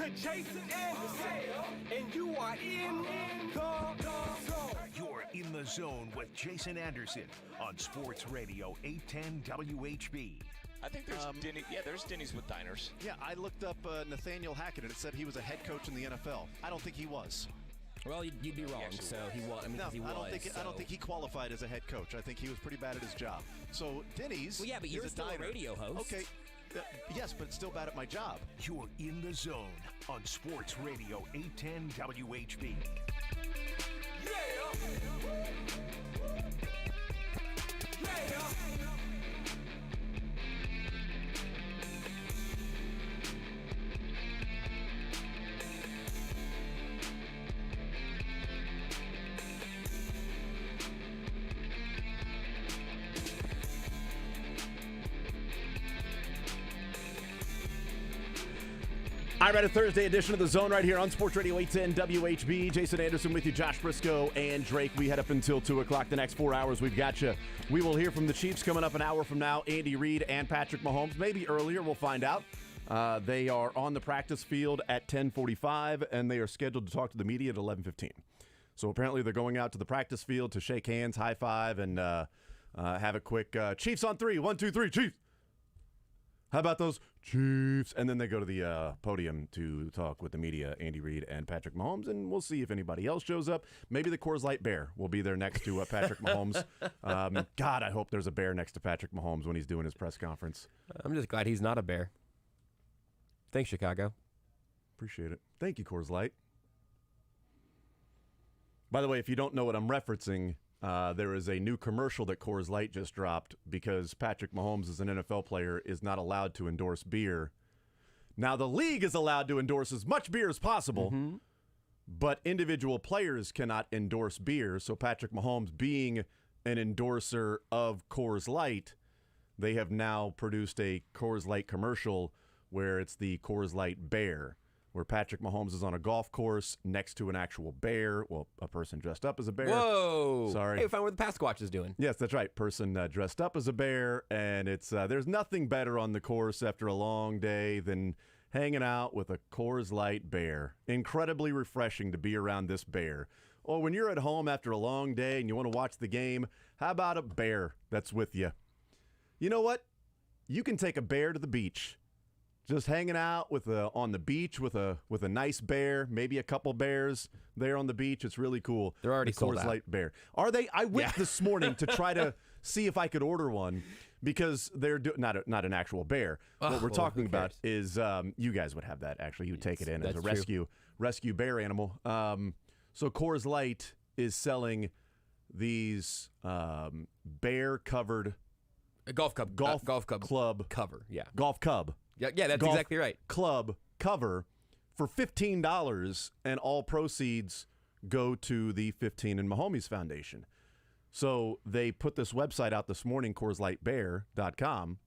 to Jason Anderson, and you are in the zone. You're in the zone with Jason Anderson on Sports Radio 810 WHB. I think there's Denny. Yeah, there's Denny's with diners. Yeah, I looked up Nathaniel Hackett, and it said he was a head coach in the NFL. I don't think he was. Well, you'd be wrong. So he was. I mean, No, he was. I don't think he qualified as a head coach. I think he was pretty bad at his job. So Denny's. Well, yeah, but you're still a radio host. Okay. Yes, but it's still bad at my job. You're in the zone on Sports Radio 810 WHB. All right, a Thursday edition of The Zone right here on Sports Radio 810 WHB. Jason Anderson with you, Josh Briscoe, and Drake. We head up until 2 o'clock. The next 4 hours, we've got you. We will hear from the Chiefs coming up an hour from now. Andy Reid and Patrick Mahomes. Maybe earlier, we'll find out. They are on the practice field at 10:45, and they are scheduled to talk to the media at 11:15. So apparently they're going out to the practice field to shake hands, high five, and have a quick Chiefs on 3. 1, 2, 3, Chiefs. How about those Chiefs? And then they go to the podium to talk with the media, Andy Reid and Patrick Mahomes, and we'll see if anybody else shows up. Maybe the Coors Light Bear will be there next to Patrick Mahomes. God, I hope there's a bear next to Patrick Mahomes when he's doing his press conference. I'm just glad he's not a bear. Thanks, Chicago. Appreciate it. Thank you, Coors Light. By the way, if you don't know what I'm referencing, there is a new commercial that Coors Light just dropped because Patrick Mahomes, as an NFL player, is not allowed to endorse beer. Now, the league is allowed to endorse as much beer as possible, but individual players cannot endorse beer. So Patrick Mahomes, being an endorser of Coors Light, they have now produced a Coors Light commercial where it's the Coors Light Bear, where Patrick Mahomes is on a golf course next to an actual bear. Well, a person dressed up as a bear. Whoa! Sorry. Hey, we found what the Pasquatch is doing. Yes, that's right. Person dressed up as a bear, and it's there's nothing better on the course after a long day than hanging out with a Coors Light Bear. Incredibly refreshing to be around this bear. Or when you're at home after a long day and you want to watch the game, how about a bear that's with you? You know what? You can take a bear to the beach. Just hanging out on the beach with a nice bear, maybe a couple bears there on the beach. It's really cool. They're already the sold Coors out. Light Bear. Are they? I went this morning to try to see if I could order one because they're not an actual bear. What we're talking about is you guys would have that actually. You would take it in as a rescue bear animal. So Coors Light is selling these bear covered Golf Club cover. Yeah. Golf Cub. Yeah, that's Golf exactly right. Club cover for $15, and all proceeds go to the 15 and Mahomes Foundation. So they put this website out this morning, CoorsLightBear.com,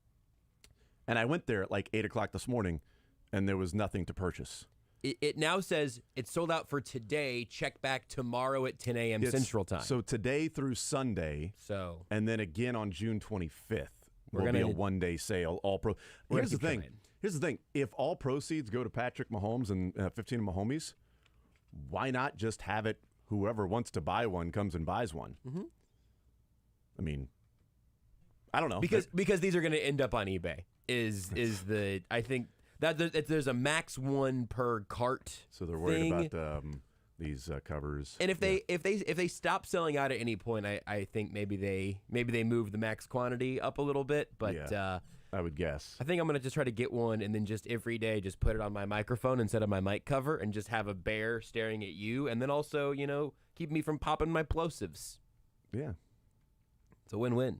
and I went there at like 8 o'clock this morning, and there was nothing to purchase. It now says it's sold out for today. Check back tomorrow at 10 a.m. Central Time. So today through Sunday, and then again on June 25th. Will be a one-day sale. Here's the thing. If all proceeds go to Patrick Mahomes and 15 Mahomes, why not just have it? Whoever wants to buy one comes and buys one. I mean, I don't know because these are going to end up on eBay. I think that there's a max one per cart. So they're worried about these covers. And if they stop selling out at any point, I think maybe they move the max quantity up a little bit. But I would guess. I think I'm gonna just try to get one and then just every day just put it on my microphone instead of my mic cover and just have a bear staring at you, and then also keep me from popping my plosives. Yeah, it's a win-win.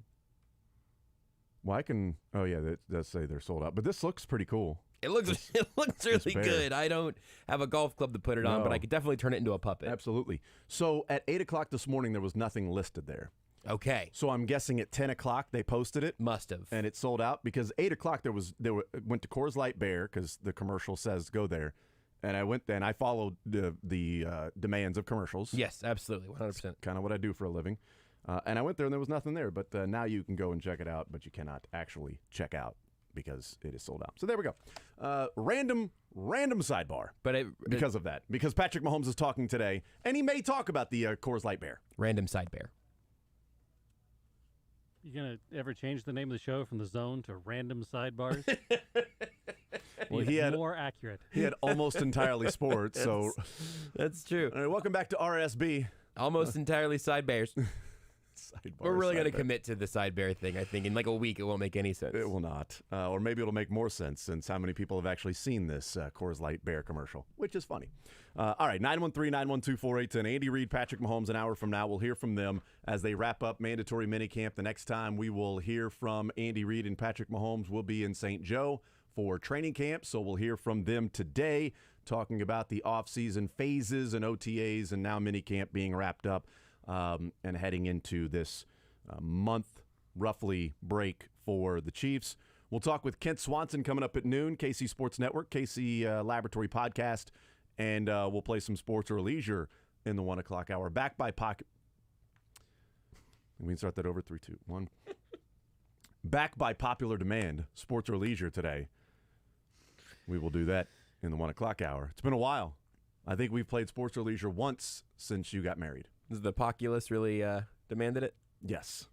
Well, I can. Oh yeah, that does say they're sold out, but this looks pretty cool. It looks really good. I don't have a golf club to put it on, but I could definitely turn it into a puppet. Absolutely. So at 8 o'clock this morning, there was nothing listed there. Okay. So I'm guessing at 10 o'clock they posted it. Must have. And it sold out because 8 o'clock went to Coors Light Bear because the commercial says go there. And I went there and I followed the demands of commercials. Yes, absolutely. 100%. Kind of what I do for a living. And I went there and there was nothing there. But now you can go and check it out, but you cannot actually check out because it is sold out. So there we go. Random sidebar. But Because of that. Because Patrick Mahomes is talking today, and he may talk about the Coors Light Bear. random side bear. You going to ever change the name of the show from The Zone to Random Sidebars? Well, Be he had more accurate. He had almost entirely sports. So, That's true. all right, welcome back to RSB. Almost entirely side bears. Sidebar, We're really going to sidebar. commit to the side bear thing. I think in like a week it won't make any sense. It will not. Or maybe it'll make more sense since how many people have actually seen this Coors Light Bear commercial, which is funny. All right, 913-912-4810. Andy Reid, Patrick Mahomes, an hour from now. We'll hear from them as they wrap up mandatory minicamp. The next time we will hear from Andy Reid and Patrick Mahomes will be in St. Joe for training camp. So we'll hear from them today talking about the offseason phases and OTAs and now minicamp being wrapped up and heading into this month roughly break for the Chiefs. We'll talk with Kent Swanson coming up at noon, KC Sports Network, KC Laboratory Podcast, and we'll play some sports or leisure in the 1 o'clock hour. Back by pocket. We can start that over. 3, 2, 1. Back by popular demand, sports or leisure today. We will do that in the 1 o'clock hour. It's been a while. I think we've played sports or leisure once since you got married. Does the populace really demanded it? Yes.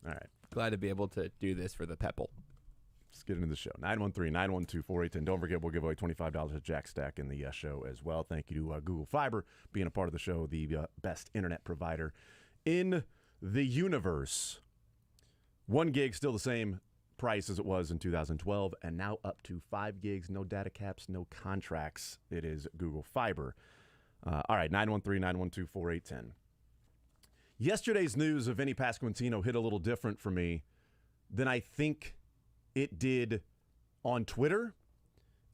All right. Glad to be able to do this for the Pepple. Let's get into the show. 913-912-4810. Don't forget, we'll give away $25 at Jack Stack in the show as well. Thank you to Google Fiber being a part of the show, the best internet provider in the universe. 1 gig, still the same price as it was in 2012, and now up to 5 gigs. No data caps, no contracts. It is Google Fiber. All right, 913-912-4810. Yesterday's news of Vinny Pasquantino hit a little different for me than I think it did on Twitter,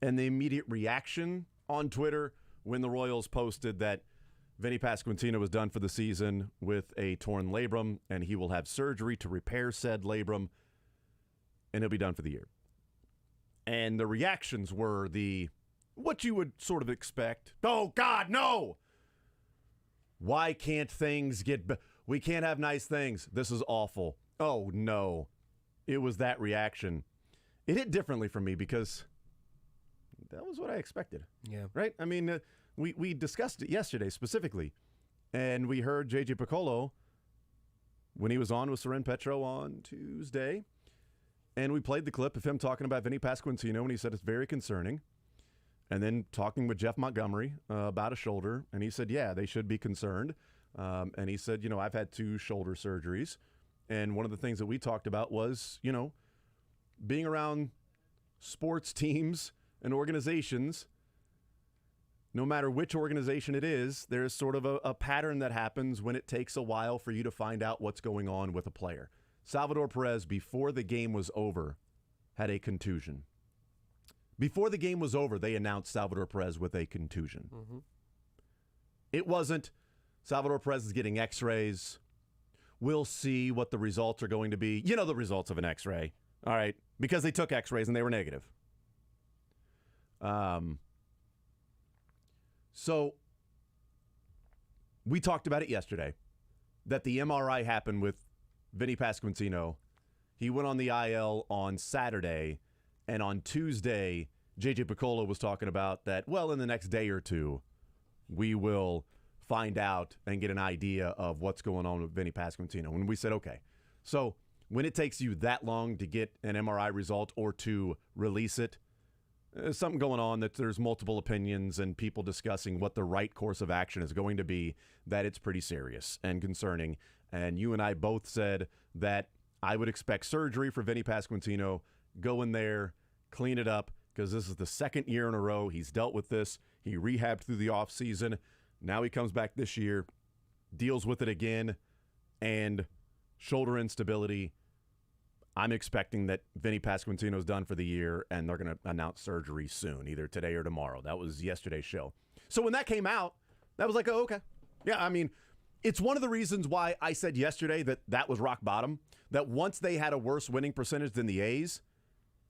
and the immediate reaction on Twitter when the Royals posted that Vinny Pasquantino was done for the season with a torn labrum, and he will have surgery to repair said labrum, and he'll be done for the year. And the reactions were what you would sort of expect. Oh, God, no! Why can't things get... We can't have nice things. This is awful. Oh, no. It was that reaction. It hit differently for me because that was what I expected. Yeah. Right? I mean, we discussed it yesterday specifically, and we heard J.J. Piccolo when he was on with Soren Petro on Tuesday, and we played the clip of him talking about Vinny Pasquantino, and he said it's very concerning. And then talking with Jeff Montgomery about a shoulder, and he said, yeah, they should be concerned. And he said, I've had 2 shoulder surgeries. And one of the things that we talked about was, being around sports teams and organizations, no matter which organization it is, there's sort of a pattern that happens when it takes a while for you to find out what's going on with a player. Salvador Perez, before the game was over, had a contusion. Before the game was over, they announced Salvador Perez with a contusion. Mm-hmm. It wasn't Salvador Perez is getting x-rays. We'll see what the results are going to be. You know the results of an x-ray, all right, because they took x-rays and they were negative. So we talked about it yesterday, that the MRI happened with Vinny Pasquantino. He went on the IL on Saturday, and on Tuesday, J.J. Piccolo was talking about that, well, in the next day or two, we will find out and get an idea of what's going on with Vinny Pasquantino. And we said, okay. So when it takes you that long to get an MRI result or to release it, there's something going on that there's multiple opinions and people discussing what the right course of action is going to be, that it's pretty serious and concerning. And you and I both said that I would expect surgery for Vinny Pasquantino. Go in there, clean it up, because this is the second year in a row he's dealt with this. He rehabbed through the offseason. Now he comes back this year, deals with it again, and shoulder instability. I'm expecting that Vinny Pasquantino's done for the year, and they're going to announce surgery soon, either today or tomorrow. That was yesterday's show. So when that came out, that was like, oh, okay. Yeah, I mean, it's one of the reasons why I said yesterday that was rock bottom, that once they had a worse winning percentage than the A's,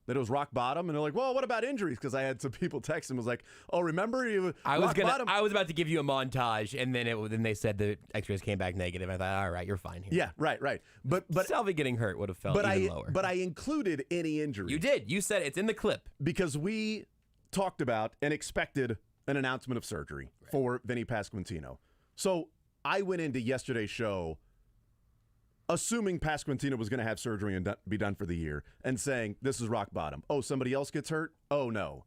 that it was rock bottom, and they're like, well, what about injuries? Because I had some people text and was like, oh, remember you bottom? I was about to give you a montage, and then they said the X-rays came back negative. I thought, all right, you're fine here. Yeah, right. But Salvi getting hurt would have felt even lower. But I included any injury. You did. You said it's in the clip. Because we talked about and expected an announcement of surgery for Vinny Pasquantino. So I went into yesterday's show assuming Pasquantino was going to have surgery and be done for the year and saying, this is rock bottom. Oh, somebody else gets hurt? Oh, no.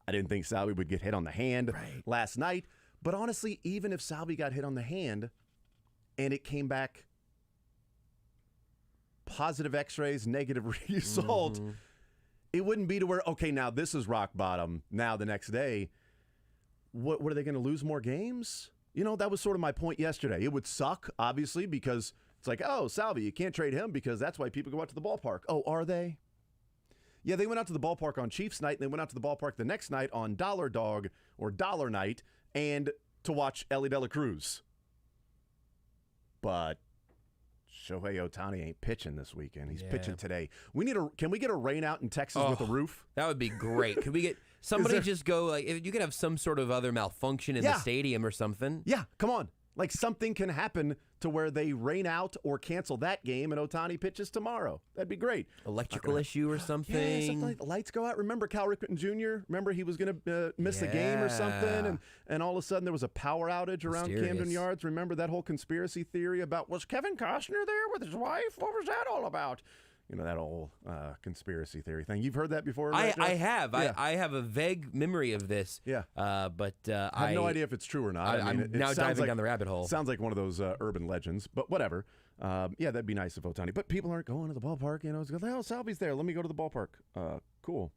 I didn't think Salvi would get hit on the hand last night. But honestly, even if Salvi got hit on the hand and it came back positive X-rays, negative result, it wouldn't be to where, okay, now this is rock bottom. Now the next day, what are they going to lose more games? You know, that was sort of my point yesterday. It would suck, obviously, because it's like, oh, Salvi, you can't trade him because that's why people go out to the ballpark. Oh, are they? Yeah, they went out to the ballpark on Chiefs night, and they went out to the ballpark the next night on Dollar Dog or Dollar Night and to watch Ellie De La Cruz. But Shohei Ohtani ain't pitching this weekend. He's pitching today. Can we get a rain out in Texas with a roof? That would be great. Could we get somebody just go, like, if you could have some sort of other malfunction in the stadium or something? Yeah, come on. Like something can happen to where they rain out or cancel that game and Ohtani pitches tomorrow. That'd be great. Electrical issue or something. Yeah, something like the lights go out. Remember Cal Ripken Jr.? Remember he was going to miss the game or something? And all of a sudden there was a power outage around Camden Yards. Remember that whole conspiracy theory about, was Kevin Costner there with his wife? What was that all about? You know, that whole conspiracy theory thing. You've heard that before? Right, I have. Yeah. I have a vague memory of this. Yeah. But I have no idea if it's true or not. I'm now diving down the rabbit hole. Sounds like one of those urban legends, but whatever. Yeah, that'd be nice if Ohtani. But people aren't going to the ballpark. You know, it's like, oh, Salvi's there. Let me go to the ballpark. Cool.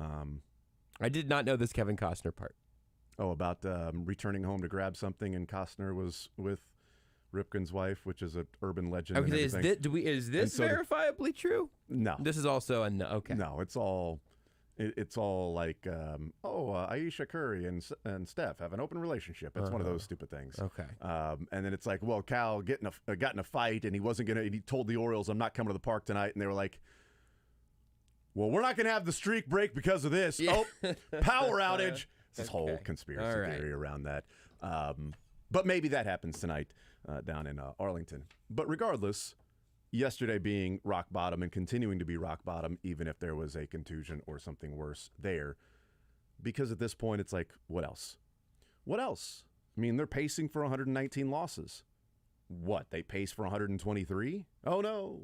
I did not know this Kevin Costner part. Oh, about returning home to grab something, and Costner was with Ripken's wife, which is an urban legend. Okay, is this verifiably true? No. This is also okay. No, it's all like, Aisha Curry and Steph have an open relationship. It's one of those stupid things. Okay. And then it's like, well, Cal got in a fight, and he wasn't gonna. He told the Orioles, "I'm not coming to the park tonight," and they were like, well, we're not gonna have the streak break because of this. Yeah. Oh, power outage. This whole conspiracy theory around that. But maybe that happens tonight down in Arlington. But regardless, yesterday being rock bottom and continuing to be rock bottom, even if there was a contusion or something worse there, because at this point it's like, what else? What else? I mean, they're pacing for 119 losses. What? They pace for 123? Oh, no.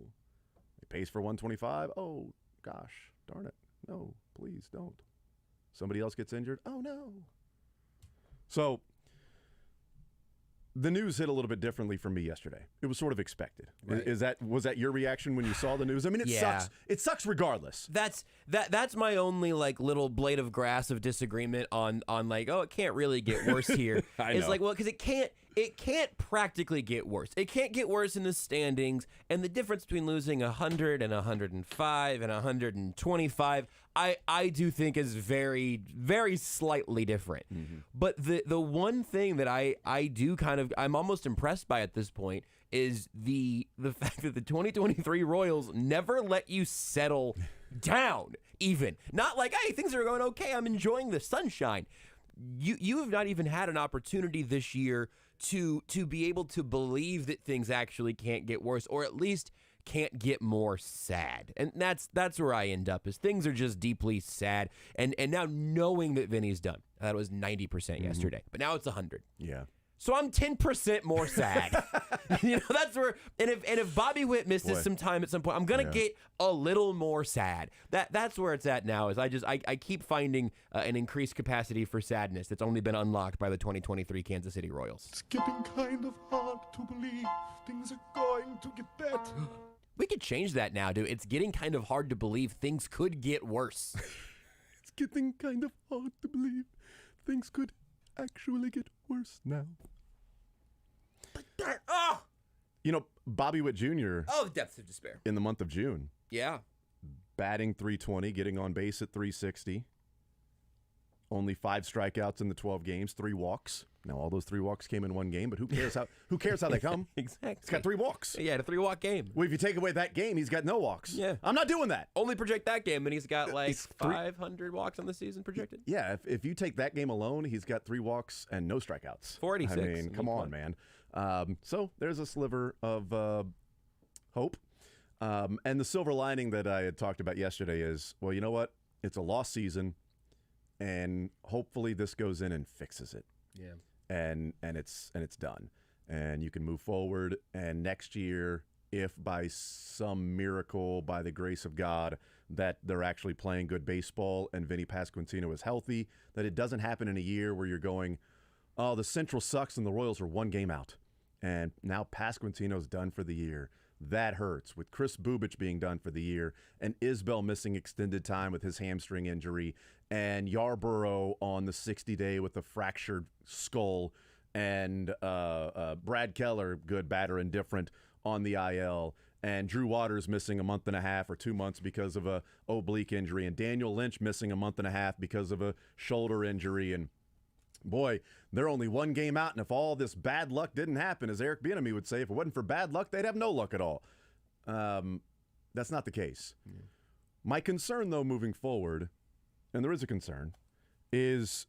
They pace for 125? Oh, gosh, darn it. No, please don't. Somebody else gets injured? Oh, no. So the news hit a little bit differently for me yesterday. It was sort of expected. Right. Was that your reaction when you saw the news? I mean, it sucks. It sucks regardless. That's my only like little blade of grass of disagreement on like, oh, it can't really get worse here. It's like, well, because it can't practically get worse. It can't get worse in the standings, and the difference between losing 100 and 105 and 125, I do think is very, very slightly different. Mm-hmm. But the one thing that I do kind of, I'm almost impressed by at this point is the fact that the 2023 Royals never let you settle down, even. Not like, hey, things are going okay, I'm enjoying the sunshine. You have not even had an opportunity this year to be able to believe that things actually can't get worse, or at least can't get more sad. And that's where I end up, is things are just deeply sad. And now knowing that Vinny's done, that was 90% yesterday, but now it's 100. Yeah. So I'm 10% more sad. You know, that's where, and if Bobby Witt misses some time at some point, I'm gonna get a little more sad. That's where it's at now. Is I keep finding an increased capacity for sadness that's only been unlocked by the 2023 Kansas City Royals. It's getting kind of hard to believe things are going to get better. We could change that now, dude. It's getting kind of hard to believe things could get worse. It's getting kind of hard to believe things could actually get worse now. You know, Bobby Witt Jr. Oh, depths of despair. In the month of June. Yeah. Batting .320, getting on base at .360. only 5 strikeouts in the 12 games, 3 walks. Now, all those 3 walks came in one game, but who cares how they come? Exactly. He's got 3 walks. Yeah, a 3-walk game. Well, if you take away that game, he's got no walks. Yeah. I'm not doing that. Only project that game, and he's got like He's 500 walks on the season projected. Yeah, if you take that game alone, he's got 3 walks and no strikeouts. 486. I mean, come on, man. So there's a sliver of hope. And the silver lining that I had talked about yesterday is, well, you know what? It's a lost season, and hopefully this goes in and fixes it. Yeah. And it's done. And you can move forward. And next year, if by some miracle, by the grace of God, that they're actually playing good baseball and Vinny Pasquantino is healthy, that it doesn't happen in a year where you're going, oh, the Central sucks and the Royals are 1 game out. And now Pasquantino's done for the year. That hurts. With Chris Bubich being done for the year and Isbell missing extended time with his hamstring injury and Yarborough on the 60-day with a fractured skull and Brad Keller, good, bad, or indifferent, on the IL, and Drew Waters missing a month and a half or 2 months because of a oblique injury, and Daniel Lynch missing a month and a half because of a shoulder injury. And boy, they're only 1 game out, and if all this bad luck didn't happen, as Eric Bieniemy would say, if it wasn't for bad luck, they'd have no luck at all. That's not the case. Yeah. My concern, though, moving forward, and there is a concern, is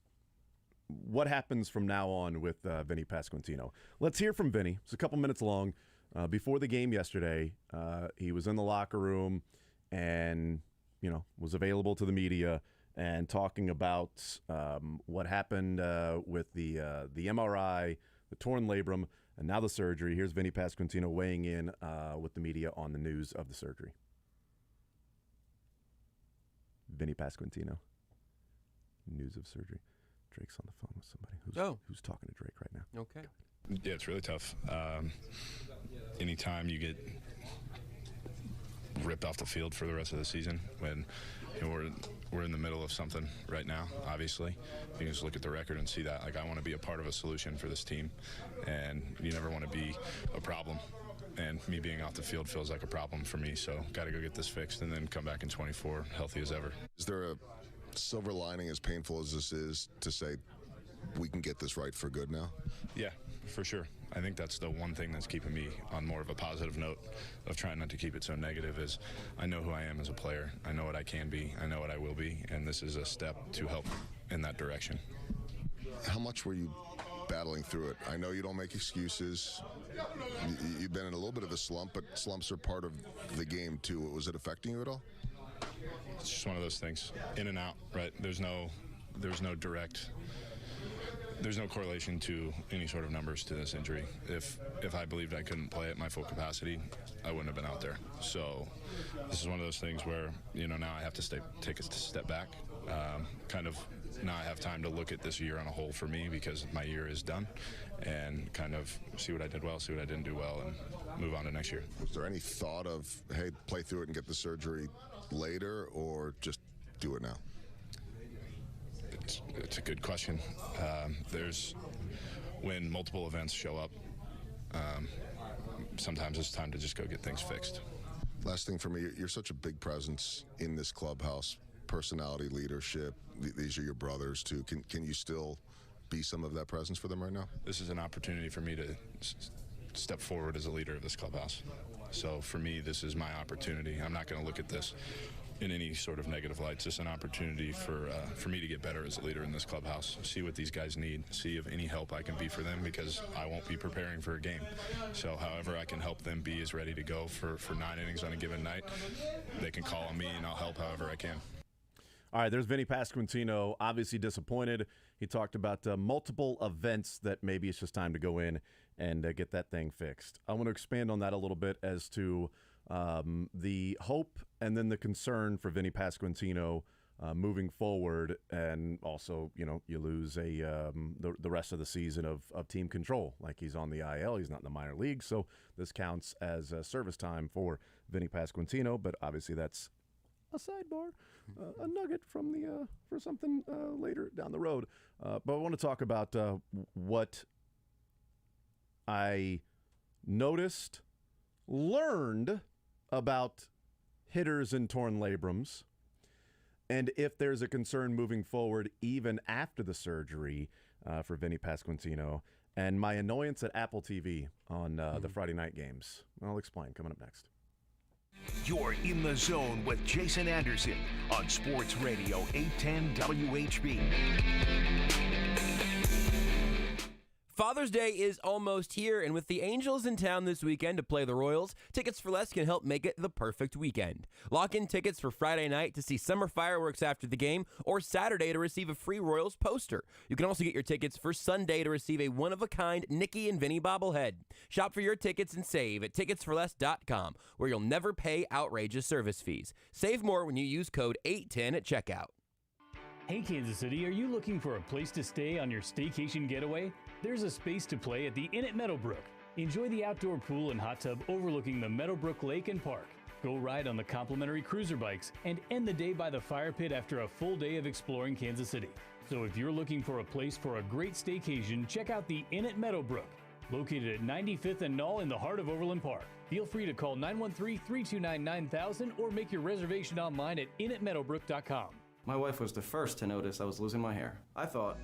what happens from now on with Vinny Pasquantino. Let's hear from Vinny. It's a couple minutes long. Before the game yesterday, he was in the locker room and, was available to the media and talking about what happened with the MRI, the torn labrum, and now the surgery. Here's Vinny Pasquantino weighing in with the media on the news of the surgery. Vinny Pasquantino. News of surgery. Drake's on the phone with somebody who's talking to Drake right now. Okay. Yeah, it's really tough. Anytime you get ripped off the field for the rest of the season, when we're in the middle of something right now, obviously, you can just look at the record and see that. Like, I want to be a part of a solution for this team, and you never want to be a problem. And me being off the field feels like a problem for me, so got to go get this fixed and then come back in 24 healthy as ever. Is there a silver lining, as painful as this is, to say we can get this right for good now? Yeah, for sure. I think that's the one thing that's keeping me on more of a positive note of trying not to keep it so negative is I know who I am as a player. I know what I can be. I know what I will be. And this is a step to help in that direction. How much were you battling through it? I know you don't make excuses. You've been in a little bit of a slump, but slumps are part of the game too. Was it affecting you at all? It's just one of those things. In and out, right? There's no correlation to any sort of numbers to this injury. If I believed I couldn't play at my full capacity, I wouldn't have been out there. So this is one of those things where, now I have to take a step back. Now I have time to look at this year on a whole for me because my year is done and kind of see what I did well, see what I didn't do well, and move on to next year. Was there any thought of, hey, play through it and get the surgery later, or just do it now? It's a good question. When multiple events show up, sometimes it's time to just go get things fixed. Last thing for me, you're such a big presence in this clubhouse, personality, leadership. These are your brothers too. Can you still be some of that presence for them right now? This is an opportunity for me to step forward as a leader of this clubhouse. So for me, this is my opportunity. I'm not going to look at this in any sort of negative light. It's just an opportunity for me to get better as a leader in this clubhouse, see what these guys need, see if any help I can be for them, because I won't be preparing for a game. So however I can help them be as ready to go for 9 innings on a given night, they can call on me and I'll help however I can. All right, there's Vinny Pasquantino, obviously disappointed. He talked about multiple events that maybe it's just time to go in and get that thing fixed. I want to expand on that a little bit as to the hope and then the concern for Vinny Pasquantino moving forward, and also, you lose the rest of the season of team control. Like, he's on the IL, he's not in the minor leagues, so this counts as service time for Vinny Pasquantino. But obviously, that's a sidebar, a nugget from for something later down the road. But I want to talk about what I noticed, learned about hitters and torn labrums, and if there's a concern moving forward, even after the surgery for Vinny Pasquantino, and my annoyance at Apple TV on the Friday night games. I'll explain coming up next. You're in the zone with Jason Anderson on Sports Radio 810 WHB. Father's Day is almost here, and with the Angels in town this weekend to play the Royals, Tickets for Less can help make it the perfect weekend. Lock in tickets for Friday night to see summer fireworks after the game, or Saturday to receive a free Royals poster. You can also get your tickets for Sunday to receive a one-of-a-kind Nicky and Vinny bobblehead. Shop for your tickets and save at ticketsforless.com, where you'll never pay outrageous service fees. Save more when you use code 810 at checkout. Hey Kansas City, are you looking for a place to stay on your staycation getaway? There's a space to play at the Inn at Meadowbrook. Enjoy the outdoor pool and hot tub overlooking the Meadowbrook Lake and Park. Go ride on the complimentary cruiser bikes and end the day by the fire pit after a full day of exploring Kansas City. So if you're looking for a place for a great staycation, check out the Inn at Meadowbrook, located at 95th and Knoll in the heart of Overland Park. Feel free to call 913-329-9000 or make your reservation online at inatmeadowbrook.com. My wife was the first to notice I was losing my hair. I thought,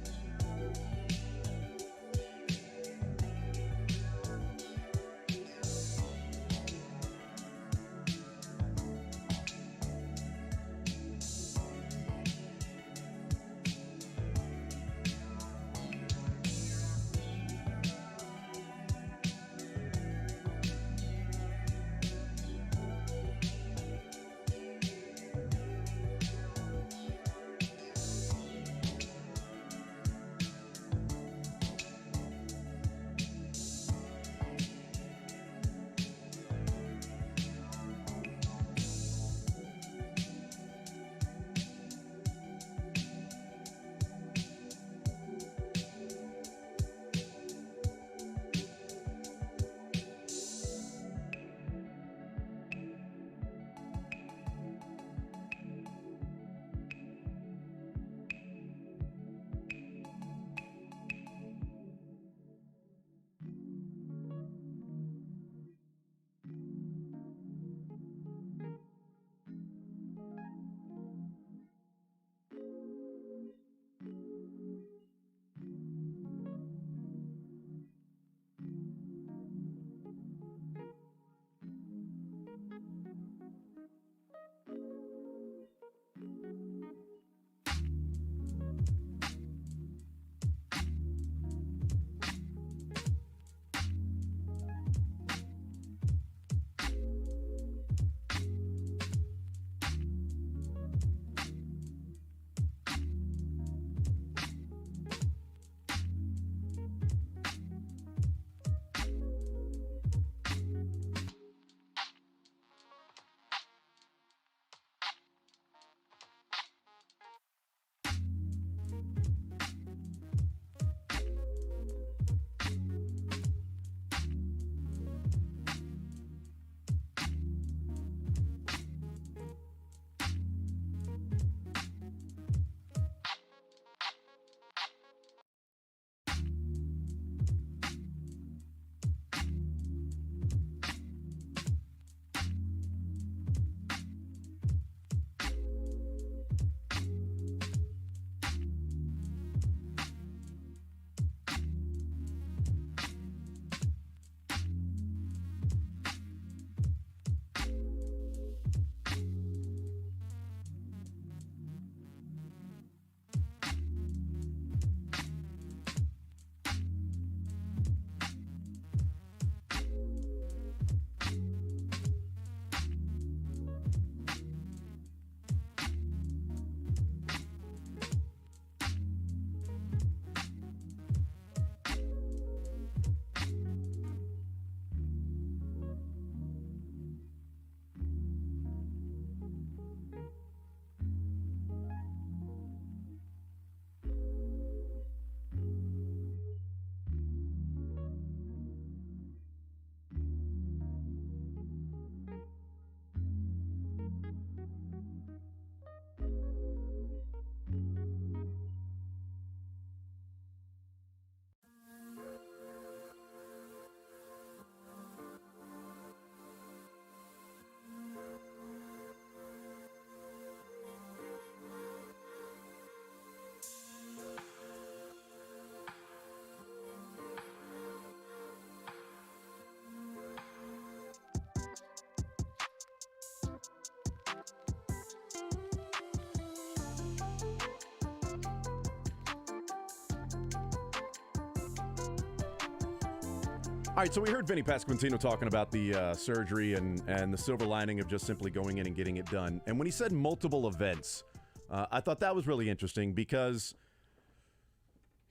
All right, so we heard Vinny Pasquantino talking about the surgery and the silver lining of just simply going in and getting it done. And when he said multiple events, I thought that was really interesting because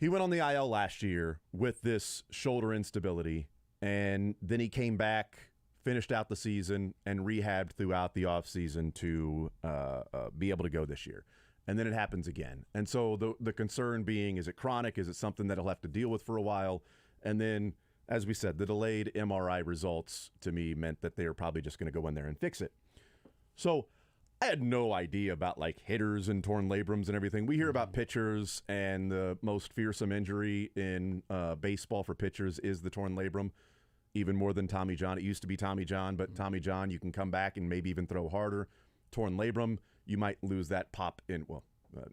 he went on the IL last year with this shoulder instability, and then he came back, finished out the season, and rehabbed throughout the offseason to be able to go this year. And then it happens again. And so the concern being, is it chronic? Is it something that he'll have to deal with for a while? And then, as we said, the delayed MRI results to me meant that they were probably just going to go in there and fix it. So I had no idea about like hitters and torn labrums and everything. We hear about pitchers, and the most fearsome injury in baseball for pitchers is the torn labrum, even more than Tommy John. It used to be Tommy John, but Tommy John, you can come back and maybe even throw harder. Torn labrum, you might lose that pop in,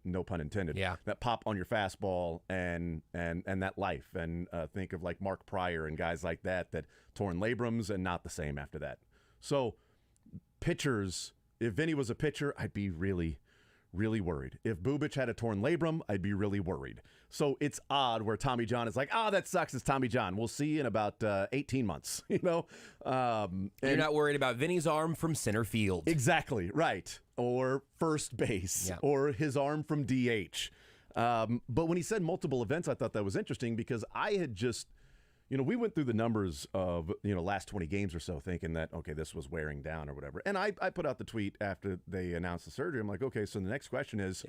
no pun intended. Yeah. That pop on your fastball and that life. And think of like Mark Pryor and guys like that torn labrums and not the same after that. So pitchers, if Vinny was a pitcher, I'd be really, really worried. If Bubic had a torn labrum, I'd be really worried. So it's odd where Tommy John is like, that sucks, it's Tommy John. We'll see you in about 18 months, you know? You're not worried about Vinny's arm from center field. Exactly, right. Or first base, or his arm from DH. But when he said multiple events, I thought that was interesting because I had just, we went through the numbers of, last 20 games or so thinking that, okay, this was wearing down or whatever. And I put out the tweet after they announced the surgery. I'm like, okay, so the next question is,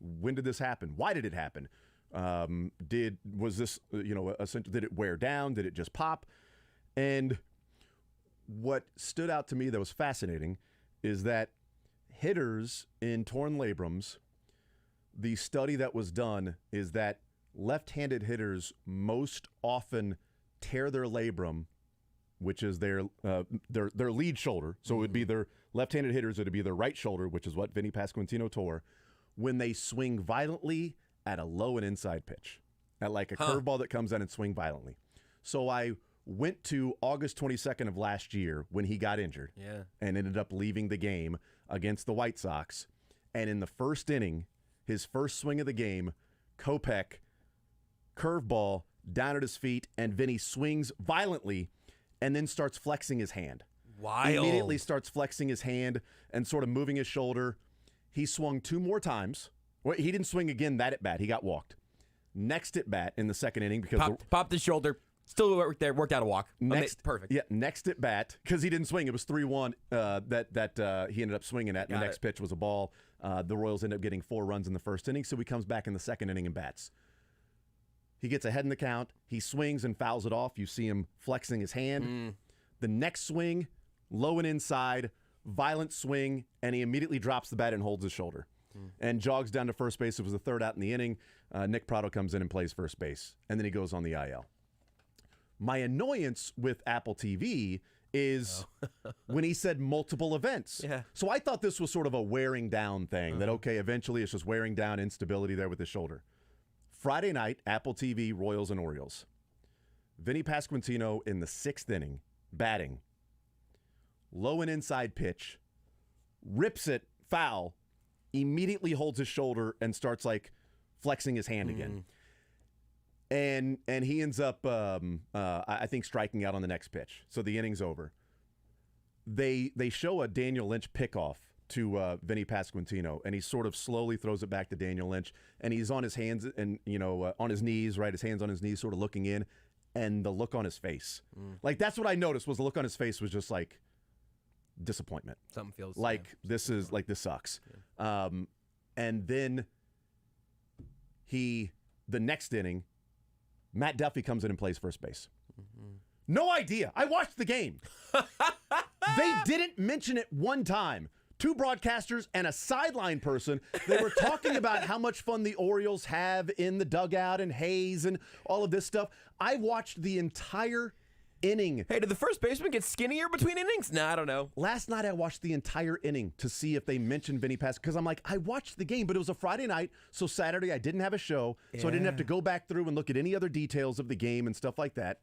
when did this happen? Why did it happen? Was this, did it wear down? Did it just pop? And what stood out to me that was fascinating is that hitters in torn labrums, the study that was done is that left-handed hitters most often tear their labrum, which is their lead shoulder. So it would be their left-handed hitters, it would be their right shoulder, which is what Vinny Pasquantino tore, when they swing violently at a low and inside pitch, at like a curveball that comes in and swing violently. So I went to August 22nd of last year when he got injured and ended up leaving the game against the White Sox. And in the first inning, his first swing of the game, Kopech, curveball down at his feet, and Vinny swings violently and then starts flexing his hand. Wild. Immediately starts flexing his hand and sort of moving his shoulder. He swung 2 more times. Well, he didn't swing again that at bat. He got walked. Next at bat in the second inning because popped his shoulder. Still worked out a walk. Perfect. Yeah, next at bat, because he didn't swing. It was 3-1 that he ended up swinging at. And the next pitch was a ball. The Royals ended up getting 4 runs in the first inning, so he comes back in the second inning and bats. He gets ahead in the count. He swings and fouls it off. You see him flexing his hand. The next swing, low and inside, violent swing, and he immediately drops the bat and holds his shoulder and jogs down to first base. It was the third out in the inning. Nick Pratto comes in and plays first base, and then he goes on the IL. My annoyance with Apple TV is when he said multiple events. Yeah. So I thought this was sort of a wearing down thing, that, okay, eventually it's just wearing down, instability there with his shoulder. Friday night, Apple TV, Royals and Orioles. Vinny Pasquantino in the 6th inning, batting. Low and inside pitch. Rips it, foul. Immediately holds his shoulder and starts like flexing his hand again. And he ends up, I think, striking out on the next pitch. So the inning's over. They show a Daniel Lynch pickoff to Vinny Pasquantino, and he sort of slowly throws it back to Daniel Lynch, and he's on his hands and on his knees, right? His hands on his knees, sort of looking in, and the look on his face, like that's what I noticed was the look on his face was just like disappointment. Something feels like this is like this sucks. Yeah. And then the next inning, Matt Duffy comes in and plays first base. No idea. I watched the game. They didn't mention it one time. 2 broadcasters and a sideline person. They were talking about how much fun the Orioles have in the dugout and Hayes and all of this stuff. I watched the entire inning. Hey, did the first baseman get skinnier between innings? Nah, I don't know. Last night I watched the entire inning to see if they mentioned Vinny Pasquantino, because I'm like, I watched the game, but it was a Friday night, so Saturday I didn't have a show, so I didn't have to go back through and look at any other details of the game and stuff like that.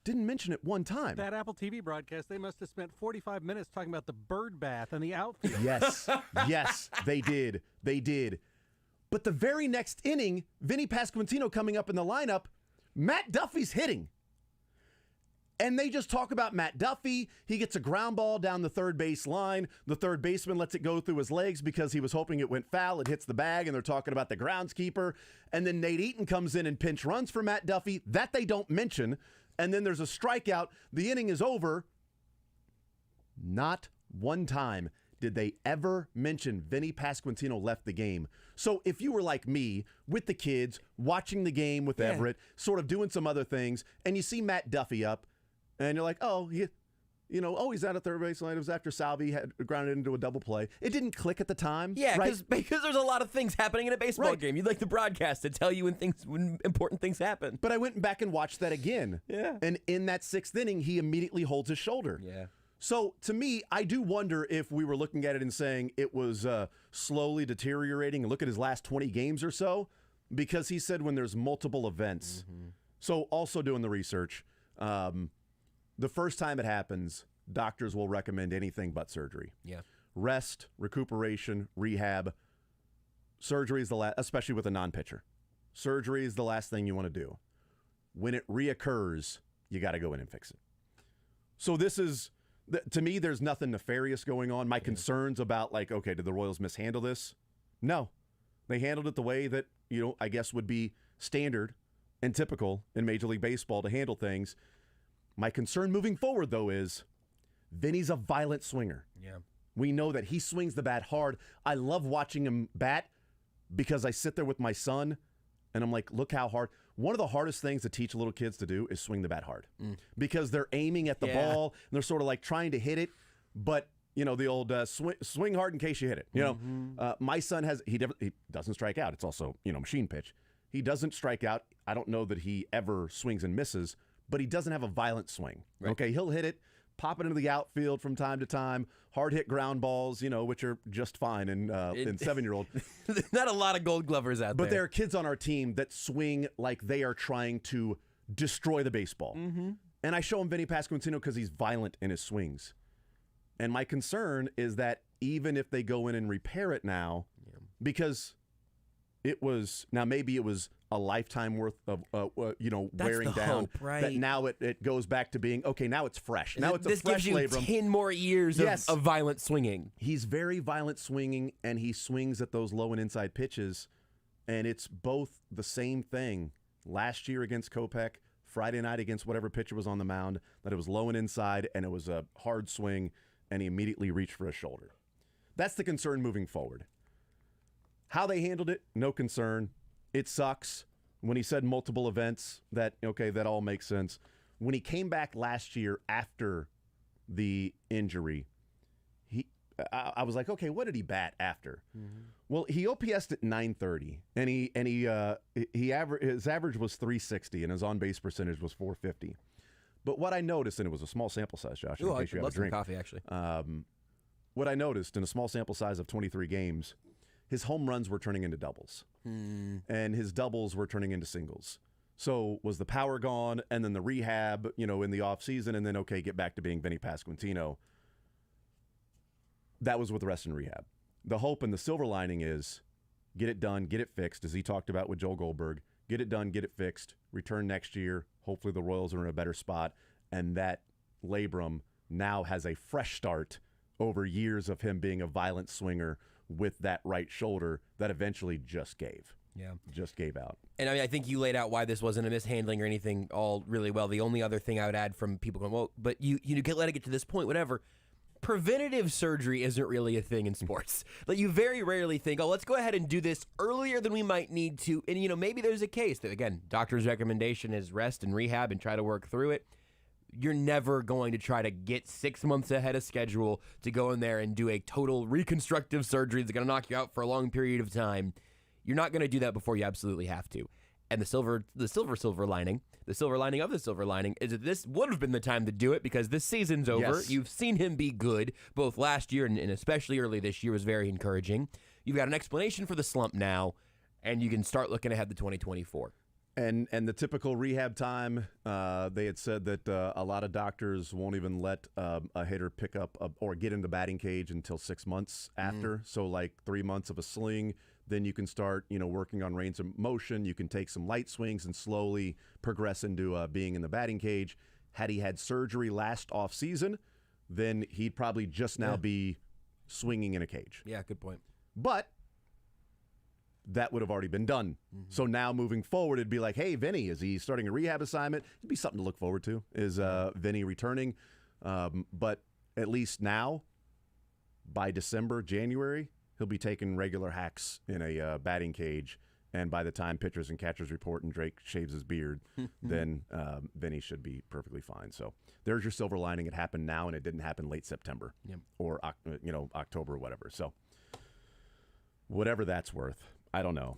Didn't mention it one time. That Apple TV broadcast, they must have spent 45 minutes talking about the bird bath and the outfield. Yes, they did. They did. But the very next inning, Vinny Pasquantino coming up in the lineup, Matt Duffy's hitting. And they just talk about Matt Duffy. He gets a ground ball down the third base line. The third baseman lets it go through his legs because he was hoping it went foul. It hits the bag, and they're talking about the groundskeeper. And then Nate Eaton comes in and pinch runs for Matt Duffy. That they don't mention. And then there's a strikeout. The inning is over. Not one time did they ever mention Vinny Pasquantino left the game. So if you were like me, with the kids, watching the game with Everett, sort of doing some other things, and you see Matt Duffy up, and you're like, he's out at third base line. It was after Salvi had grounded into a double play. It didn't click at the time. Yeah, right? because there's a lot of things happening in a baseball game. You'd like the broadcast to tell you when important things happen. But I went back and watched that again. Yeah. And in that sixth inning, he immediately holds his shoulder. Yeah. So to me, I do wonder if we were looking at it and saying it was slowly deteriorating. And look at his last 20 games or so, because he said when there's multiple events. Mm-hmm. So also doing the research, the first time it happens, doctors will recommend anything but surgery. Yeah. Rest, recuperation, rehab. Surgery is the last, especially with a non-pitcher. Surgery is the last thing you want to do. When it reoccurs, you got to go in and fix it. So this is, to me, there's nothing nefarious going on. My concerns about did the Royals mishandle this? No. They handled it the way that, I guess would be standard and typical in Major League Baseball to handle things. My concern moving forward, though, is Vinny's a violent swinger. Yeah. We know that he swings the bat hard. I love watching him bat because I sit there with my son and I'm like, look how hard. One of the hardest things to teach little kids to do is swing the bat hard because they're aiming at the ball and they're sort of trying to hit it. But, the old swing hard in case you hit it. My son he doesn't strike out. It's also, machine pitch. He doesn't strike out. I don't know that he ever swings and misses, but he doesn't have a violent swing. Right. Okay, he'll hit it, pop it into the outfield from time to time, hard hit ground balls, which are just fine in 7-year-old. Not a lot of Gold Glovers out there. But there are kids on our team that swing like they are trying to destroy the baseball. Mm-hmm. And I show him Vinny Pasquantino because he's violent in his swings. And my concern is that even if they go in and repair it now, because maybe it was a lifetime worth of wearing down. Hope, right? That now it goes back to being okay. Now it's fresh. Now it's a fresh gives you labrum. 10 more years of violent swinging. He's very violent swinging, and he swings at those low and inside pitches, and it's both the same thing. Last year against Kopech, Friday night against whatever pitcher was on the mound, that it was low and inside, and it was a hard swing, and he immediately reached for his shoulder. That's the concern moving forward. How they handled it, no concern. It sucks. When he said multiple events, that all makes sense. When he came back last year after the injury, I was like, okay, what did he bat after? Mm-hmm. Well, he OPS'd at 930, and his average was 360, and his on base percentage was 450. But what I noticed, and it was a small sample size, Josh, in case you have a drink. Coffee, actually. What I noticed in a small sample size of 23 games, his home runs were turning into doubles, and his doubles were turning into singles. So was the power gone, and then the rehab, in the offseason, and then, get back to being Vinny Pasquantino. That was with rest and rehab. The hope and the silver lining is get it done, get it fixed, as he talked about with Joel Goldberg. Get it done, get it fixed, return next year. Hopefully the Royals are in a better spot, and that labrum now has a fresh start over years of him being a violent swinger with that right shoulder that eventually just gave. Yeah. Just gave out. And I think you laid out why this wasn't a mishandling or anything all really well. The only other thing I would add from people going, well, but you let it get to this point, whatever. Preventative surgery isn't really a thing in sports. You very rarely think, let's go ahead and do this earlier than we might need to. And, maybe there's a case that, again, doctor's recommendation is rest and rehab and try to work through it. You're never going to try to get 6 months ahead of schedule to go in there and do a total reconstructive surgery that's going to knock you out for a long period of time. You're not going to do that before you absolutely have to. And the silver lining of the silver lining is that this would have been the time to do it because this season's over. Yes. You've seen him be good, both last year and especially early this year was very encouraging. You've got an explanation for the slump now, and you can start looking ahead to 2024. And the typical rehab time, they had said that a lot of doctors won't even let a hitter pick up or get in the batting cage until 6 months after. So 3 months of a sling, then you can start, working on range of motion. You can take some light swings and slowly progress into being in the batting cage. Had he had surgery last offseason, then he'd probably just now be swinging in a cage. Yeah, good point. But that would have already been done. So now moving forward, it'd be like, hey, Vinny, is he starting a rehab assignment? It'd be something to look forward to. Is Vinny returning? But at least now, by December, January, he'll be taking regular hacks in a batting cage. And by the time pitchers and catchers report and Drake shaves his beard, then Vinny should be perfectly fine. So there's your silver lining. It happened now, and it didn't happen late September or October or whatever. So whatever that's worth, I don't know.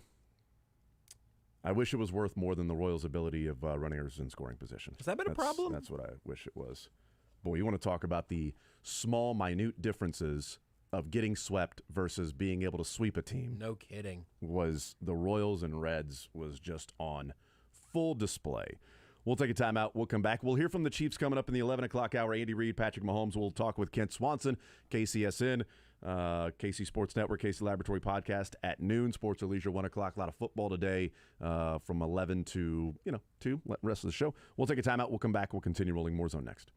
I wish it was worth more than the Royals' ability of runners in scoring position. Has that been a problem? That's what I wish it was. Boy, you want to talk about the small, minute differences of getting swept versus being able to sweep a team. No kidding. Was the Royals and Reds was just on full display. We'll take a timeout. We'll come back. We'll hear from the Chiefs coming up in the 11 o'clock hour. Andy Reid, Patrick Mahomes. We'll talk with Kent Swanson, KCSN, KC Sports Network, KC Laboratory Podcast at noon. Sports or Leisure, 1 o'clock. A lot of football today from 11 to 2, rest of the show. We'll take a timeout. We'll come back. We'll continue rolling more Zone next.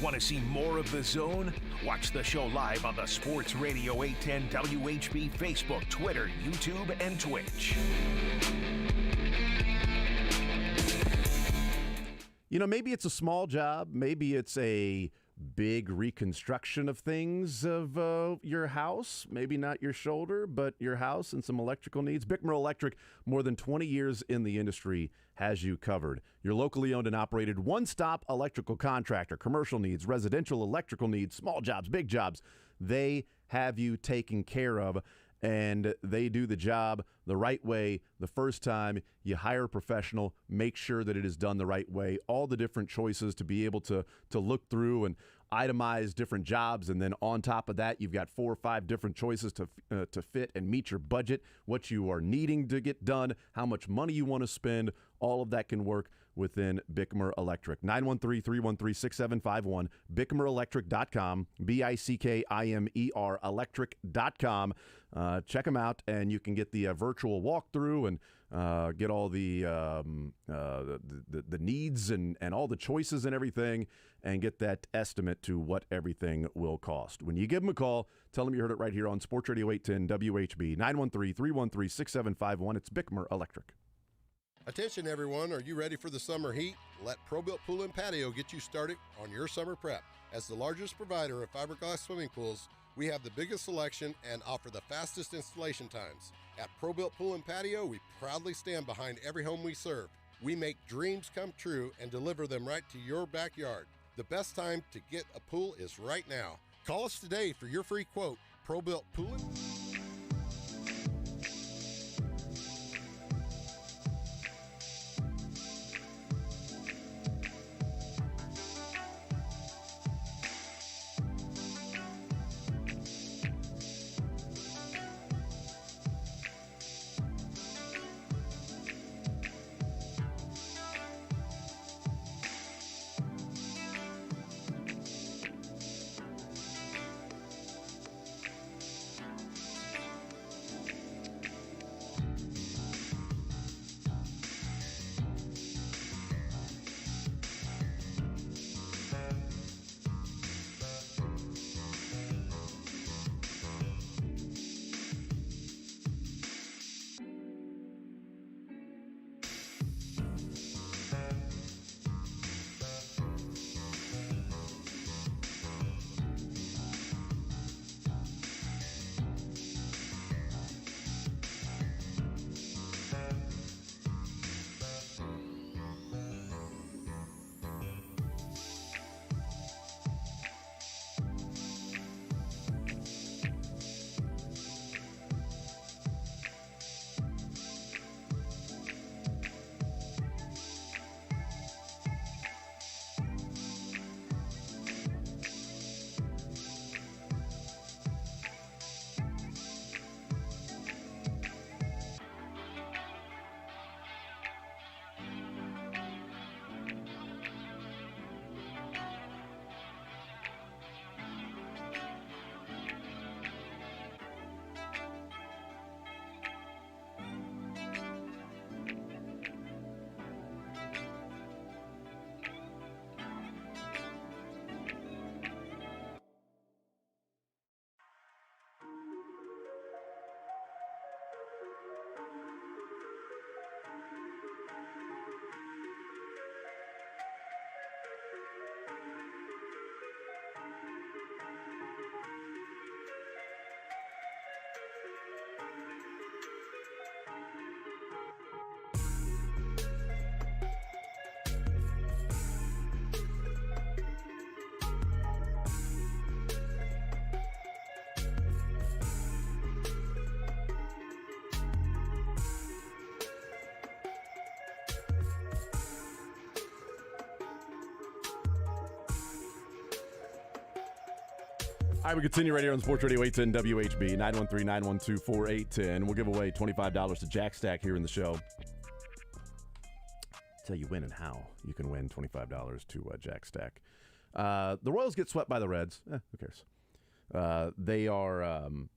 Want to see more of The Zone? Watch the show live on the Sports Radio 810 WHB Facebook, Twitter, YouTube, and Twitch. Maybe it's a small job. Maybe it's a big reconstruction of things of your house. Maybe not your shoulder, but your house and some electrical needs. Bickmer Electric, more than 20 years in the industry, has you covered. Your locally owned and operated one-stop electrical contractor. Commercial needs, residential electrical needs, small jobs, big jobs. They have you taken care of, and they do the job the right way the first time. You hire a professional, make sure that it is done the right way. All the different choices to be able to look through and itemize different jobs, and then on top of that, you've got 4 or 5 different choices to fit and meet your budget, what you are needing to get done, how much money you want to spend. All of that can work within Bickmer Electric. 913-313-6751, bickmerelectric.com, BICKIMER electric.com. Check them out, and you can get the virtual walkthrough and get all the needs and all the choices and everything, and get that estimate to what everything will cost. When you give them a call, tell them you heard it right here on Sports Radio 810 WHB, 913-313-6751. It's Bickmer Electric. Attention everyone, are you ready for the summer heat? Let ProBuilt Pool and Patio get you started on your summer prep. As the largest provider of fiberglass swimming pools, we have the biggest selection and offer the fastest installation times. At ProBuilt Pool and Patio, we proudly stand behind every home we serve. We make dreams come true and deliver them right to your backyard. The best time to get a pool is right now. Call us today for your free quote. ProBuilt Pool and right, we continue right here on Sports Radio 810 WHB, 913-912-4810. We'll give away $25 to Jack Stack here in the show. Tell you when and how you can win $25 to Jack Stack. The Royals get swept by the Reds. Who cares? They were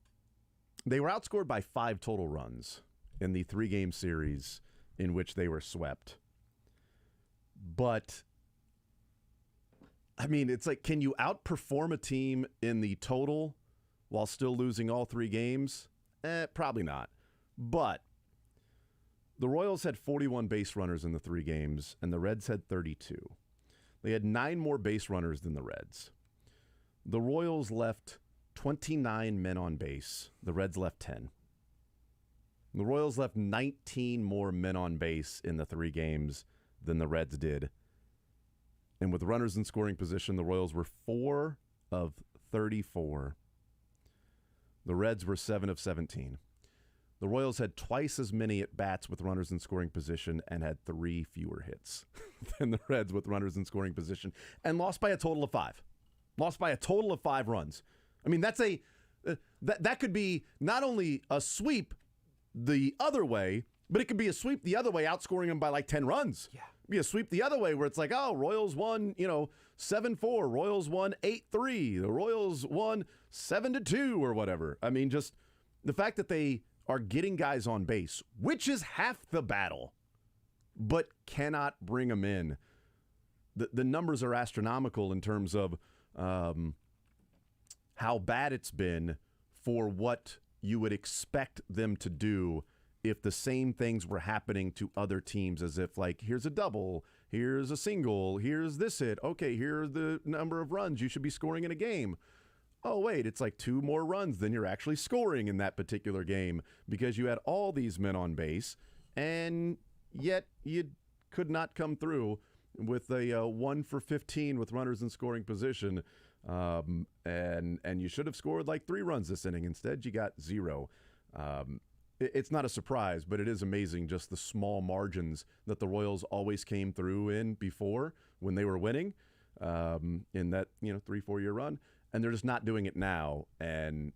outscored by 5 total runs in the 3-game series in which they were swept. But I mean, it's like, can you outperform a team in the total while still losing all 3 games? Probably not. But the Royals had 41 base runners in the 3 games, and the Reds had 32. They had 9 more base runners than the Reds. The Royals left 29 men on base. The Reds left 10. The Royals left 19 more men on base in the 3 games than the Reds did. And with runners in scoring position, the Royals were 4 of 34. The Reds were 7 of 17. The Royals had twice as many at-bats with runners in scoring position and had 3 fewer hits than the Reds with runners in scoring position, and lost by a total of 5. Lost by a total of 5 runs. I mean, that's that could be not only a sweep the other way, but it could be a sweep the other way, outscoring them by like 10 runs. Yeah. Be a sweep the other way where it's like, oh, Royals won, 7-4. Royals won 8-3. The Royals won 7-2 or whatever. I mean, just the fact that they are getting guys on base, which is half the battle, but cannot bring them in. The numbers are astronomical in terms of how bad it's been for what you would expect them to do if the same things were happening to other teams, as if, like, here's a double, here's a single, here's this hit, okay, here's the number of runs you should be scoring in a game. Oh, wait, it's like 2 more runs than you're actually scoring in that particular game because you had all these men on base, and yet you could not come through with a 1 for 15 with runners in scoring position, and you should have scored like 3 runs this inning. Instead, you got 0. It's not a surprise, but it is amazing just the small margins that the Royals always came through in before when they were winning in that 3-4 year run, and they're just not doing it now, and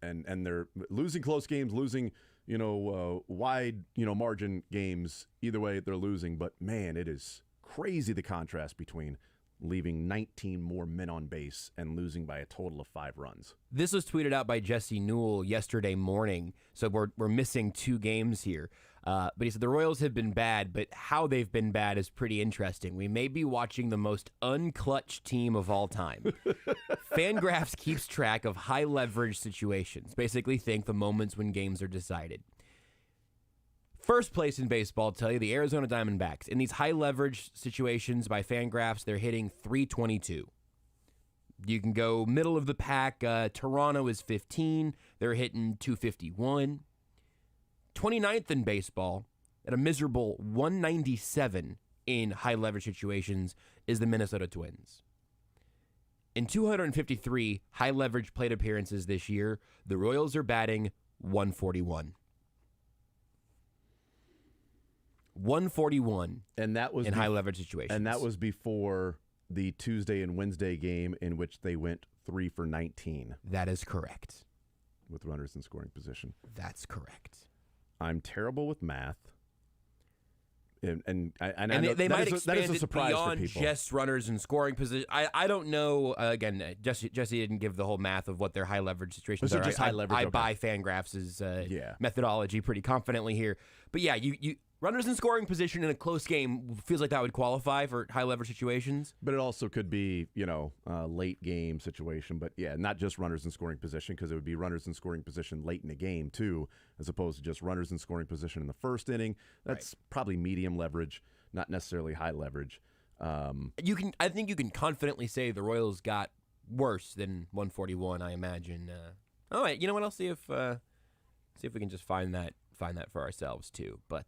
they're losing close games, losing wide margin games. Either way, they're losing. But man, it is crazy the contrast between leaving 19 more men on base and losing by a total of 5 runs. This was tweeted out by Jesse Newell yesterday morning, so we're missing 2 games here. But he said the Royals have been bad, but how they've been bad is pretty interesting. We may be watching the most unclutched team of all time. Fangraphs keeps track of high-leverage situations, basically think the moments when games are decided. First place in baseball, I'll tell you, the Arizona Diamondbacks. In these high-leverage situations by Fangraphs, they're hitting .322. You can go middle of the pack. Toronto is 15. They're hitting .251. 29th in baseball at a miserable 197 in high-leverage situations is the Minnesota Twins. In 253 high-leverage plate appearances this year, the Royals are batting .141. 141, and that was in high leverage situations, and that was before the Tuesday and Wednesday game in which they went 3 for 19. That is correct. With runners in scoring position. That's correct. I'm terrible with math, and I know they might expand it beyond just runners in scoring position. I don't know. Again, Jesse didn't give the whole math of what their high leverage situations are. Just high leverage. I buy Fangraphs' methodology pretty confidently here, but yeah, you. Runners in scoring position in a close game feels like that would qualify for high-leverage situations. But it also could be, a late-game situation. But, yeah, not just runners in scoring position, because it would be runners in scoring position late in the game, too, as opposed to just runners in scoring position in the first inning. That's probably medium leverage, not necessarily high leverage. I think you can confidently say the Royals got worse than 141, I imagine. All right, you know what? I'll see if we can just find that for ourselves too. But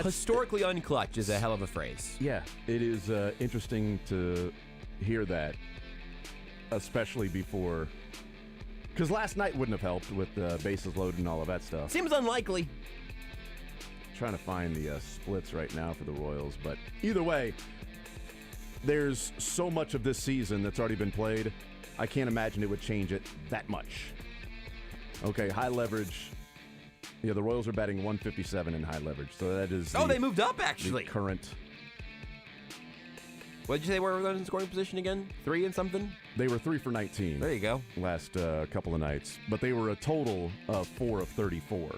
historically unclutch is a hell of a phrase. Yeah, it is interesting to hear that, especially before, because last night wouldn't have helped with the bases loaded and all of that stuff. Seems unlikely. Trying to find the splits right now for the Royals, but either way, there's so much of this season that's already been played. I can't imagine it would change it that much. Okay, high leverage. Yeah, the Royals are batting 157 in high leverage. So that is they moved up, actually. The current. What did you say were those in scoring position again? 3 and something? They were 3 for 19. There you go. Last couple of nights. But they were a total of 4 of 34.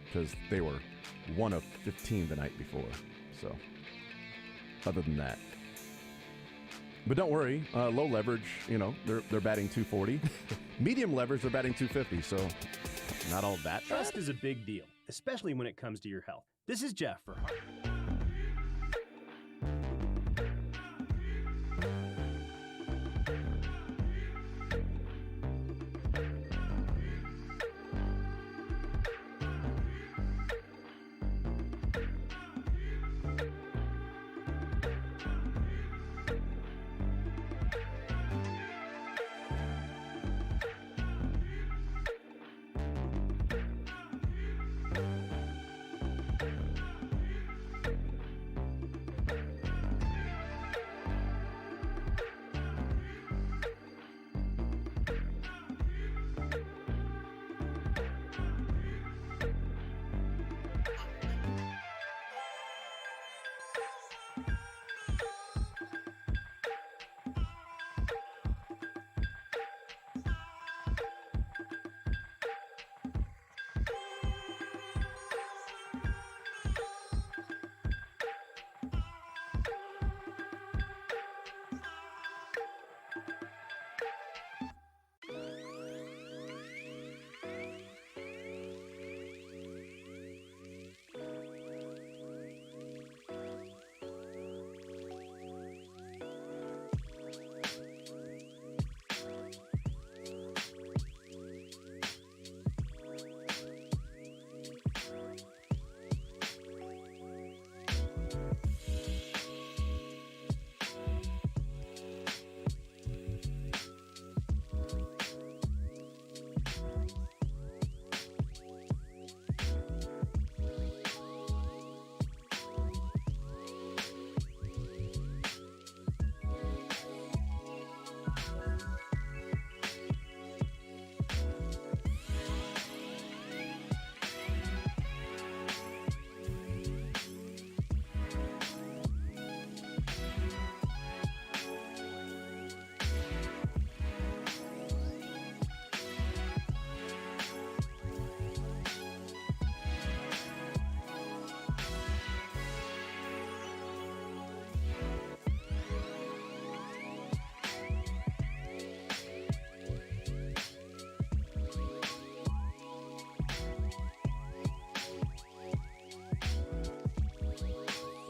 Because they were 1 of 15 the night before. So, other than that. But don't worry, low leverage, they're batting 240. Medium leverage, they're batting 250, so not all that bad. Trust is a big deal, especially when it comes to your health. This is Jeff for Heart.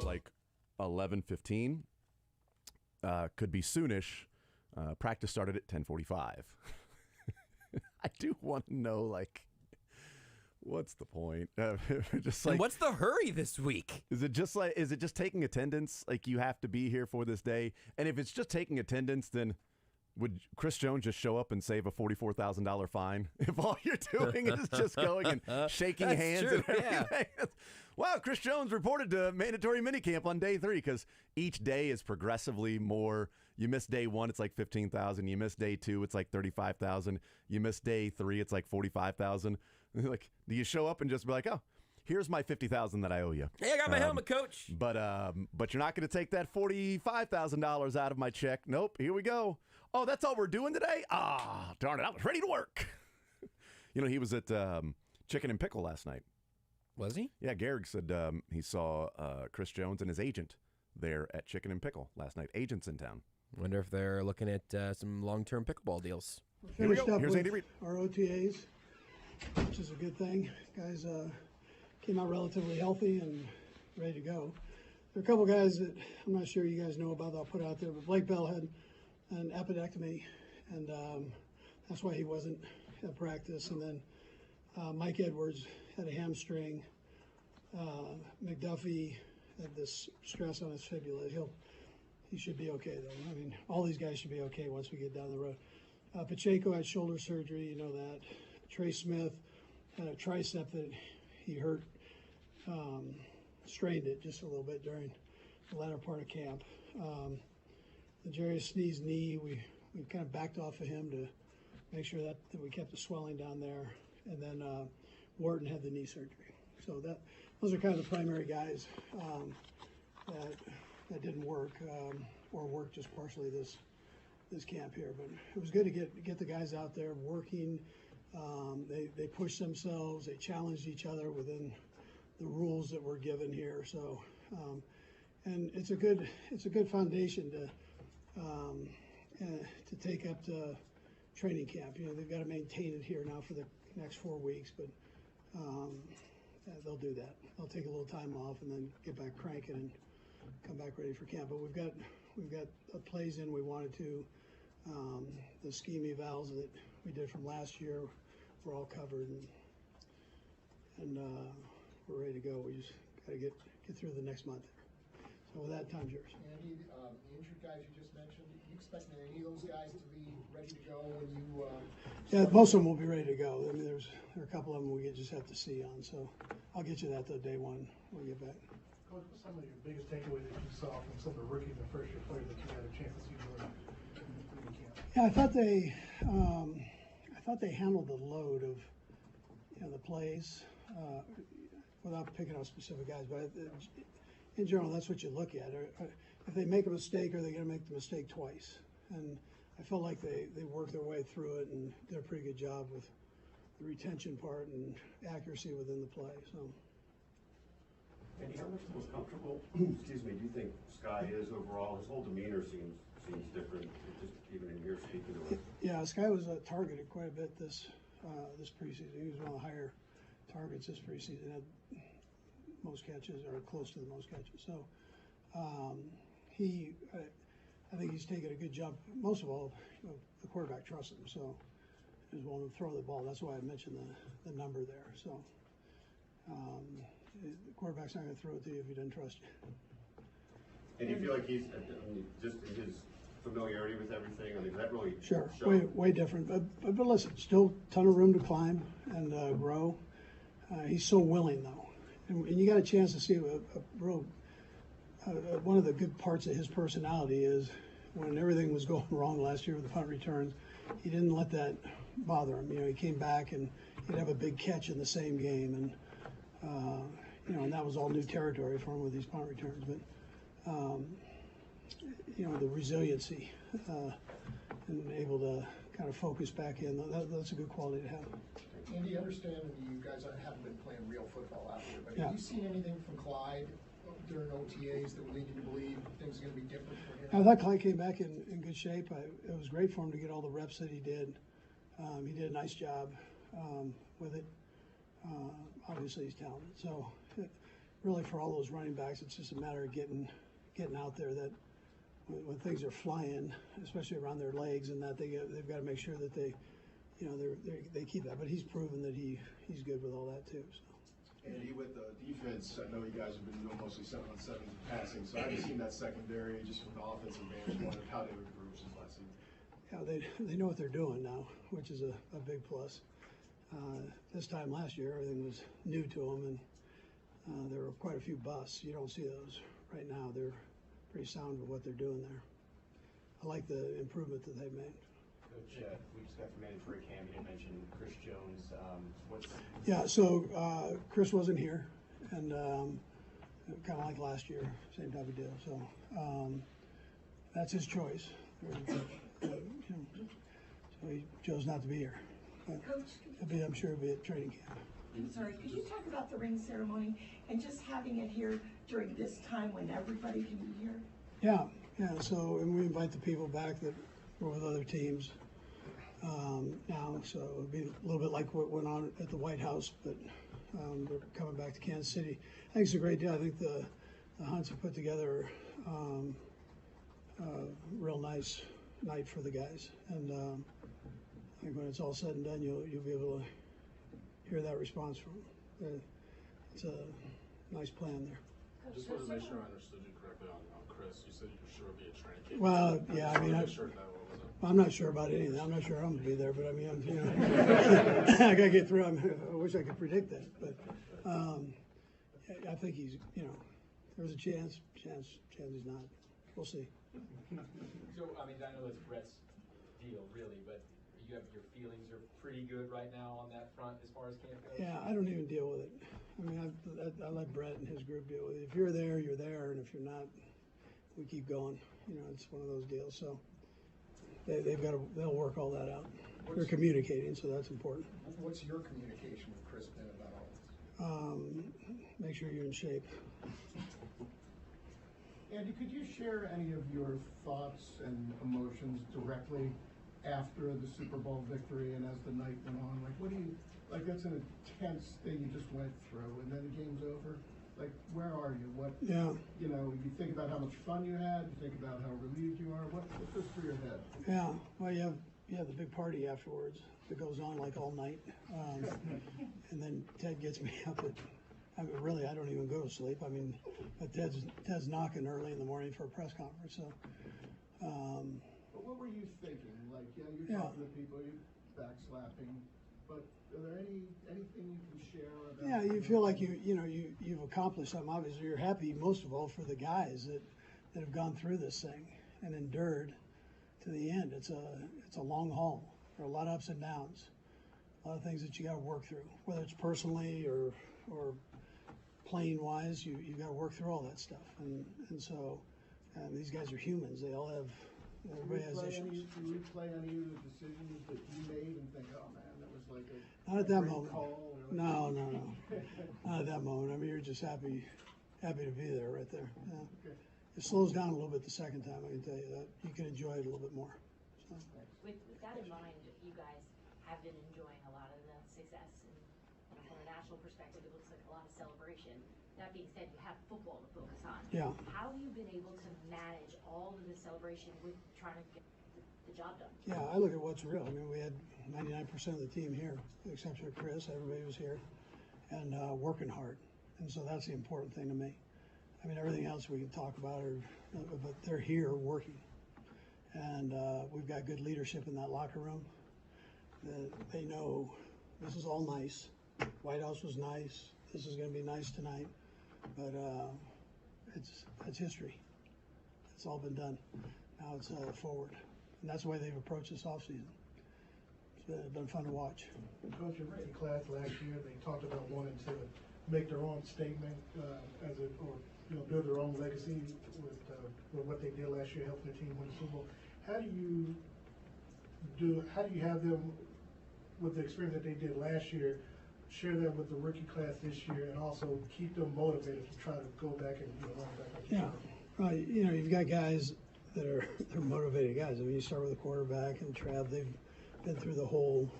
Like 11:15, could be soonish. Practice started at 10:45. I do want to know, what's the point? Just and what's the hurry this week? Is it just taking attendance? Like, you have to be here for this day? And if it's just taking attendance, then would Chris Jones just show up and save a $44,000 fine if all you're doing is just going and shaking hands true, and everything? yeah. Wow, Chris Jones reported to mandatory minicamp on day 3 because each day is progressively more. You miss day 1, it's like 15,000. You miss day 2, it's like 35,000. You miss day 3, it's like 45,000. Like, do you show up and just be like, oh, here's my 50,000 that I owe you? Hey, I got my helmet, coach. But you're not going to take that $45,000 out of my check. Nope. Here we go. Oh, that's all we're doing today? Ah, darn it. I was ready to work. He was at Chicken and Pickle last night. Was he? Yeah, Garrick said he saw Chris Jones and his agent there at Chicken and Pickle last night. Agents in town. Wonder if they're looking at some long-term pickleball deals. Here we go. Up Here's with Andy Reid. our OTAs, which is a good thing. Guys came out relatively healthy and ready to go. There are a couple guys that I'm not sure you guys know about that I'll put out there, but Blake Bell had an appendectomy, and that's why he wasn't at practice. And then Mike Edwards had a hamstring. McDuffie had this stress on his fibula. He should be okay, though. I mean, all these guys should be okay once we get down the road. Pacheco had shoulder surgery, you know that. Trey Smith had a tricep that he hurt, strained it just a little bit during the latter part of camp. The Jarius Sneed's knee, we kind of backed off of him to make sure that we kept the swelling down there. And then Wharton had the knee surgery. So those are kind of the primary guys that didn't work or worked just partially this camp here. But it was good to get the guys out there working. They pushed themselves. They challenged each other within the rules that were given here. So, and it's a good foundation to take up to training camp. You know, they've got to maintain it here now for the next 4 weeks, but they'll do that. They'll take a little time off and then get back cranking and come back ready for camp. But we've got plays in we wanted to. The scheme evals that we did from last year were all covered, and we're ready to go. We just got to get through the next month. So with that, time's yours. Andy, the injured guys you just mentioned, do you expect any of those guys to be ready to go when you? Yeah, most of them will be ready to go. I mean, there are a couple of them we just have to see on. So I'll get you that the day one when we get back. Coach, what's some of your biggest takeaways that you saw from some of the rookies and first-year players that you had a chance to see during camp? Yeah, I thought they handled the load of the plays without picking out specific guys, but in general, that's what you look at. If they make a mistake, are they going to make the mistake twice? And I felt like they worked their way through it and did a pretty good job with the retention part and accuracy within the play. So. Andy, how much most comfortable, excuse me, do you think Sky is overall? His whole demeanor seems different, just even in here speaking to him. Yeah, Sky was targeted quite a bit this preseason. He was one of the higher targets this preseason. Had most catches or close to the most catches. So I think he's taken a good jump. Most of all, the quarterback trusts him, so he was willing to throw the ball. That's why I mentioned the number there. So the quarterback's not going to throw it to you if he doesn't trust you. And you feel like he's just in his familiarity with everything? I mean, that really sure, way different. But listen, still a ton of room to climb and grow. He's so willing though, and you got a chance to see one of the good parts of his personality is when everything was going wrong last year with the punt returns, he didn't let that bother him. You know, he came back and he'd have a big catch in the same game, and and that was all new territory for him with these punt returns. But the resiliency and able to kind of focus back in, that's a good quality to have. Andy, understand that you guys haven't been playing real football out here, but yeah. Have you seen anything from Clyde during OTAs that would lead you to believe things are going to be different for him? I thought Clyde came back in good shape. It was great for him to get all the reps that he did. He did a nice job with it. Obviously, he's talented. So, really, for all those running backs, it's just a matter of getting out there. That when things are flying, especially around their legs, and that they've got to make sure that they keep that. But he's proven that he's good with all that too. So. Andy, with the defense, I know you guys have been doing mostly 7-on-7 passing, so I haven't seen that secondary just from the offensive advantage. Wondered how they would improve since last season. Yeah, they know what they're doing now, which is a big plus. This time last year, everything was new to them, and there were quite a few busts. You don't see those right now. They're pretty sound with what they're doing there. I like the improvement that they've made. Coach, we just got from mandatory camp. You didn't mention Chris Jones. Yeah, so Chris wasn't here, and kind of like last year, same type of deal. So that's his choice. So he chose not to be here. But Coach, I'm sure he'll be at training camp. I'm sorry, could you talk about the ring ceremony and just having it here during this time when everybody can be here? Yeah. So, and we invite the people back that were with other teams now. So it'll be a little bit like what went on at the White House, but they're coming back to Kansas City. I think it's a great deal. I think the Hunts have put together a real nice night for the guys, and I think when it's all said and done, you'll be able to hear that response from them. It's a nice plan there. Just wanted to make sure I understood you correctly on Chris. You said you were sure it'd be a training camp. Well, yeah, I mean, I'm not sure about anything. I'm not sure I'm going to be there, but I mean, I got to get through. I wish I could predict that, but I think he's, There's a chance he's not. We'll see. So, I mean, I know it's Brett's deal, really, but your feelings are pretty good right now on that front as far as camp goes? Yeah, I don't even deal with it. I mean, I let Brett and his group deal with it. If you're there, you're there, and if you're not, we keep going. You know, it's one of those deals. So they'll work all that out. They're communicating, so that's important. What's your communication with Chris been about all this? Make sure you're in shape. Andy, could you share any of your thoughts and emotions directly after the Super Bowl victory and as the night went on? Like, what do you, like, that's an intense thing you just went through, and then the game's over. Like, where are you? What, Yeah. you know, you think about how much fun you had, you think about how relieved you are. What goes through your head? Yeah, well, you have the big party afterwards that goes on like all night. And then Ted gets me up at, I mean, really, I don't even go to sleep. I mean, but Ted's knocking early in the morning for a press conference. So, But what were you thinking? Like, you're talking to people, you're backslapping, but are there anything you can share about? yeah, you feel like you've accomplished something. Obviously, you're happy most of all for the guys that have gone through this thing and endured to the end. It's a long haul. There are a lot of ups and downs, a lot of things that you got to work through, whether it's personally or playing wise. You got to work through all that stuff, and so these guys are humans. They all have. Everybody has issues. Do you replay any of the decisions that you made and think, oh man, that was like Not at that great moment. call? Or No. Not at that moment. I mean, you're just happy to be there, right there. Yeah. It slows down a little bit the second time. I can tell you that. You can enjoy it a little bit more. So. With that in mind, you guys have been enjoying a lot of the success, and from a national perspective, it looks like a lot of celebration. That being said, you have football to focus on. Yeah. How have you been able to manage all of the celebration with trying to get the job done? Yeah, I look at what's real. I mean, we had 99% of the team here, with the exception of Chris. Everybody was here and working hard. And so that's the important thing to me. I mean, everything else we can talk about, but they're here working. And we've got good leadership in that locker room. They know this is all nice. White House was nice. This is going to be nice tonight. But it's history. It's all been done. Now it's forward. And that's the way they've approached this offseason. It's been fun to watch. Coach, your rookie class last year, they talked about wanting to make their own statement build their own legacy with what they did last year, helping their team win the Super Bowl. How do you have them, with the experience that they did last year, share that with the rookie class this year, and also keep them motivated to try to go back and run back like Yeah, right. You've got guys they're motivated guys. I mean, you start with the quarterback and Trav. They've been through the whole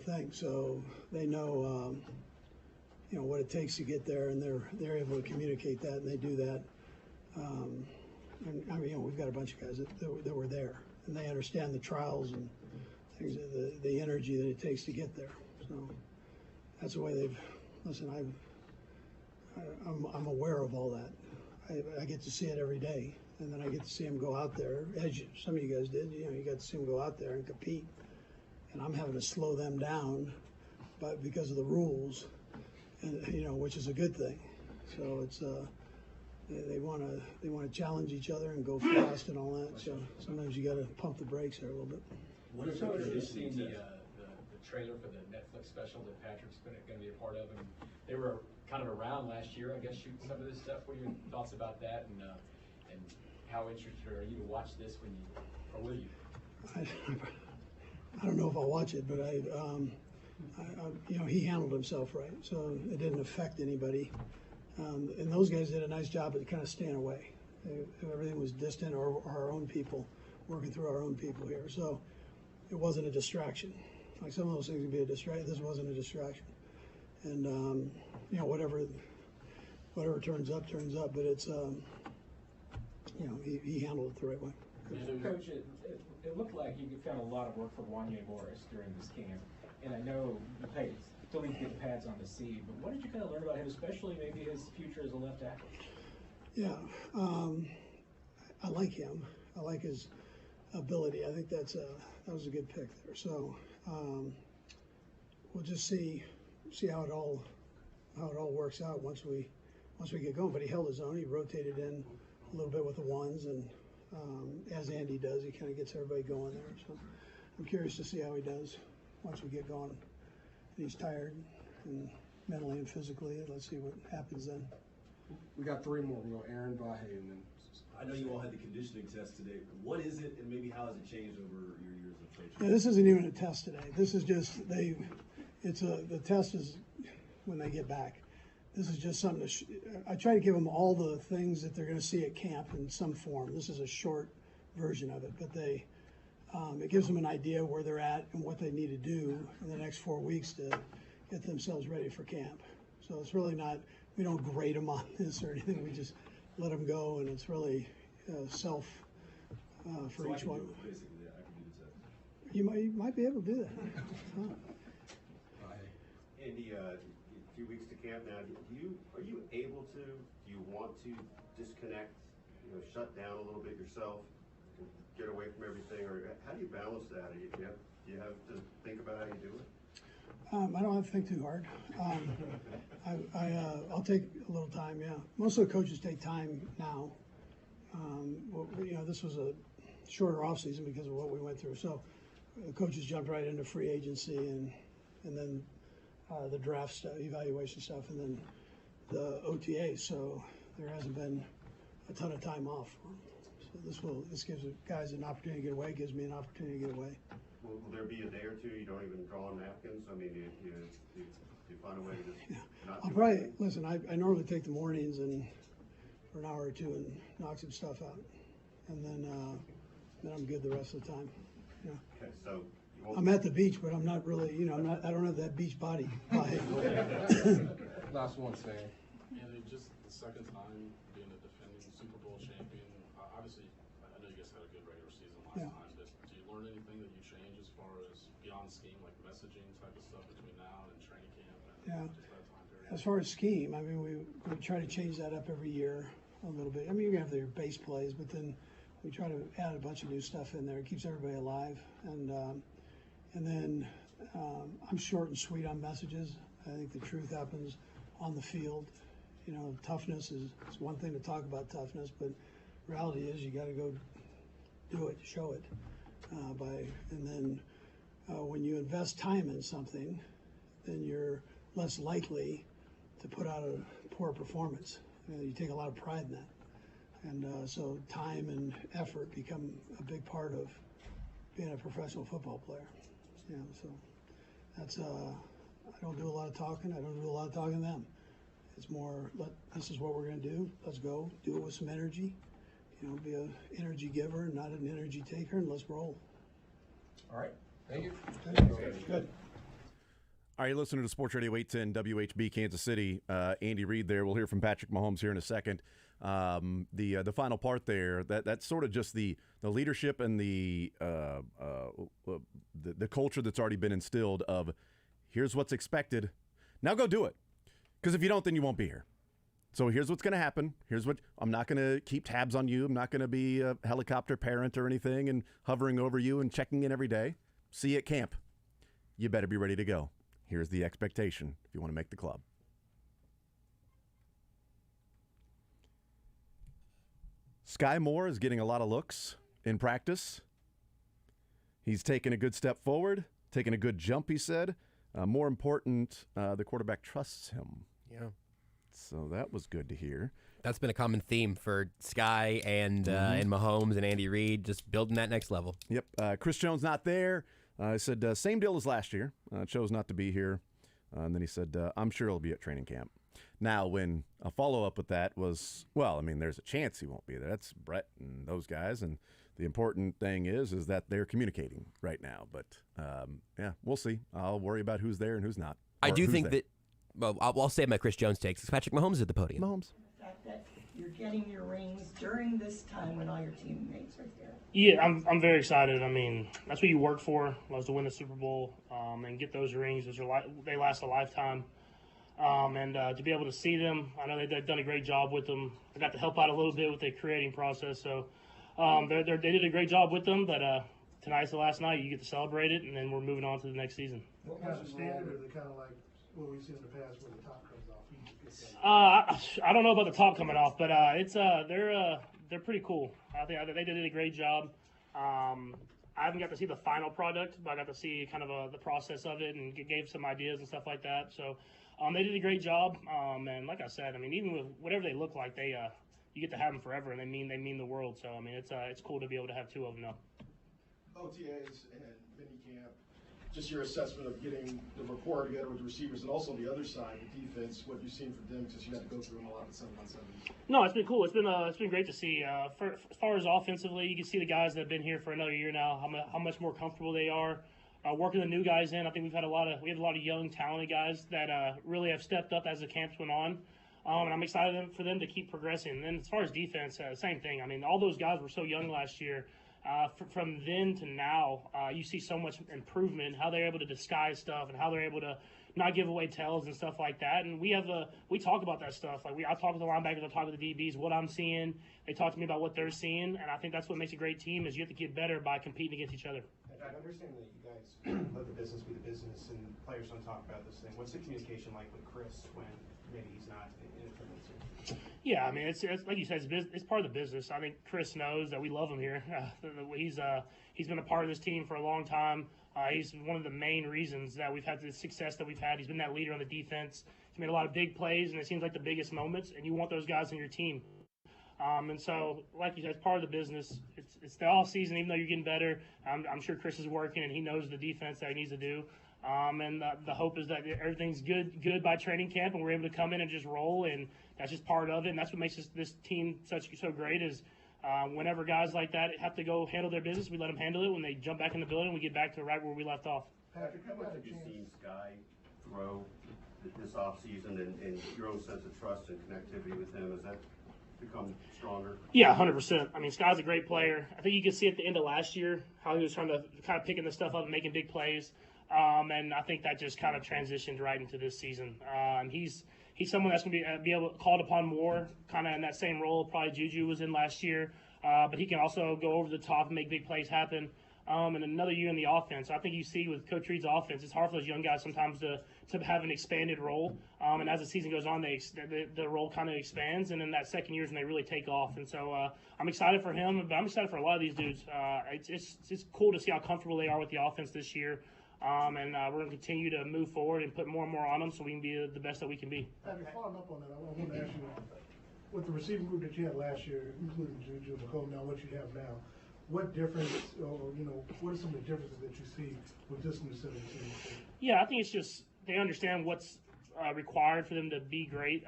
thing, so they know what it takes to get there, and they're able to communicate that, and they do that. And I mean, we've got a bunch of guys that were there, and they understand the trials and things, the energy that it takes to get there. So that's the way they've. Listen, I'm aware of all that. I get to see it every day, and then I get to see them go out there, as some of you guys did. You got to see them go out there and compete, and I'm having to slow them down, but because of the rules, and which is a good thing. So it's they want to challenge each other and go fast and all that. So sometimes you got to pump the brakes there a little bit. So have you seen the trailer for the Netflix special that Patrick's going to be a part of? And they were kind of around last year, I guess, shooting some of this stuff. What are your thoughts about that, and how interested are you to watch this or will you? I don't know if I'll watch it, but he handled himself right, so it didn't affect anybody. And those guys did a nice job at kind of staying away. Everything was distant, or our own people, working through our own people here. So it wasn't a distraction. Like some of those things would be a distraction. This wasn't a distraction. And whatever turns up. But it's he handled it the right way. Coach, it looked like you found a lot of work for Wanya Morris during this camp, and I know you still need to get the pads on the seed. But what did you kind of learn about him, especially maybe his future as a left tackle? Yeah, I like him. I like his ability. I think that was a good pick there. So we'll just see how it all works out once we once we get going. But he held his own. He rotated in a little bit with the ones, and as Andy does, he kind of gets everybody going there. So I'm curious to see how he does once we get going. And he's tired, and mentally and physically. Let's see what happens then. We got 3 more. We'll go Aaron, Vahe, and then. I know you all had the conditioning test today. What is it, and maybe how has it changed over your years of coaching? Yeah, this isn't even a test today. This is just the test is when they get back. This is just something I try to give them all the things that they're going to see at camp in some form. This is a short version of it, but it gives them an idea where they're at and what they need to do in the next 4 weeks to get themselves ready for camp. So it's really not, we don't grade them on this or anything. We just let them go, and it's really self for each one. Basically, I can do the test. You might be able to do that. Andy, a few weeks to camp now. Are you able to? Do you want to disconnect? Shut down a little bit yourself, get away from everything, or how do you balance that? Do you have to think about how you do it? I don't have to think too hard. I'll take a little time. Yeah, most of the coaches take time now. This was a shorter off season because of what we went through. So the coaches jumped right into free agency and then the draft stuff, evaluation stuff, and then the OTA. So there hasn't been a ton of time off. So this gives the guys an opportunity to get away. Gives me an opportunity to get away. Will there be a day or two you don't even draw on napkins? I mean, do you find a way to just not I'll do probably anything? listen. I normally take the mornings and for an hour or two and knock some stuff out, and then I'm good the rest of the time. Yeah. Okay, so you won't I'm at the beach, but I'm not really. I don't have that beach body. Last one, Sam. And just the second time being a defending Super Bowl champion. Obviously, I know you guys had a good regular season last time. But do you learn anything that you change as far as beyond scheme, like messaging type of stuff between now and training camp? And just that time period? As far as scheme, I mean, we try to change that up every year a little bit. I mean, you're gonna have your base plays, but then we try to add a bunch of new stuff in there. It keeps everybody alive, and then I'm short and sweet on messages. I think the truth happens on the field. Toughness is one thing to talk about toughness, but reality is you got to go do it, show it. And then when you invest time in something, then you're less likely to put out a poor performance. You take a lot of pride in that. And so time and effort become a big part of being a professional football player. So that's, I don't do a lot of talking. I don't do a lot of talking to them. It's more, this is what we're going to do. Let's go. Do it with some energy. Be an energy giver and not an energy taker, and let's roll. All right. Thank you. Good. All right, you're listening to Sports Radio 810 WHB Kansas City. Andy Reid there. We'll hear from Patrick Mahomes here in a second. The final part there, that's sort of just the leadership and the culture that's already been instilled of here's what's expected. Now go do it. Because if you don't, then you won't be here. So here's what's going to happen. Here's what I'm not going to keep tabs on you. I'm not going to be a helicopter parent or anything and hovering over you and checking in every day. See you at camp. You better be ready to go. Here's the expectation if you want to make the club. Sky Moore is getting a lot of looks in practice. He's taken a good step forward, taken a good jump, he said. More important, the quarterback trusts him. Yeah. So that was good to hear. That's been a common theme for Sky and Mahomes and Andy Reid, just building that next level. Yep. Chris Jones not there. I said, same deal as last year. Chose not to be here. And then he said, I'm sure he'll be at training camp. Now, when a follow-up with that was, there's a chance he won't be there. That's Brett and those guys. And the important thing is that they're communicating right now. But, we'll see. I'll worry about who's there and who's not. I do think that, I'll say my Chris Jones takes. Patrick Mahomes is at the podium. Mahomes. The fact that you're getting your rings during this time when all your teammates are there. Yeah, I'm very excited. I mean, that's what you work for, was to win the Super Bowl and get those rings. They last a lifetime. And to be able to see them, I know they've done a great job with them. I got to help out a little bit with the creating process. So they did a great job with them. But tonight's the last night. You get to celebrate it, and then we're moving on to the next season. What kind of standard, or the kind of like what we've seen in the past where the top comes off? I don't know about the top coming off, but they're pretty cool. I think they did a great job. I haven't got to see the final product, but I got to see kind of the process of it and gave some ideas and stuff like that. So they did a great job. And like I said, I mean, even with whatever they look like, you get to have them forever, and they mean the world. So I mean, it's cool to be able to have two of them now. OTAs and minicamp, just your assessment of getting the rapport together with the receivers, and also on the other side, the defense, what you've seen from them, since you had to go through them a lot in 7-on-7s. No, it's been cool. It's been great to see. As far as offensively, you can see the guys that have been here for another year now, how much more comfortable they are. Working the new guys in, I think we have a lot of young, talented guys that really have stepped up as the camps went on. And I'm excited for them to keep progressing. And then as far as defense, same thing. I mean, all those guys were so young last year. From then to now, you see so much improvement, how they're able to disguise stuff and how they're able to not give away tells and stuff like that. And we talk about that stuff. I talk with the linebackers, I talk with the DBs, what I'm seeing. They talk to me about what they're seeing. And I think that's what makes a great team is you have to get better by competing against each other. I understand that you guys let the business be the business and players don't talk about this thing. What's the communication like with Chris when maybe he's not in attendance here? Yeah, I mean, it's like you said, it's part of the business. I think Chris knows that we love him here. He's been a part of this team for a long time. He's one of the main reasons that we've had the success that we've had. He's been that leader on the defense. He's made a lot of big plays, and it seems like the biggest moments, and you want those guys on your team. And so, like you said, it's part of the business. It's the off season, even though you're getting better. I'm sure Chris is working, and he knows the defense that he needs to do. And the hope is that everything's good by training camp, and we're able to come in and just roll, and that's just part of it. And that's what makes this team so great is whenever guys like that have to go handle their business, we let them handle it. When they jump back in the building, we get back to right where we left off. Patrick, how much have you seen Sky grow this offseason and your own sense of trust and connectivity with him? Has that become stronger? Yeah, 100%. I mean, Sky's a great player. I think you could see at the end of last year how he was trying to kind of picking the stuff up and making big plays. And I think that just kind of transitioned right into this season. He's someone that's going to be able called upon more, kind of in that same role probably Juju was in last year. But he can also go over the top and make big plays happen. And another year in the offense. I think you see with Coach Reed's offense, it's hard for those young guys sometimes to have an expanded role. And as the season goes on, the role kind of expands. And then that second year is when they really take off. And so I'm excited for him, but I'm excited for a lot of these dudes. It's cool to see how comfortable they are with the offense this year. And we're going to continue to move forward and put more and more on them so we can be the best that we can be. Patrick, following up on that, I want to ask you, with the receiving group that you had last year, including Juju and Nicole, now what you have now, what difference, or what are some of the differences that you see with this new set of teams? Yeah, I think it's just they understand what's required for them to be great.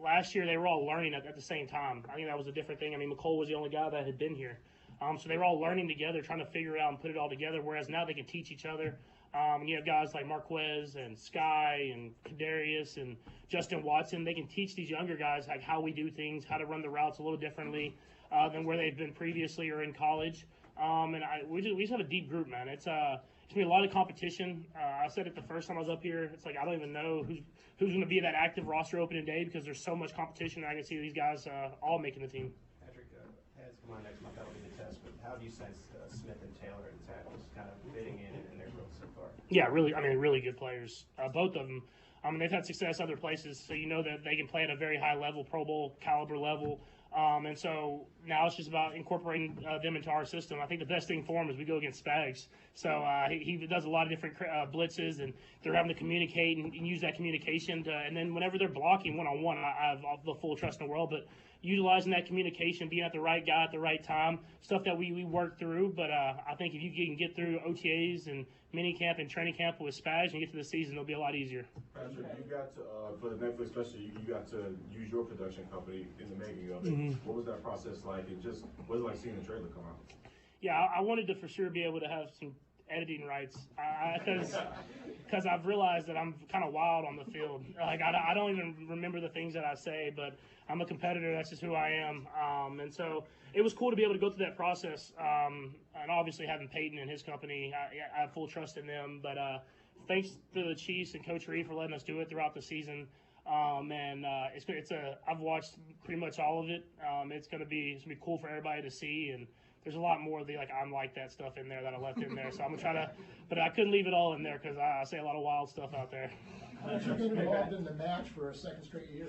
Last year they were all learning at the same time. I think that was a different thing. I mean, McCole was the only guy that had been here. So they were all learning together, trying to figure it out and put it all together, whereas now they can teach each other. And you have guys like Marquez and Sky and Kadarius and Justin Watson. They can teach these younger guys like how we do things, how to run the routes a little differently than where they've been previously or in college. We just have a deep group, man. It's going to be a lot of competition. I said it the first time I was up here. It's like I don't even know who's going to be that active roster opening day because there's so much competition. I can see these guys all making the team. Patrick, Pads come on next month. That'll be the test. But how do you sense Smith and Taylor and tackles kind of fitting in their growth so far? Yeah, really good players. Both of them. They've had success other places, so you know that they can play at a very high level, Pro Bowl caliber level. And so now it's just about incorporating them into our system. I think the best thing for him is we go against Spags. So he does a lot of different blitzes, and they're having to communicate and use that communication. And then whenever they're blocking one-on-one, I have the full trust in the world. But utilizing that communication, being at the right guy at the right time, stuff that we work through. But I think if you can get through OTAs and minicamp and training camp with Spags and get to the season, it'll be a lot easier. Patrick, you got to, for the Netflix special, you got to use your production company in the making of it. Mm-hmm. What was that process like, and just what was it like seeing the trailer come out? Yeah, I wanted to for sure be able to have some editing rights because I've realized that I'm kind of wild on the field. Like I don't even remember the things that I say, but I'm a competitor. That's just who I am. And so it was cool to be able to go through that process. And obviously having Peyton and his company, I have full trust in them. But thanks to the Chiefs and Coach Reed for letting us do it throughout the season. I've watched pretty much all of it. It's gonna be cool for everybody to see, and there's a lot more of the I'm like that stuff in there that I left in there. So I'm gonna try to, but I couldn't leave it all in there because I say a lot of wild stuff out there. How did you get involved in the match for a second straight year?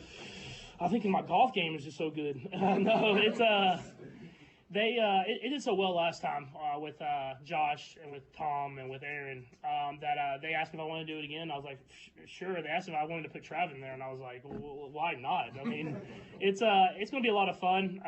I think my golf game is just so good. No, it's it did so well last time with Josh and with Tom and with Aaron that they asked me if I wanted to do it again. I was like, sure. They asked if I wanted to put Trav in there, and I was like, well, why not? I mean, it's going to be a lot of fun.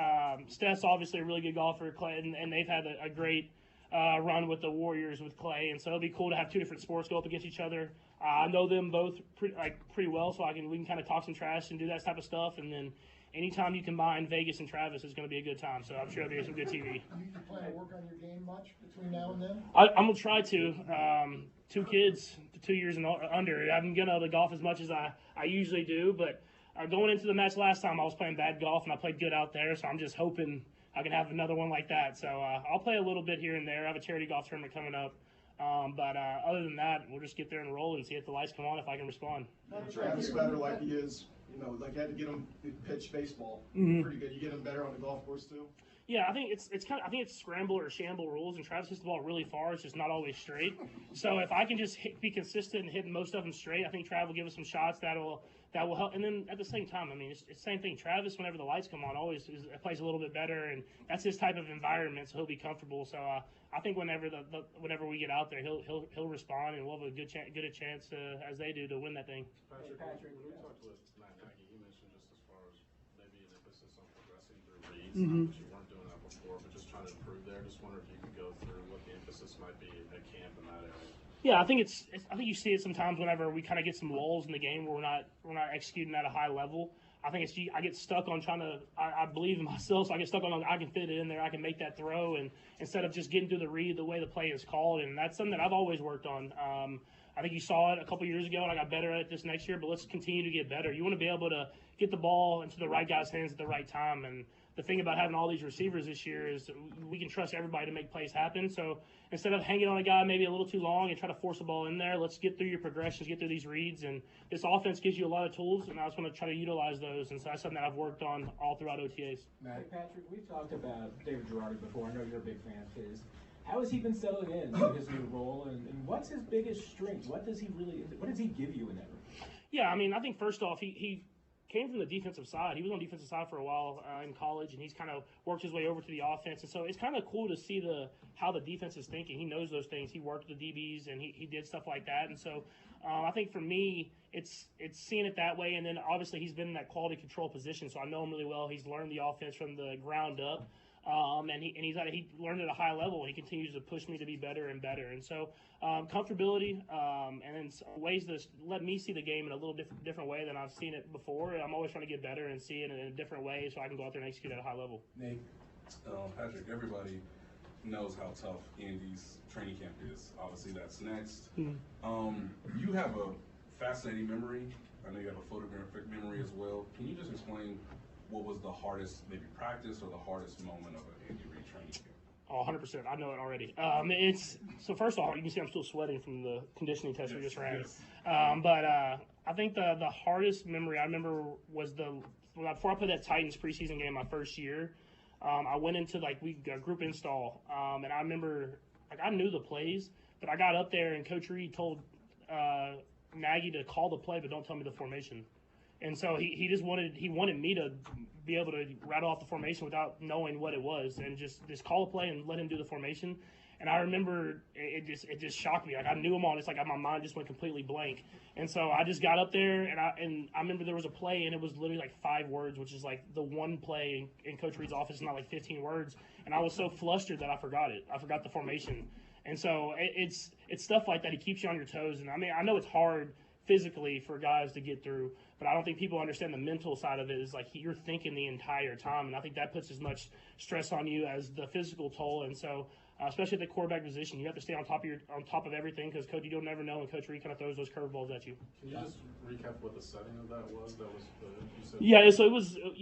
Steph's obviously a really good golfer, Clay, and they've had a great run with the Warriors with Clay, and so it'll be cool to have two different sports go up against each other. I know them both pretty well, so we can kind of talk some trash and do that type of stuff, and then anytime you combine Vegas and Travis, it's going to be a good time. So I'm sure it'll be some good TV. You plan to work on your game much between now and then? I'm going to try to. 2 kids, 2 years and under. I haven't been able to golf as much as I usually do, but going into the match last time, I was playing bad golf, and I played good out there, so I'm just hoping I can have another one like that. So I'll play a little bit here and there. I have a charity golf tournament coming up. But other than that, we'll just get there and roll and see if the lights come on, if I can respond. Travis better like he is, like you had to get him to pitch baseball. Mhm. Pretty good. You get him better on the golf course too? Yeah, I think it's scramble or shamble rules, and Travis hits the ball really far. It's just not always straight. So if I can just be consistent and hit most of them straight, I think Trav will give us some shots that will help. And then at the same time, I mean, it's the same thing. Travis, whenever the lights come on, always plays a little bit better, and that's his type of environment, so he'll be comfortable. So I think whenever we get out there, he'll respond, and we'll have a good chance as they do to win that thing. Patrick, when we talked with Matt Nagy, he mentioned just as far as maybe an emphasis on progressing through reads, Mhm. not that you weren't doing that before, but just trying to improve there. Just wonder if you could go through what the emphasis might be at camp in that area. Yeah, I think I think you see it sometimes whenever we kind of get some lulls in the game where we're not executing at a high level. I think I get stuck on trying to. I believe in myself, so I get stuck on. I can fit it in there. I can make that throw, and instead of just getting through the read the way the play is called, and that's something that I've always worked on. I think you saw it a couple years ago, and I got better at it this next year. But let's continue to get better. You want to be able to get the ball into the right guy's hands at the right time, and the thing about having all these receivers this year is we can trust everybody to make plays happen. So instead of hanging on a guy maybe a little too long and try to force the ball in there, let's get through your progressions, get through these reads. And this offense gives you a lot of tools, and I just want to try to utilize those. And so that's something that I've worked on all throughout OTAs. Patrick, we've talked about David Girardi before. I know you're a big fan of his. How has he been settling in his new role, and what's his biggest strength? What does he give you in that room? Yeah, I mean, I think first off, he came from the defensive side. He was on the defensive side for a while in college, and he's kind of worked his way over to the offense. And so it's kind of cool to see how the defense is thinking. He knows those things. He worked with the DBs, and he did stuff like that. And so I think for me, it's seeing it that way. And then obviously he's been in that quality control position, so I know him really well. He's learned the offense from the ground up. And he learned at a high level, and he continues to push me to be better and better. And so comfortability, and then ways to let me see the game in a little different way than I've seen it before. I'm always trying to get better and see it in a different way so I can go out there and execute at a high level. Nate, Patrick, everybody knows how tough Andy's training camp is. Obviously, that's next. You have a fascinating memory. I know you have a photographic memory as well. Can you just explain what was the hardest maybe practice or the hardest moment of an Andy Reid training camp? Oh, 100%. I know it already. So first of all, you can see I'm still sweating from the conditioning test we just ran. Yes. But I think the hardest memory I remember was before I played that Titans preseason game my first year. I went into a group install, and I remember I knew the plays, but I got up there and Coach Reid told Nagy to call the play, but don't tell me the formation. And so he wanted me to be able to rattle off the formation without knowing what it was, and just call a play and let him do the formation. And I remember it just shocked me. Like I knew him all. It's like my mind just went completely blank. And so I just got up there, and I remember there was a play, and it was literally like 5 words, which is like the one play in Coach Reid's office, not like 15 words. And I was so flustered that I forgot it. I forgot the formation. And so it's stuff like that. He keeps you on your toes. And I mean, I know it's hard physically for guys to get through, but I don't think people understand the mental side of it. Is like you're thinking the entire time, and I think that puts as much stress on you as the physical toll. And so especially at the quarterback position. You have to stay on top of everything because Coach, you don't never know, and Coach Reed kind of throws those curveballs at you. Can you just recap what the setting of that was? That was you said. Yeah, so it was it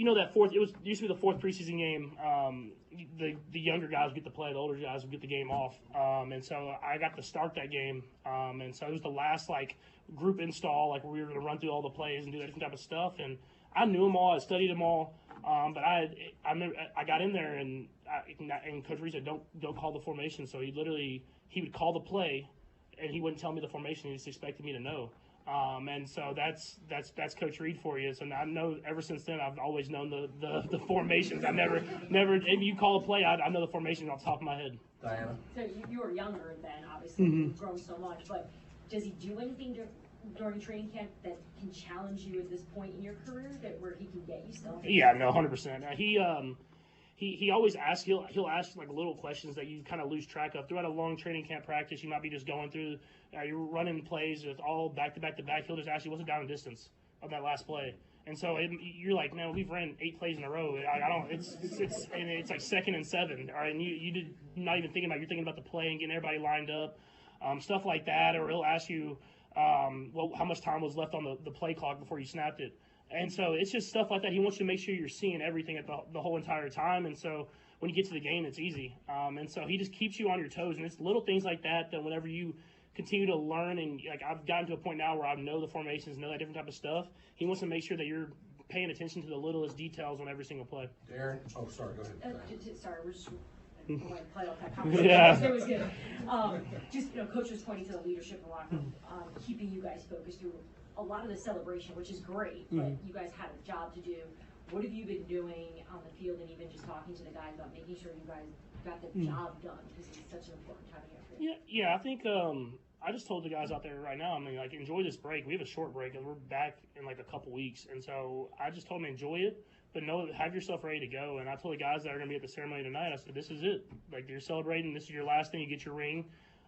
used to be the fourth preseason game. The younger guys would get to play, the older guys would get the game off, and so I got to start that game, and so it was the last group install, where we were going to run through all the plays and do that different type of stuff, and I knew them all, I studied them all, but I remember I got in there and Coach Reed said don't call the formation, so he would call the play, and he wouldn't tell me the formation, he just expected me to know. And so that's Coach Reed for you. So I know ever since then I've always known the formations. I never if you call a play, I know the formation off the top of my head. Diana. So you were younger then, obviously, Mhm. you've grown so much, but does he do anything during training camp that can challenge you at this point in your career, where he can get you still? Yeah, no, 100%. He always asks. He'll ask little questions that you kind of lose track of throughout a long training camp practice. You might be just going through, you're running plays with all back to back to back. He'll just ask you what's the down and distance of that last play, and so you're like, man, we've ran 8 plays in a row. I don't. It's like 2nd and 7. All right, and you're not even thinking about. You're thinking about the play and getting everybody lined up, stuff like that. Or he'll ask you, how much time was left on the play clock before you snapped it. And so it's just stuff like that. He wants you to make sure you're seeing everything at the whole entire time. And so when you get to the game, it's easy. And so he just keeps you on your toes. And it's little things like that whenever you continue to learn, and I've gotten to a point now where I know the formations, know that different type of stuff. He wants to make sure that you're paying attention to the littlest details on every single play. Darren? Oh, sorry, go ahead. Sorry, we're just play off that conversation. Yeah. It was good. Coach was pointing to the leadership in the locker room, keeping you guys focused through a lot of the celebration, which is great, but you guys had a job to do. What have you been doing on the field, and even just talking to the guys about making sure you guys got the job done, because it's such an important time of year for you? Yeah, I think I just told the guys out there right now, enjoy this break. We have a short break, and we're back in a couple weeks, and so I just told them enjoy it, but have yourself ready to go. And I told the guys that are going to be at the ceremony tonight, I said, this is it. You're celebrating. This is your last thing. You get your ring.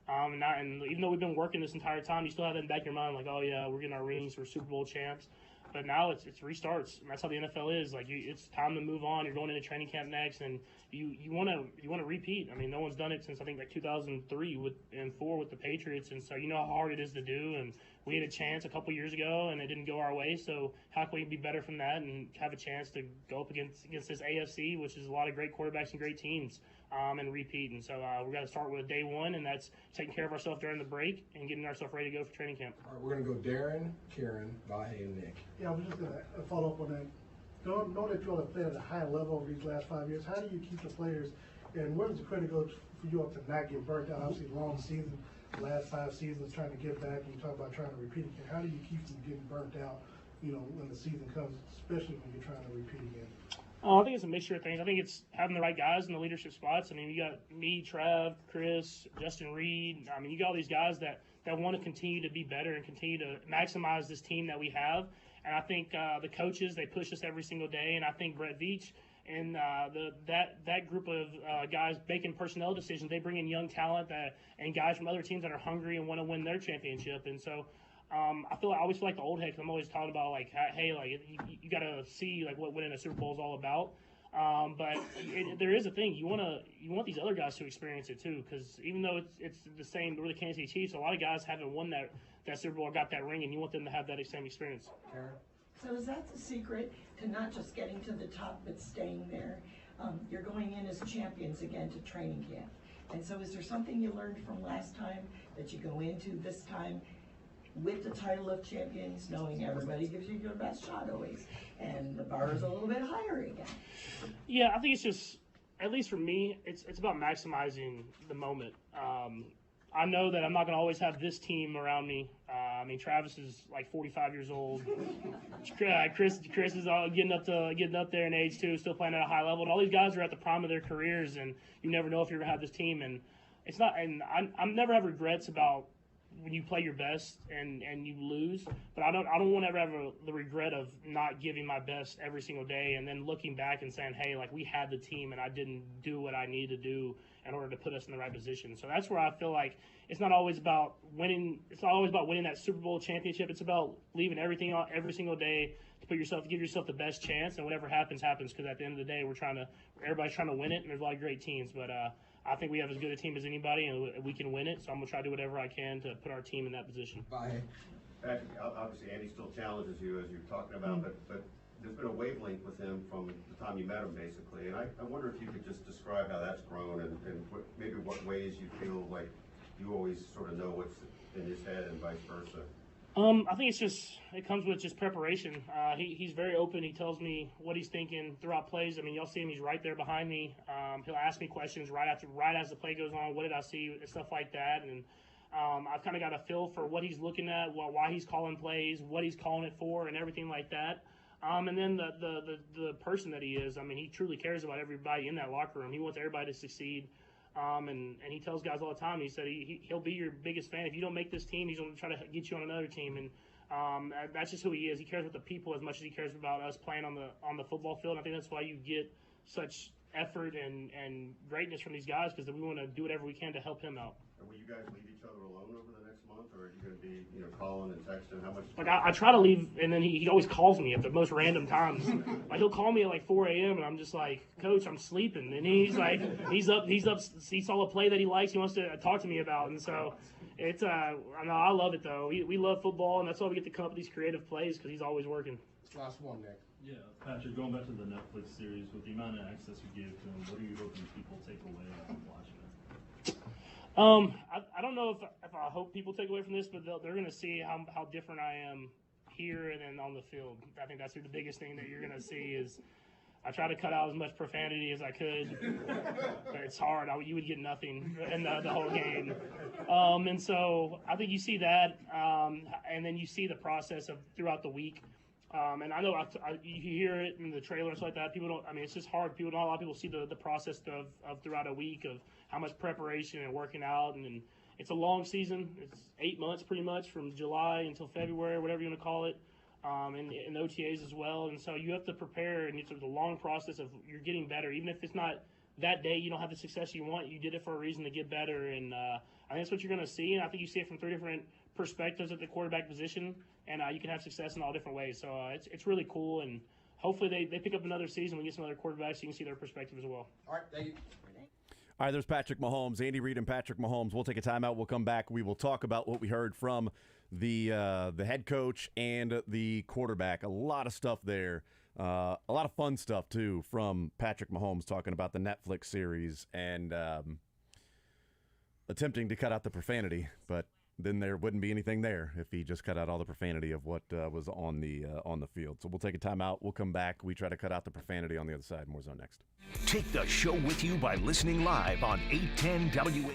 And even though we've been working this entire time, you still have that in the back of your mind, oh yeah, we're getting our rings, we're Super Bowl champs. But now it's restarts, and that's how the NFL is. It's time to move on. You're going into training camp next, and you want to repeat. No one's done it since I think 2003 and 4 with the Patriots, and so you know how hard it is to do. And we had a chance a couple years ago, and it didn't go our way. So how can we be better from that and have a chance to go up against this AFC, which is a lot of great quarterbacks and great teams, and repeat? And so we've got to start with day one, and that's taking care of ourselves during the break and getting ourselves ready to go for training camp. All right, we're going to go Darren, Karen, Vahe, and Nick. Yeah, I was just going to follow up on that. Know that you all have played at a high level over these last 5 years. How do you keep the players, and where does the credit go for you all to not get burnt out? Obviously, long season, last 5 seasons, trying to get back, and you talk about trying to repeat again. How do you keep them getting burnt out, when the season comes, especially when you're trying to repeat again? I think it's a mixture of things. I think it's having the right guys in the leadership spots. You got me, Trav, Chris, Justin Reed. You got all these guys that want to continue to be better and continue to maximize this team that we have. And I think the coaches, they push us every single day. And I think Brett Veach and that group of guys making personnel decisions, they bring in young talent and guys from other teams that are hungry and want to win their championship. And so I always feel like the old head, because I'm always talking about hey, you got to see what winning a Super Bowl is all about. But there is a thing you want these other guys to experience it too, because even though it's the same, we're the Kansas City Chiefs. A lot of guys haven't won that Super Bowl or got that ring, and you want them to have that same experience. Karen? So is that the secret to not just getting to the top, but staying there? You're going in as champions again to training camp. And so is there something you learned from last time that you go into this time with the title of champions, knowing everybody gives you your best shot always, and the bar is a little bit higher again? Yeah, I think it's just, at least for me, it's about maximizing the moment. I know that I'm not going to always have this team around me. Travis is 45 years old. Chris is getting up there in age too, still playing at a high level. And all these guys are at the prime of their careers, and you never know if you're going to have this team. And it's not. And I never have regrets about when you play your best and you lose. But I don't want to ever have the regret of not giving my best every single day, and then looking back and saying, hey, we had the team and I didn't do what I needed to do in order to put us in the right position. So that's where I feel like it's not always about winning. It's not always about winning that Super Bowl championship. It's about leaving everything out every single day to give yourself the best chance, and whatever happens, happens. Because at the end of the day, everybody's trying to win it, and there's a lot of great teams. But I think we have as good a team as anybody, and we can win it. So I'm gonna try to do whatever I can to put our team in that position. Patrick, obviously Andy still challenges you as you're talking about, but there's been a wavelength with him from the time you met him, basically. And I wonder if you could just describe how that's grown and maybe what ways you feel like you always sort of know what's in his head and vice versa. I think it comes with just preparation. He's very open. He tells me what he's thinking throughout plays. I mean, you'll see him. He's right there behind me. He'll ask me questions right as the play goes on. What did I see? Stuff like that. And I've kind of got a feel for what he's looking at, why he's calling plays, what he's calling it for, and everything like that. And then the person that he is. I mean, he truly cares about everybody in that locker room. He wants everybody to succeed. And he tells guys all the time. He said he'll be your biggest fan. If you don't make this team, he's going to try to get you on another team. And that's just who he is. He cares about the people as much as he cares about us playing on the football field. And I think that's why you get such effort and greatness from these guys, because we want to do whatever we can to help him out. And will you guys leave each other alone over the next month, or are you going to be, calling and texting? How much? Like I try to leave, and then he always calls me at the most random times. Like he'll call me at like 4 a.m. and I'm just like, Coach, I'm sleeping. And he's like, he's up. He saw a play that he likes. He wants to talk to me about. And so it's I love it though. We love football, and that's why we get to come up with these creative plays, because he's always working. Last one, Nick. Yeah, Patrick, going back to the Netflix series, with the amount of access you give to them, what are you hoping people take away from watching it? I don't know if I hope people take away from this, but they're going to see how different I am here and then on the field. I think that's the biggest thing that you're going to see is I try to cut out as much profanity as I could, but it's hard. You would get nothing in the whole game. And so I think you see that, and then you see the process of throughout the week. And I know you hear it in the trailer and stuff like that. People don't. I mean, it's just hard. Not a lot of people see the process of throughout a week of how much preparation and working out, and then it's a long season. It's 8 months pretty much from July until February, whatever you want to call it, and OTAs as well. And so you have to prepare, and it's a long process of you're getting better. Even if it's not that day, you don't have the success you want. You did it for a reason to get better, and I think that's what you're going to see. And I think you see it from 3 different perspectives at the quarterback position, and you can have success in all different ways. So it's really cool, and hopefully they pick up another season. We get some other quarterbacks, so you can see their perspective as well. All right, thank you. All right, there's Patrick Mahomes, Andy Reid and Patrick Mahomes. We'll take a timeout. We'll come back. We will talk about what we heard from the head coach and the quarterback. A lot of stuff there. A lot of fun stuff, too, from Patrick Mahomes talking about the Netflix series and attempting to cut out the profanity, but then there wouldn't be anything there if he just cut out all the profanity of what was on the field. So we'll take a timeout. We'll come back. We try to cut out the profanity on the other side. More Zone next. Take the show with you by listening live on 810 WA.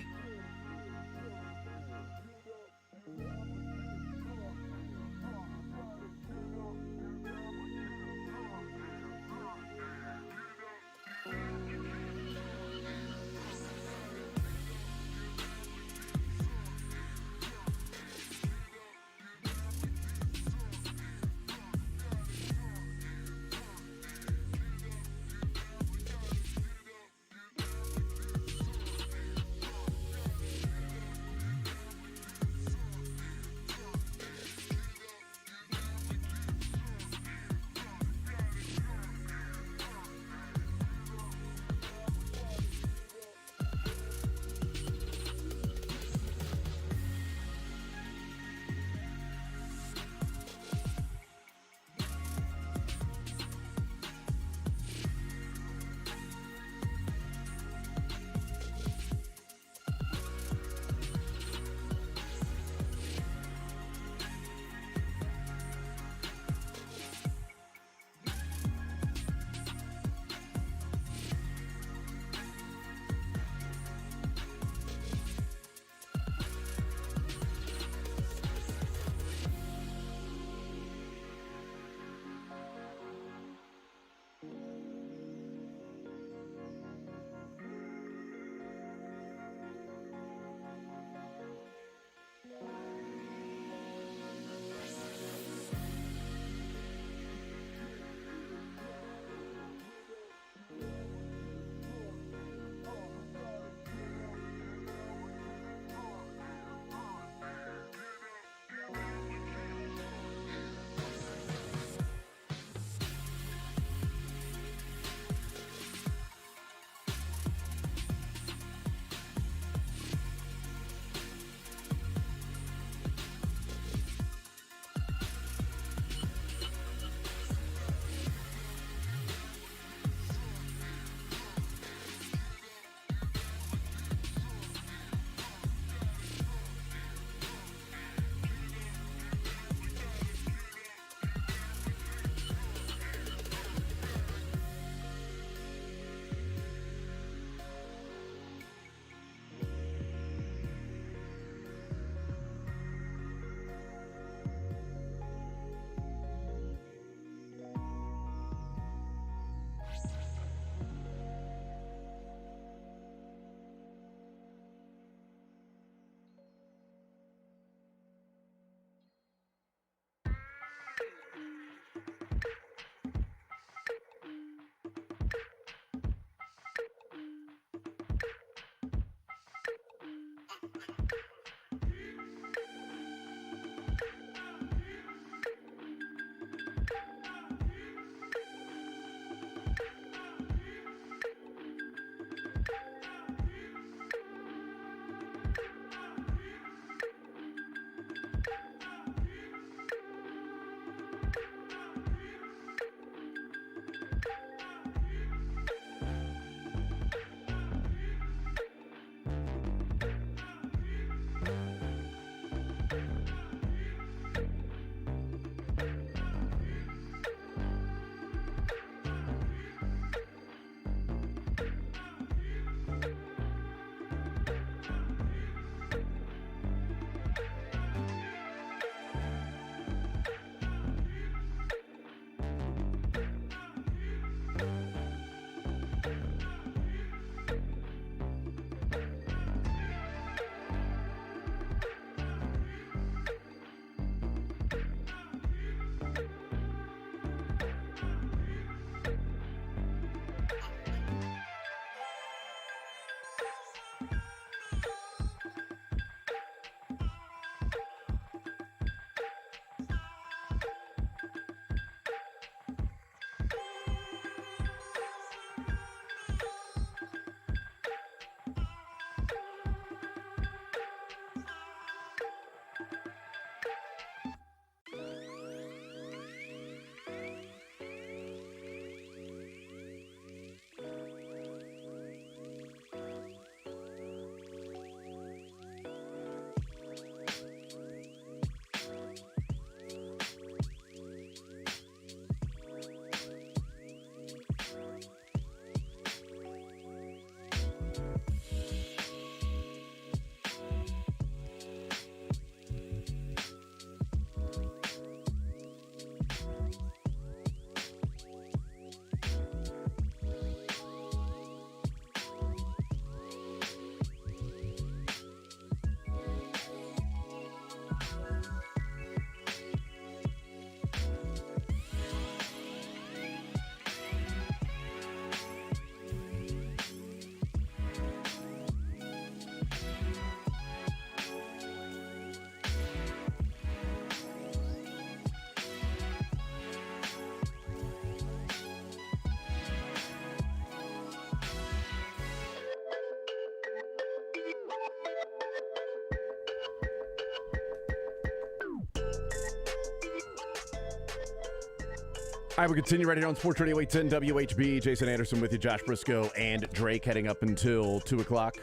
All right, we continue right here on Sports Radio 810 WHB. Jason Anderson with you, Josh Briscoe, and Drake heading up until 2 o'clock.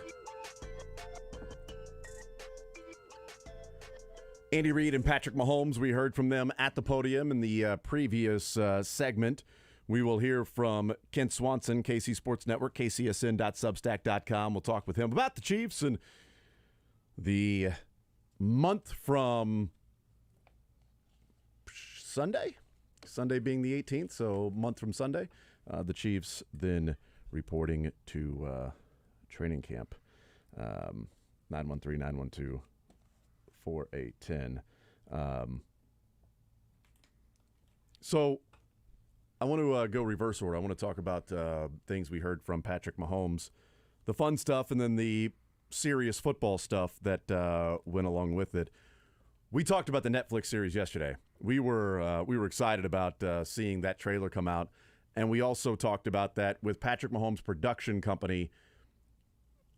Andy Reid and Patrick Mahomes, we heard from them at the podium in the previous segment. We will hear from Kent Swanson, KC Sports Network, kcsn.substack.com. We'll talk with him about the Chiefs and the month from Sunday being the 18th, so month from Sunday. The Chiefs then reporting to training camp. 913-912-4810. So I want to go reverse order. I want to talk about things we heard from Patrick Mahomes, the fun stuff, and then the serious football stuff that went along with it. We talked about the Netflix series yesterday. We were excited about seeing that trailer come out, and we also talked about that with Patrick Mahomes' production company.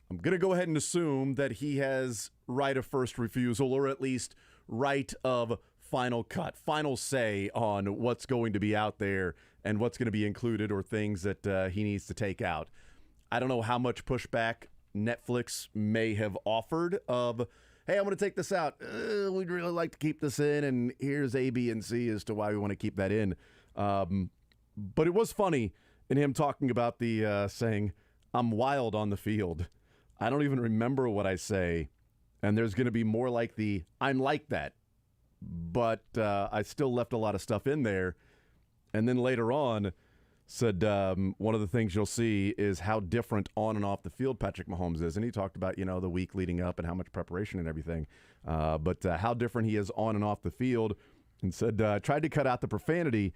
I'm going to go ahead and assume that he has right of first refusal, or at least right of final cut, final say on what's going to be out there and what's going to be included or things that he needs to take out. I don't know how much pushback Netflix may have offered of, hey, I'm going to take this out. We'd really like to keep this in, and here's A, B, and C as to why we want to keep that in. But it was funny in him talking about the saying, I'm wild on the field. I don't even remember what I say, and there's going to be more like the, I'm like that. But I still left a lot of stuff in there. And then later on said one of the things you'll see is how different on and off the field Patrick Mahomes is. And he talked about, the week leading up and how much preparation and everything. But how different he is on and off the field. And said, tried to cut out the profanity,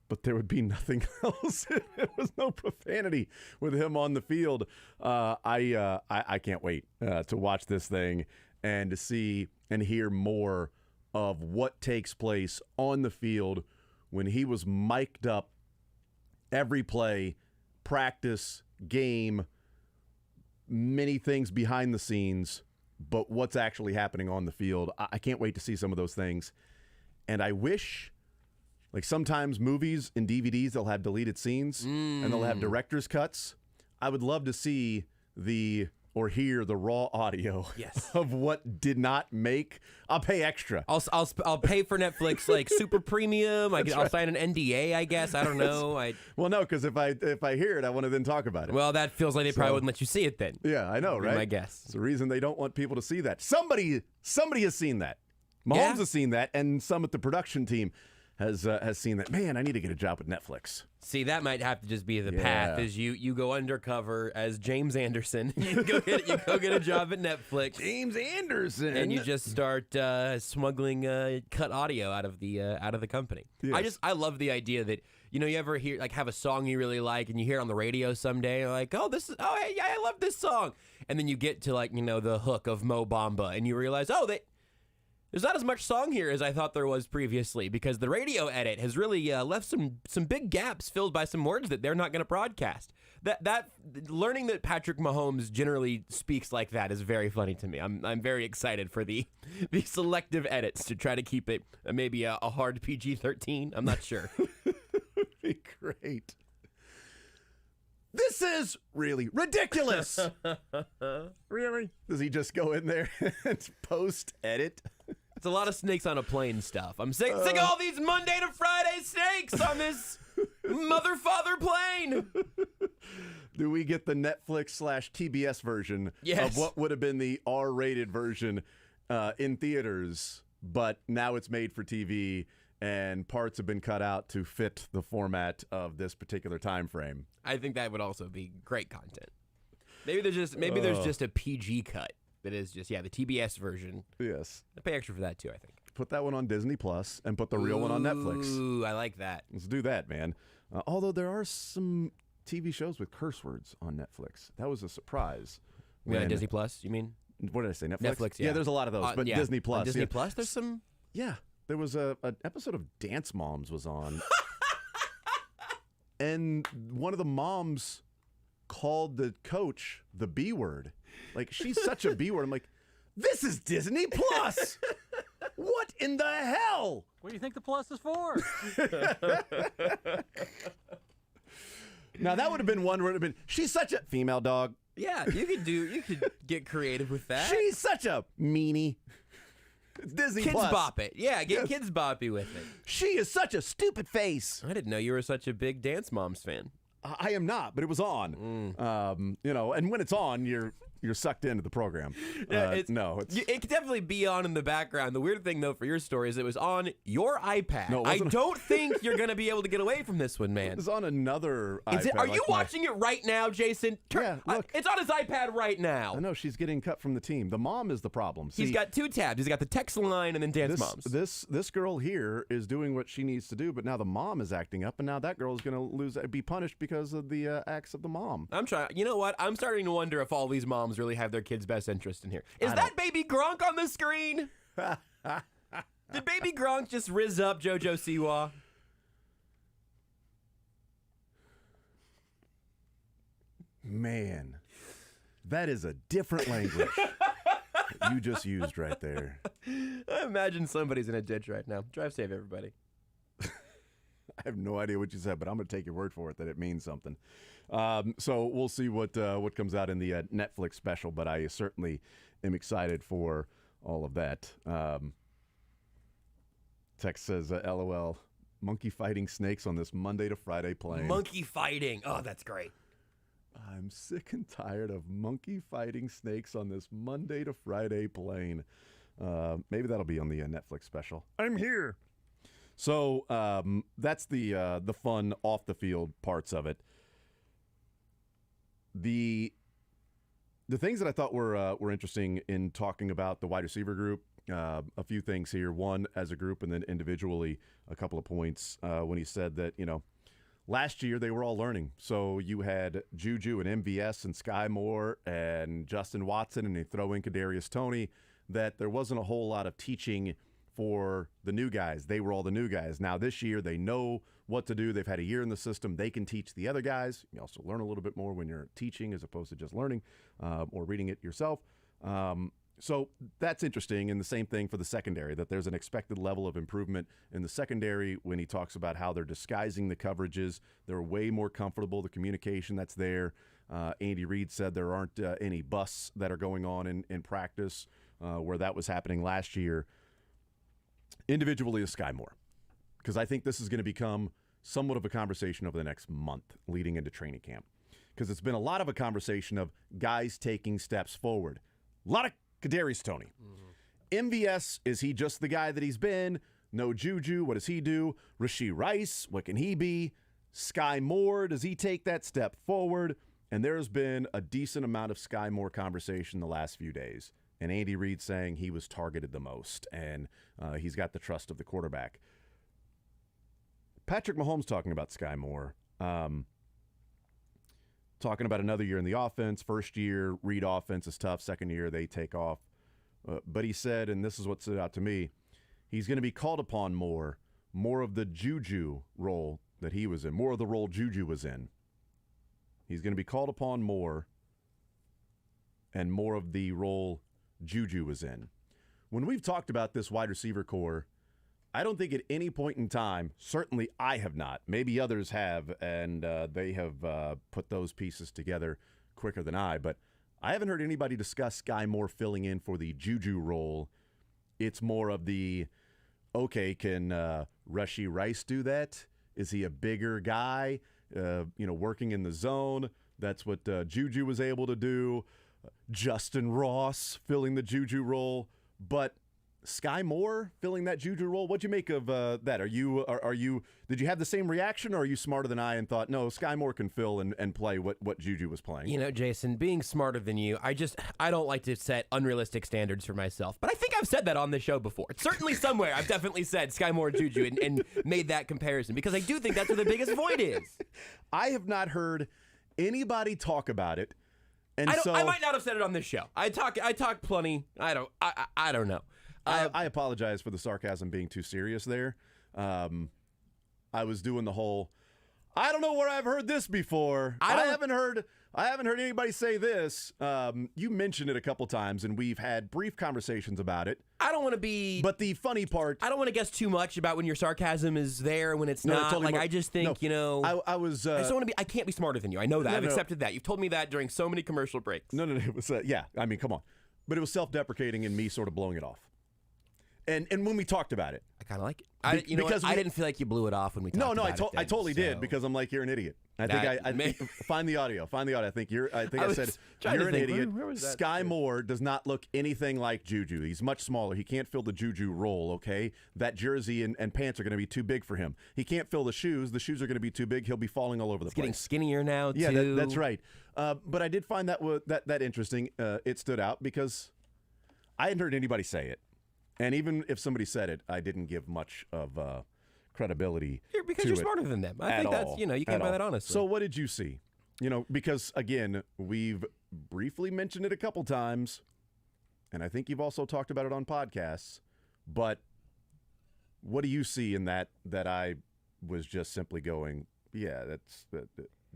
but there would be nothing else. There was no profanity with him on the field. I can't wait to watch this thing and to see and hear more of what takes place on the field when he was mic'd up every play, practice, game, many things behind the scenes, but what's actually happening on the field. I can't wait to see some of those things. And I wish, like sometimes movies and DVDs, they'll have deleted scenes and they'll have director's cuts. I would love to see or hear the raw audio of what did not make. I'll pay extra. I'll pay for Netflix like super premium. I'll sign an NDA, I guess. I don't know. Well, no, because if I hear it, I want to then talk about it. Well, that feels like they probably wouldn't let you see it then. Yeah, I know, right? My guess. It's the reason they don't want people to see that. Somebody has seen that. Mahomes has seen that, and some at the production team has seen that. Man, I need to get a job with Netflix. See, that might have to just be the path. Is you go undercover as James Anderson. You go get a job at Netflix. James Anderson, and you just start smuggling cut audio out of the company. Yes. I love the idea that you ever hear have a song you really like and you hear it on the radio someday like hey, yeah, I love this song, and then you get to the hook of Mo Bamba and you realize there's not as much song here as I thought there was previously because the radio edit has really left some big gaps filled by some words that they're not going to broadcast. That learning that Patrick Mahomes generally speaks like that is very funny to me. I'm very excited for the selective edits to try to keep it maybe a hard PG-13. I'm not sure. Would be great. This is really ridiculous. Really? Does he just go in there and post edit? It's a lot of snakes on a plane stuff. I'm sick of all these Monday to Friday snakes on this mother-father plane. Do we get the Netflix/TBS version of what would have been the R-rated version in theaters, but now it's made for TV and parts have been cut out to fit the format of this particular time frame? I think that would also be great content. Maybe there's just a PG cut. That is just, the TBS version. Yes. I pay extra for that, too, I think. Put that one on Disney Plus and put the real one on Netflix. Ooh, I like that. Let's do that, man. Although there are some TV shows with curse words on Netflix. That was a surprise. Disney Plus, you mean? What did I say, Netflix? Netflix, yeah. Yeah, there's a lot of those, but Disney Plus. On Disney Plus, there's some... Yeah, there was an episode of Dance Moms was on. And one of the moms called the coach the B word. Like, she's such a B word. I'm like, this is Disney Plus. What in the hell? What do you think the plus is for? Now, that would have been one where it would have been, she's such a female dog. Yeah, you could get creative with that. She's such a meanie. It's Disney Kids Plus. bop it. Yeah, get kids boppy with it. She is such a stupid face. I didn't know you were such a big Dance Moms fan. I am not, but it was on. And when it's on, you're sucked into the program. It could definitely be on in the background. The weird thing, though, for your story is it was on your iPad. No, I don't think you're going to be able to get away from this one, man. It was on another iPad. Are you watching it right now, Jason? Look. It's on his iPad right now. I know, she's getting cut from the team. The mom is the problem. He's got two tabs. He's got the text line and then Dance Moms. This girl here is doing what she needs to do, but now the mom is acting up, and now that girl is going to be punished because of the acts of the mom. I'm trying. You know what? I'm starting to wonder if all these moms really have their kids' best interest in here. Is that baby Gronk on the screen? Did baby Gronk just rizz up JoJo Siwa? Man, that is a different language that you just used right there. I imagine somebody's in a ditch right now. Drive safe, everybody. I have no idea what you said, but I'm going to take your word for it that it means something. So we'll see what comes out in the Netflix special, but I certainly am excited for all of that. Text says, LOL, monkey fighting snakes on this Monday to Friday plane. Monkey fighting. Oh, that's great. I'm sick and tired of monkey fighting snakes on this Monday to Friday plane. Maybe that'll be on the Netflix special. I'm here. So that's the fun off the field parts of it. The things that I thought were interesting in talking about the wide receiver group a few things here. One, as a group, and then individually, a couple of points when he said that, last year they were all learning. So you had Juju and MVS and Sky Moore and Justin Watson, and they throw in Kadarius Toney, that there wasn't a whole lot of teaching for the new guys. They were all the new guys. Now this year they know what to do. They've had a year in the system. They can teach the other guys. You also learn a little bit more when you're teaching as opposed to just learning or reading it yourself. So that's interesting, and the same thing for the secondary, that there's an expected level of improvement in the secondary when he talks about how they're disguising the coverages. They're way more comfortable, the communication that's there. Andy Reid said there aren't any busts that are going on in practice where that was happening last year. Individually is Sky Moore, because I think this is going to become somewhat of a conversation over the next month leading into training camp, because it's been a lot of a conversation of guys taking steps forward. A lot of Kadarius Toney. MVS, is he just the guy that he's been? No Juju, what does he do? Rashee Rice, what can he be? Sky Moore, does he take that step forward? And there's been a decent amount of Sky Moore conversation the last few days. And Andy Reid saying he was targeted the most, and he's got the trust of the quarterback. Patrick Mahomes talking about Sky Moore. Talking about another year in the offense. First year, Reid offense is tough. Second year, they take off. But he said, and this is what stood out to me, he's going to be called upon more of the Juju role that he was in, more of the role Juju was in. He's going to be called upon more and more of the role Juju was in. When we've talked about this wide receiver core, I don't think at any point in time, certainly I have not, maybe others have, and they have put those pieces together quicker than I, but I haven't heard anybody discuss Sky Moore filling in for the Juju role. It's more of the, okay, can Rashee Rice do that? Is he a bigger guy, working in the zone? That's what Juju was able to do. Justin Ross filling the Juju role, but Sky Moore filling that Juju role. What'd you make of that? Are you? Did you have the same reaction, or are you smarter than I and thought, no, Sky Moore can fill and play what Juju was playing? Jason, being smarter than you, I don't like to set unrealistic standards for myself. But I think I've said that on the show before. Certainly somewhere I've definitely said Sky Moore and Juju and made that comparison, because I do think that's where the biggest void is. I have not heard anybody talk about it, and I might not have said it on this show. I talk plenty. I don't know. I apologize for the sarcasm being too serious there. I was doing the whole, I don't know where I've heard this before. I haven't heard anybody say this. You mentioned it a couple times, and we've had brief conversations about it. I don't want to be. But the funny part, I don't want to guess too much about when your sarcasm is there, when it's not. Totally I just think, I was. I just want to be. I can't be smarter than you. I know that. I've accepted that. You've told me that during so many commercial breaks. No. It was. Yeah. I mean, come on. But it was self-deprecating and me sort of blowing it off. And when we talked about it, I kind of like it. I didn't feel like you blew it off when we talked about it. I totally did, because I'm like, you're an idiot. I think find the audio. I think I said you're an idiot. Sky Moore does not look anything like Juju. He's much smaller. He can't fill the Juju role. Okay, that jersey and pants are going to be too big for him. He can't fill the shoes. The shoes are going to be too big. He'll be falling all over the place. Getting skinnier now too. Yeah, that's right. But I did find that interesting. It stood out because I hadn't heard anybody say it. And even if somebody said it, I didn't give much of credibility because you're smarter than them. I think that's, you can't buy that honestly. So what did you see? Because, again, we've briefly mentioned it a couple times, and I think you've also talked about it on podcasts, but what do you see in that I was just simply going, yeah, that's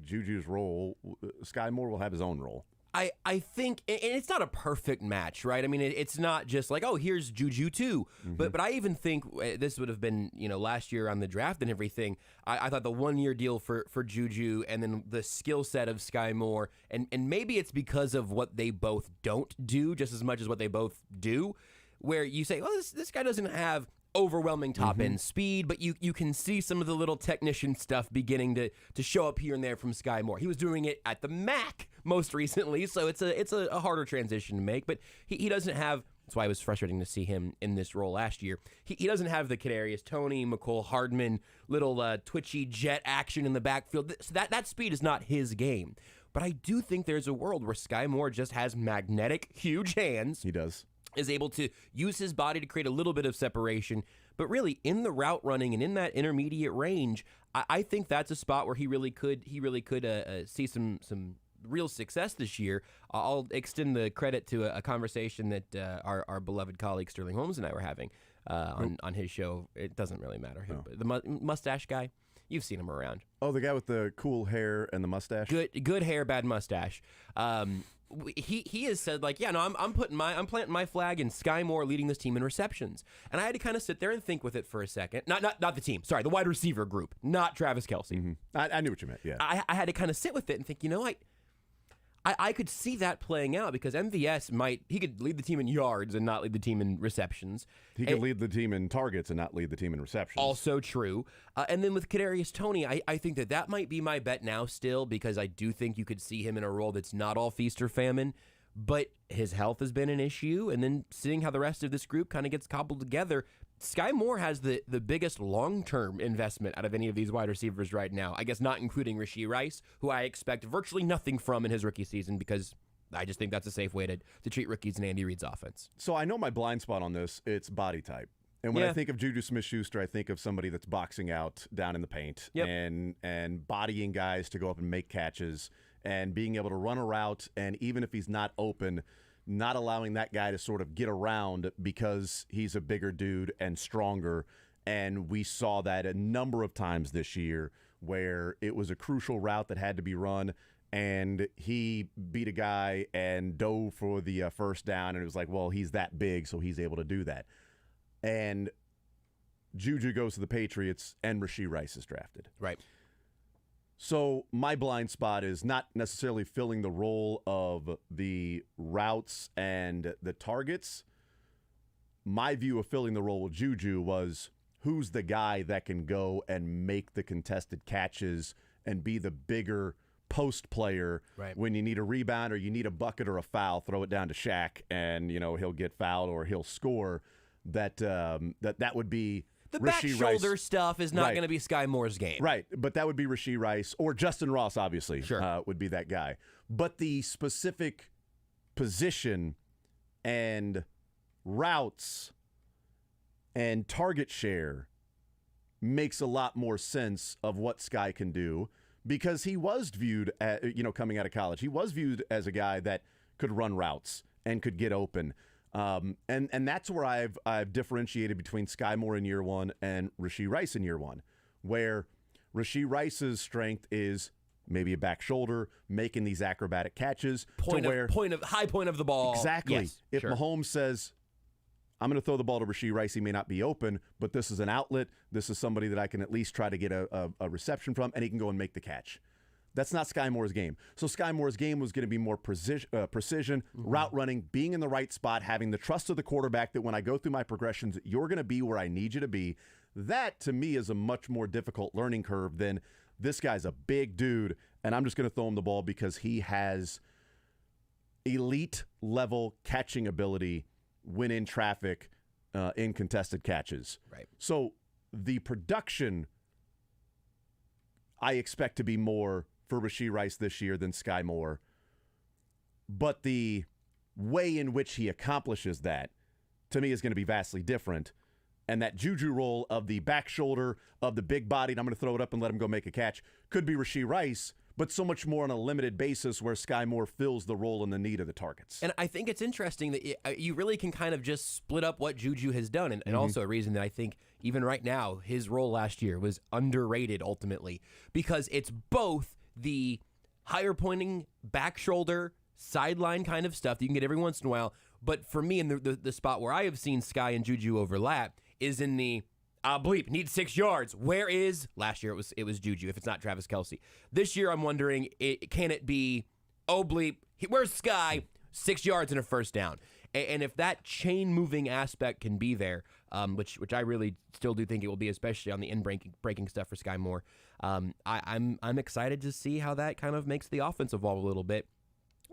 Juju's role. Sky Moore will have his own role. I think, and it's not a perfect match, right? I mean, it's not just like, oh, here's Juju too. Mm-hmm. But I even think this would have been, last year on the draft and everything. I thought the 1 year deal for Juju, and then the skill set of Sky Moore, and maybe it's because of what they both don't do just as much as what they both do, where you say, well, this guy doesn't have overwhelming top-end speed, but you can see some of the little technician stuff beginning to show up here and there from Sky Moore. He was doing it at the MAC most recently, so it's a harder transition to make, but he doesn't have. That's why it was frustrating to see him in this role last year. He doesn't have the Kadarius Toney, McCole Hardman, little twitchy jet action in the backfield. So that speed is not his game. But I do think there's a world where Sky Moore just has magnetic, huge hands. He does. is able to use his body to create a little bit of separation. But really, in the route running and in that intermediate range, I think that's a spot where he really could see some real success this year. I'll extend the credit to a conversation that our beloved colleague Sterling Holmes and I were having on his show. It doesn't really matter who, but the mustache guy. You've seen him around. Oh, the guy with the cool hair and the mustache. Good hair, bad mustache. He has said, like, yeah, no, I'm planting my flag in Sky Moore leading this team in receptions. And I had to kind of sit there and think with it for a second. Not the team. Sorry, the wide receiver group, not Travis Kelce. Mm-hmm. I knew what you meant. Yeah. I had to kind of sit with it and think, I could see that playing out because MVS he could lead the team in yards and not lead the team in receptions. He could lead the team in targets and not lead the team in receptions. Also true. And then with Kadarius Toney, I think that might be my bet now still because I do think you could see him in a role that's not all feast or famine. But his health has been an issue. And then seeing how the rest of this group kind of gets cobbled together, Sky Moore has the biggest long-term investment out of any of these wide receivers right now. I guess not including Rashee Rice, who I expect virtually nothing from in his rookie season because I just think that's a safe way to treat rookies in Andy Reid's offense. So I know my blind spot on this. It's body type. And when I think of Juju Smith-Schuster, I think of somebody that's boxing out down in the paint and bodying guys to go up and make catches and being able to run a route, and even if he's not open, not allowing that guy to sort of get around because he's a bigger dude and stronger. And we saw that a number of times this year where it was a crucial route that had to be run, and he beat a guy and dove for the first down, and it was like, well, he's that big, so he's able to do that. And Juju goes to the Patriots, and Rashee Rice is drafted. Right. So my blind spot is not necessarily filling the role of the routes and the targets. My view of filling the role with Juju was who's the guy that can go and make the contested catches and be the bigger post player when you need a rebound or you need a bucket or a foul, throw it down to Shaq and, he'll get fouled or he'll score. That would be the back shoulder stuff is not going to be Sky Moore's game. Right, but that would be Rashee Rice or Justin Ross, obviously, would be that guy. But the specific position and routes and target share makes a lot more sense of what Sky can do because he was viewed, coming out of college, he was viewed as a guy that could run routes and could get open. And that's where I've differentiated between Sky Moore in year one and Rashee Rice in year one, where Rashee Rice's strength is maybe a back shoulder, making these acrobatic catches. High point of the ball. Exactly. Yes, if Mahomes says, I'm going to throw the ball to Rashee Rice, he may not be open, but this is an outlet. This is somebody that I can at least try to get a reception from, and he can go and make the catch. That's not Sky Moore's game. So Sky Moore's game was going to be more precision, route running, being in the right spot, having the trust of the quarterback that when I go through my progressions, you're going to be where I need you to be. That, to me, is a much more difficult learning curve than this guy's a big dude, and I'm just going to throw him the ball because he has elite-level catching ability when in traffic in contested catches. Right. So the production I expect to be more for Rashee Rice this year than Sky Moore. But the way in which he accomplishes that, to me, is going to be vastly different. And that Juju role of the back shoulder, of the big body, and I'm going to throw it up and let him go make a catch, could be Rashee Rice, but so much more on a limited basis where Sky Moore fills the role and the need of the targets. And I think it's interesting that you really can kind of just split up what Juju has done. And also a reason that I think even right now, his role last year was underrated ultimately because it's both the higher pointing back shoulder, sideline kind of stuff that you can get every once in a while. But for me, in the spot where I have seen Sky and Juju overlap is in the need 6 yards. Where is last year? It was Juju. If it's not Travis Kelce, this year I'm wondering, can it be where's Sky? 6 yards and a first down. And if that chain moving aspect can be there, which I really still do think it will be, especially on the breaking stuff for Sky Moore, I'm excited to see how that kind of makes the offense evolve a little bit.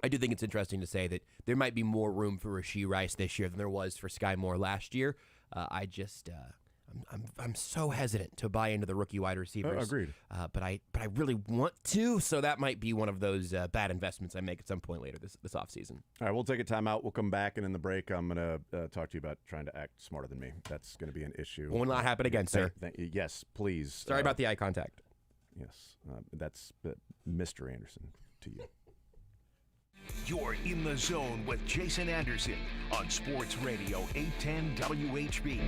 I do think it's interesting to say that there might be more room for Rashee Rice this year than there was for Sky Moore last year. I'm I'm so hesitant to buy into the rookie wide receivers. Agreed. But I really want to, so that might be one of those bad investments I make at some point later this offseason. All right, we'll take a timeout. We'll come back, and in the break, I'm going to talk to you about trying to act smarter than me. That's going to be an issue. Will not happen again, sir. Yes, please. Sorry about the eye contact. Yes, that's Mr. Anderson to you. You're in the zone with Jason Anderson on Sports Radio 810 WHB.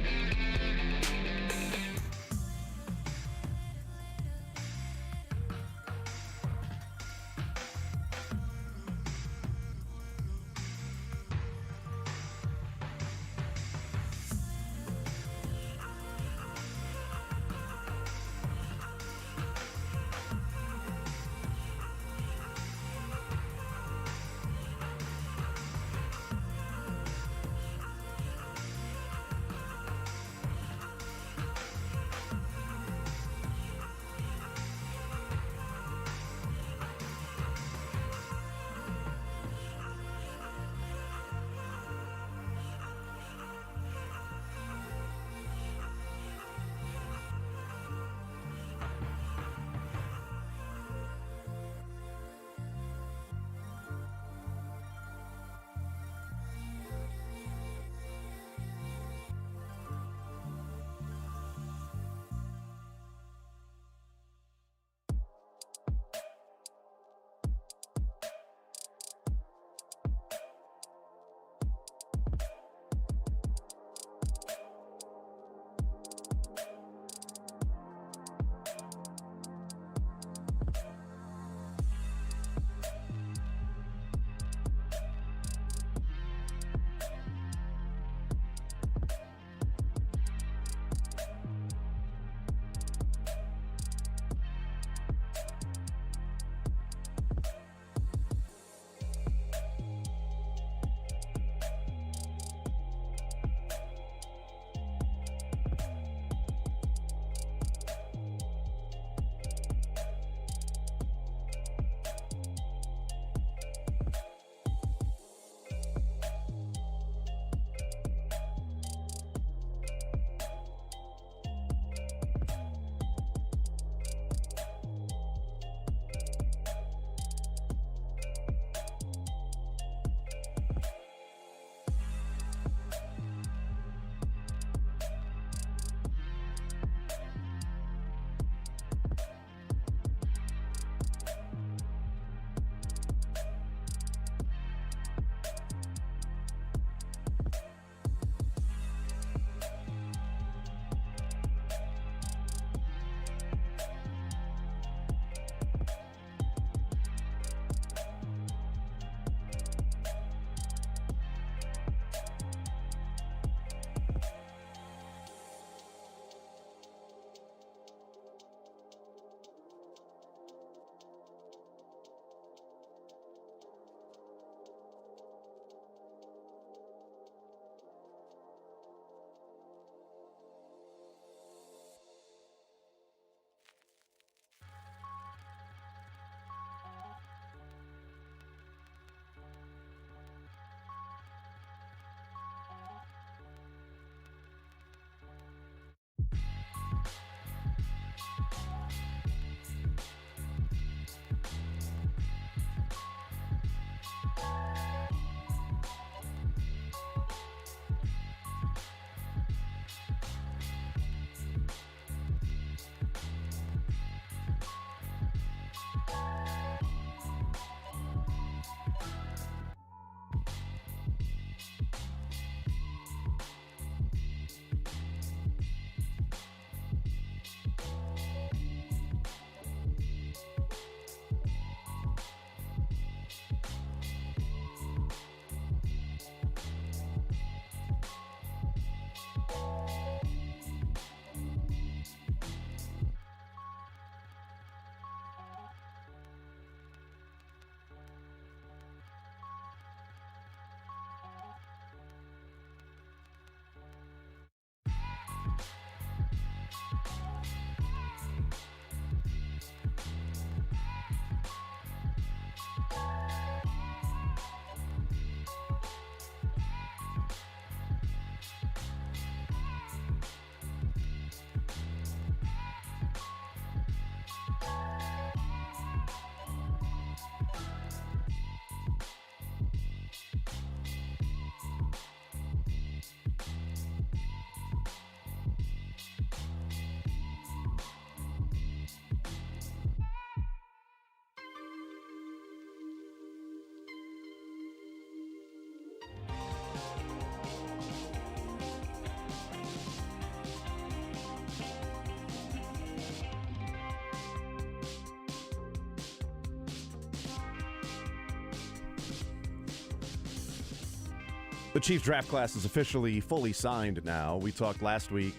The Chiefs draft class is officially fully signed now. We talked last week,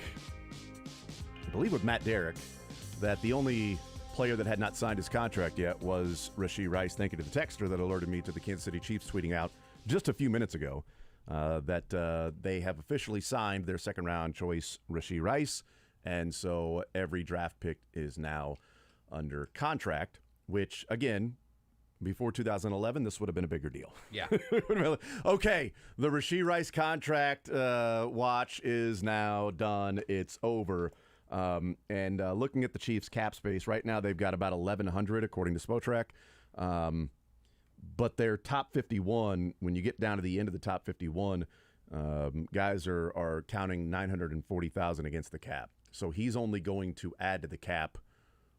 I believe with Matt Derrick, that the only player that had not signed his contract yet was Rashee Rice. Thank you to the texter that alerted me to the Kansas City Chiefs tweeting out just a few minutes ago that they have officially signed their second-round choice, Rashee Rice, and so every draft pick is now under contract, which, again, before 2011, this would have been a bigger deal. Yeah. Okay, the Rashee Rice contract watch is now done. It's over. And looking at the Chiefs' cap space, right now they've got about 1,100 according to Spotrac. But their top 51, when you get down to the end of the top 51, guys are counting 940,000 against the cap. So he's only going to add to the cap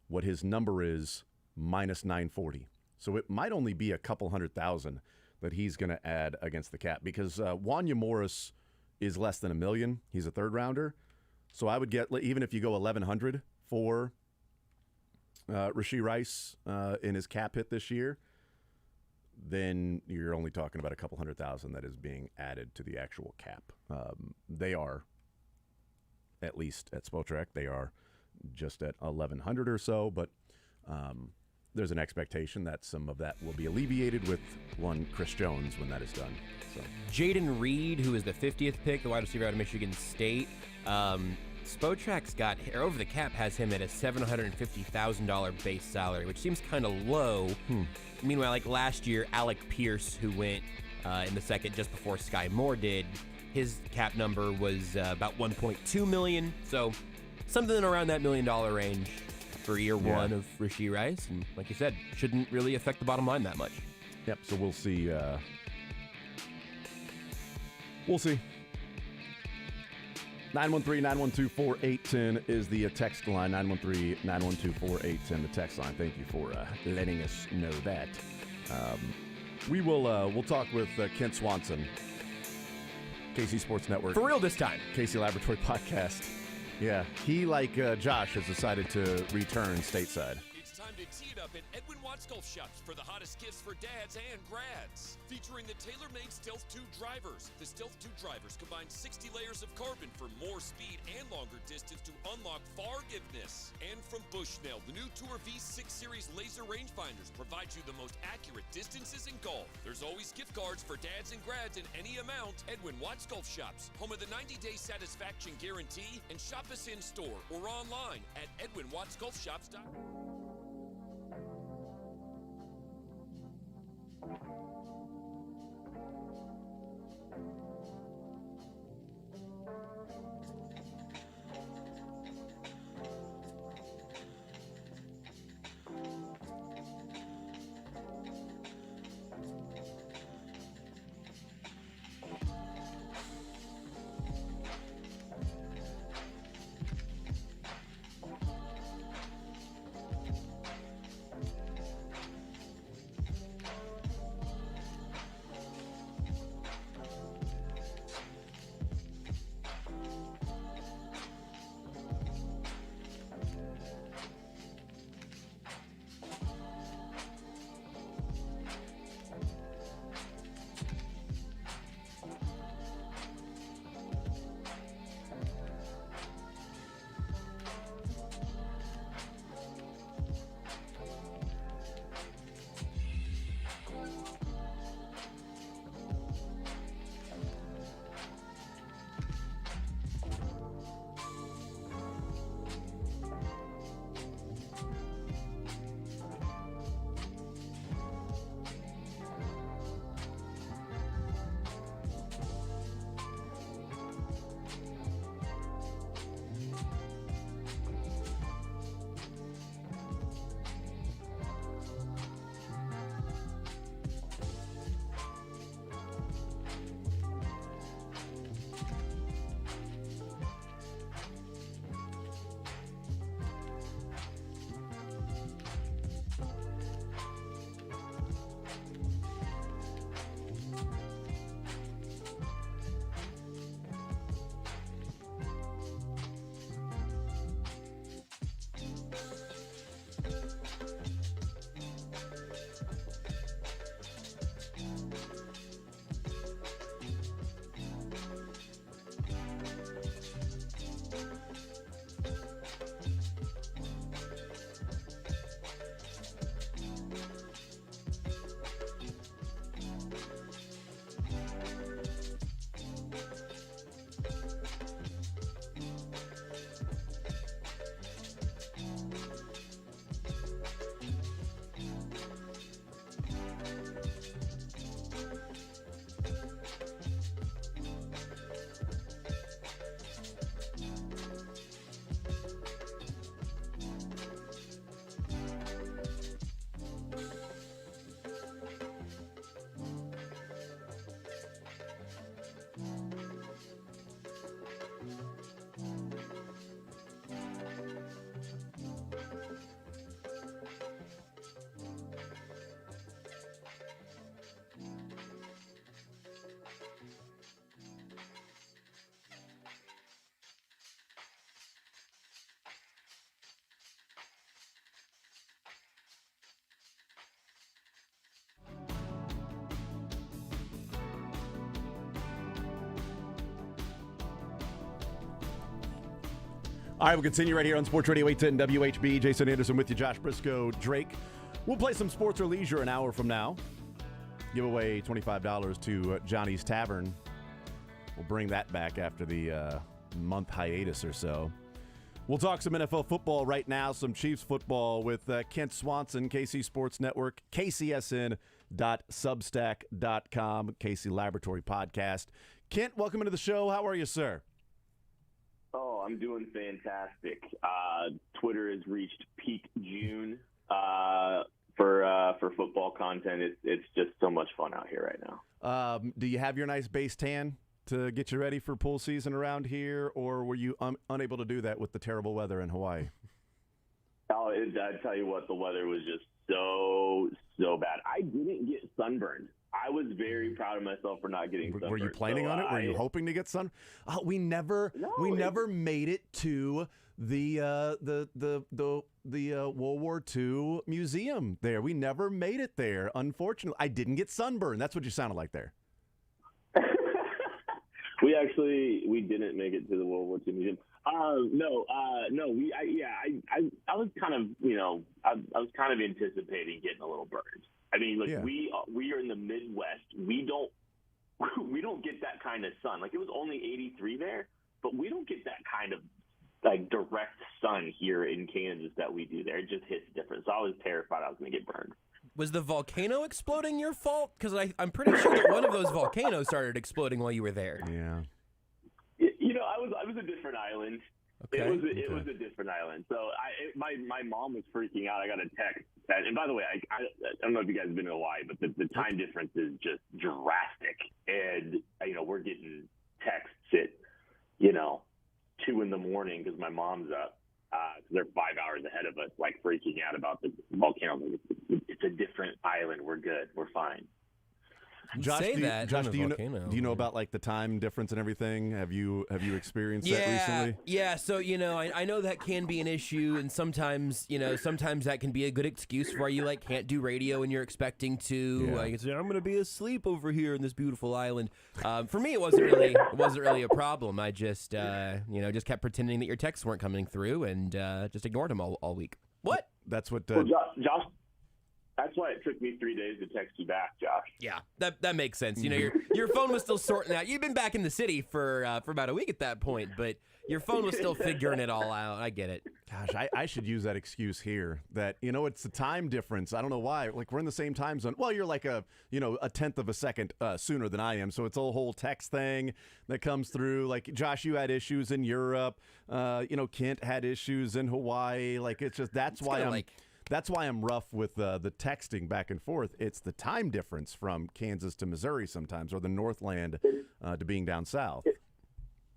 what his number is minus 940. So it might only be a couple 100,000 that he's going to add against the cap because Wanya Morris is less than $1 million. He's a third rounder. So I would get, even if you go 1,100 for Rashee Rice in his cap hit this year, then you're only talking about a couple 100,000 that is being added to the actual cap. They are, at least at Spotrac, they are just at 1,100 or so, but there's an expectation that some of that will be alleviated with one Chris Jones when that is done. So Jaden Reed, who is the 50th pick, the wide receiver out of Michigan State, Spotrac's got, over the cap, has him at a $750,000 base salary, which seems kind of low. Meanwhile, like last year, Alec Pierce, who went in the second just before Sky Moore did, his cap number was about $1.2 million. So something around that $1 million range for year one of Rashee Rice. And like you said, shouldn't really affect the bottom line that much. Yep, so we'll see. We'll see. 913-912-4810 is the text line. 913-912-4810, the text line. Thank you for letting us know that. We'll talk with Kent Swanson, KC Sports Network. For real this time. KC Laboratory Podcast. Yeah, he, like Josh, has decided to return stateside. It's time to tee it up at Edwin Watts Golf Shops for the hottest gifts for dads and grads. Featuring the tailor-made Stealth 2 drivers. The Stealth 2 drivers combine 60 layers of carbon for more speed and longer distance to unlock forgiveness. And from Bushnell, the new Tour V6 Series laser rangefinders provide you the most accurate distances in golf. There's always gift cards for dads and grads in any amount. Edwin Watts Golf Shops, home of the 90-day satisfaction guarantee, and shop us in store or online at edwinwattsgolfshops.com. All right, we'll continue right here on Sports Radio 810 WHB. Jason Anderson with you, Josh Briscoe, Drake. We'll play some sports or leisure an hour from now. Give away $25 to Johnny's Tavern. We'll bring that back after the month hiatus or so. We'll talk some NFL football right now, some Chiefs football with Kent Swanson, KC Sports Network, kcsn.substack.com, KC Laboratory Podcast. Kent, welcome into the show. How are you, sir? Oh, I'm doing fantastic. Twitter has reached peak June for football content. It's just so much fun out here right now. Do you have your nice base tan to get you ready for pool season around here, or were you unable to do that with the terrible weather in Hawaii? Oh, I tell you what, the weather was just so bad. I didn't get sunburned. I was very proud of myself for not getting sunburned. Were you planning on it? Were you hoping to get sun? We never made it to the World War II museum there. We never made it there. Unfortunately, I didn't get sunburned. That's what you sounded like there. We didn't make it to the World War II museum. I was kind of, I was kind of anticipating getting a little burned. I mean, we are in the Midwest. We don't get that kind of sun. Like, it was only 83 there, but we don't get that kind of like direct sun here in Kansas that we do there. It just hits different. So I was terrified I was going to get burned. Was the volcano exploding your fault? Because I'm pretty sure that one of those volcanoes started exploding while you were there. Yeah. I was a different island. Okay. It was a different island. So my mom was freaking out. I got a text. And by the way, I don't know if you guys have been to Hawaii, but the time difference is just drastic. And, we're getting texts at, 2 in the morning because my mom's up. They're 5 hours ahead of us, like freaking out about the volcano. It's a different island. We're good. We're fine. Josh, say do you know volcano. about like the time difference and everything? Have you experienced that recently? Yeah. So I know that can be an issue, and sometimes that can be a good excuse for why you can't do radio and you're expecting to. Yeah. You can say, I'm going to be asleep over here in this beautiful island. For me, it wasn't really a problem. I just just kept pretending that your texts weren't coming through and just ignored them all week. What? That's what. Well, Josh. That's why it took me 3 days to text you back, Josh. Yeah, that makes sense. Your phone was still sorting out. You'd been back in the city for about a week at that point, but your phone was still figuring it all out. I get it. Gosh, I should use that excuse here that, it's the time difference. I don't know why. Like, we're in the same time zone. Well, you're like a tenth of a second sooner than I am. So it's a whole text thing that comes through. Like, Josh, you had issues in Europe. Kent had issues in Hawaii. Like, it's just, that's why I'm rough with the texting back and forth. It's the time difference from Kansas to Missouri sometimes, or the Northland to being down south.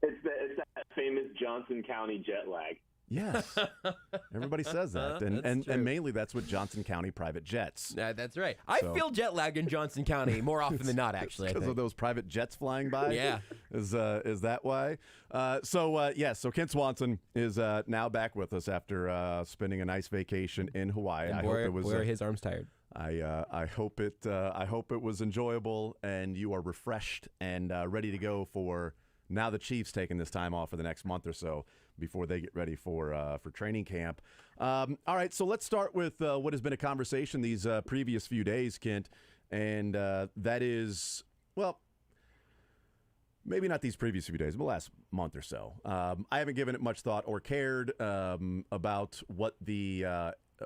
It's that famous Johnson County jet lag. Yes, everybody says that, and mainly that's with Johnson County private jets. That's right. I feel jet lag in Johnson County more often than not, actually. Because of those private jets flying by. Yeah, is that why? So Kent Swanson is now back with us after spending a nice vacation in Hawaii. And boy are his arms tired. I hope it was enjoyable, and you are refreshed and ready to go for now the Chiefs taking this time off for the next month or so before they get ready for training camp. All right, so let's start with what has been a conversation these previous few days, Kent, and that is, well, maybe not these previous few days, but the last month or so. I haven't given it much thought or cared about what the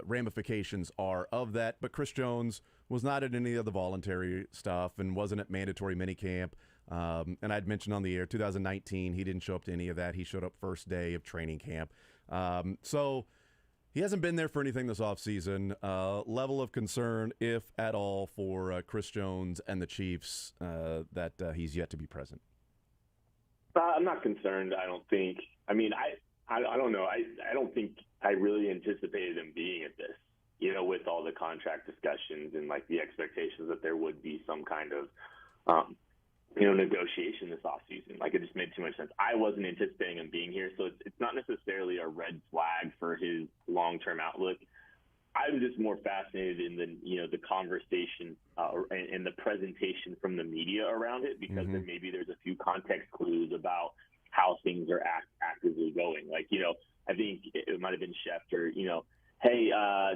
ramifications are of that, but Chris Jones was not at any of the voluntary stuff and wasn't at mandatory minicamp. And I'd mentioned on the air, 2019, he didn't show up to any of that. He showed up first day of training camp. So he hasn't been there for anything this offseason. Level of concern, if at all, for Chris Jones and the Chiefs that he's yet to be present. I'm not concerned, I don't think. I mean, I don't know. I don't think I really anticipated him being at this, with all the contract discussions and, the expectations that there would be some kind of negotiation this offseason. It just made too much sense. I wasn't anticipating him being here, so it's not necessarily a red flag for his long-term outlook. I'm just more fascinated in the conversation and the presentation from the media around it, because then maybe there's a few context clues about how things are actively going. I think it might have been Schefter, hey,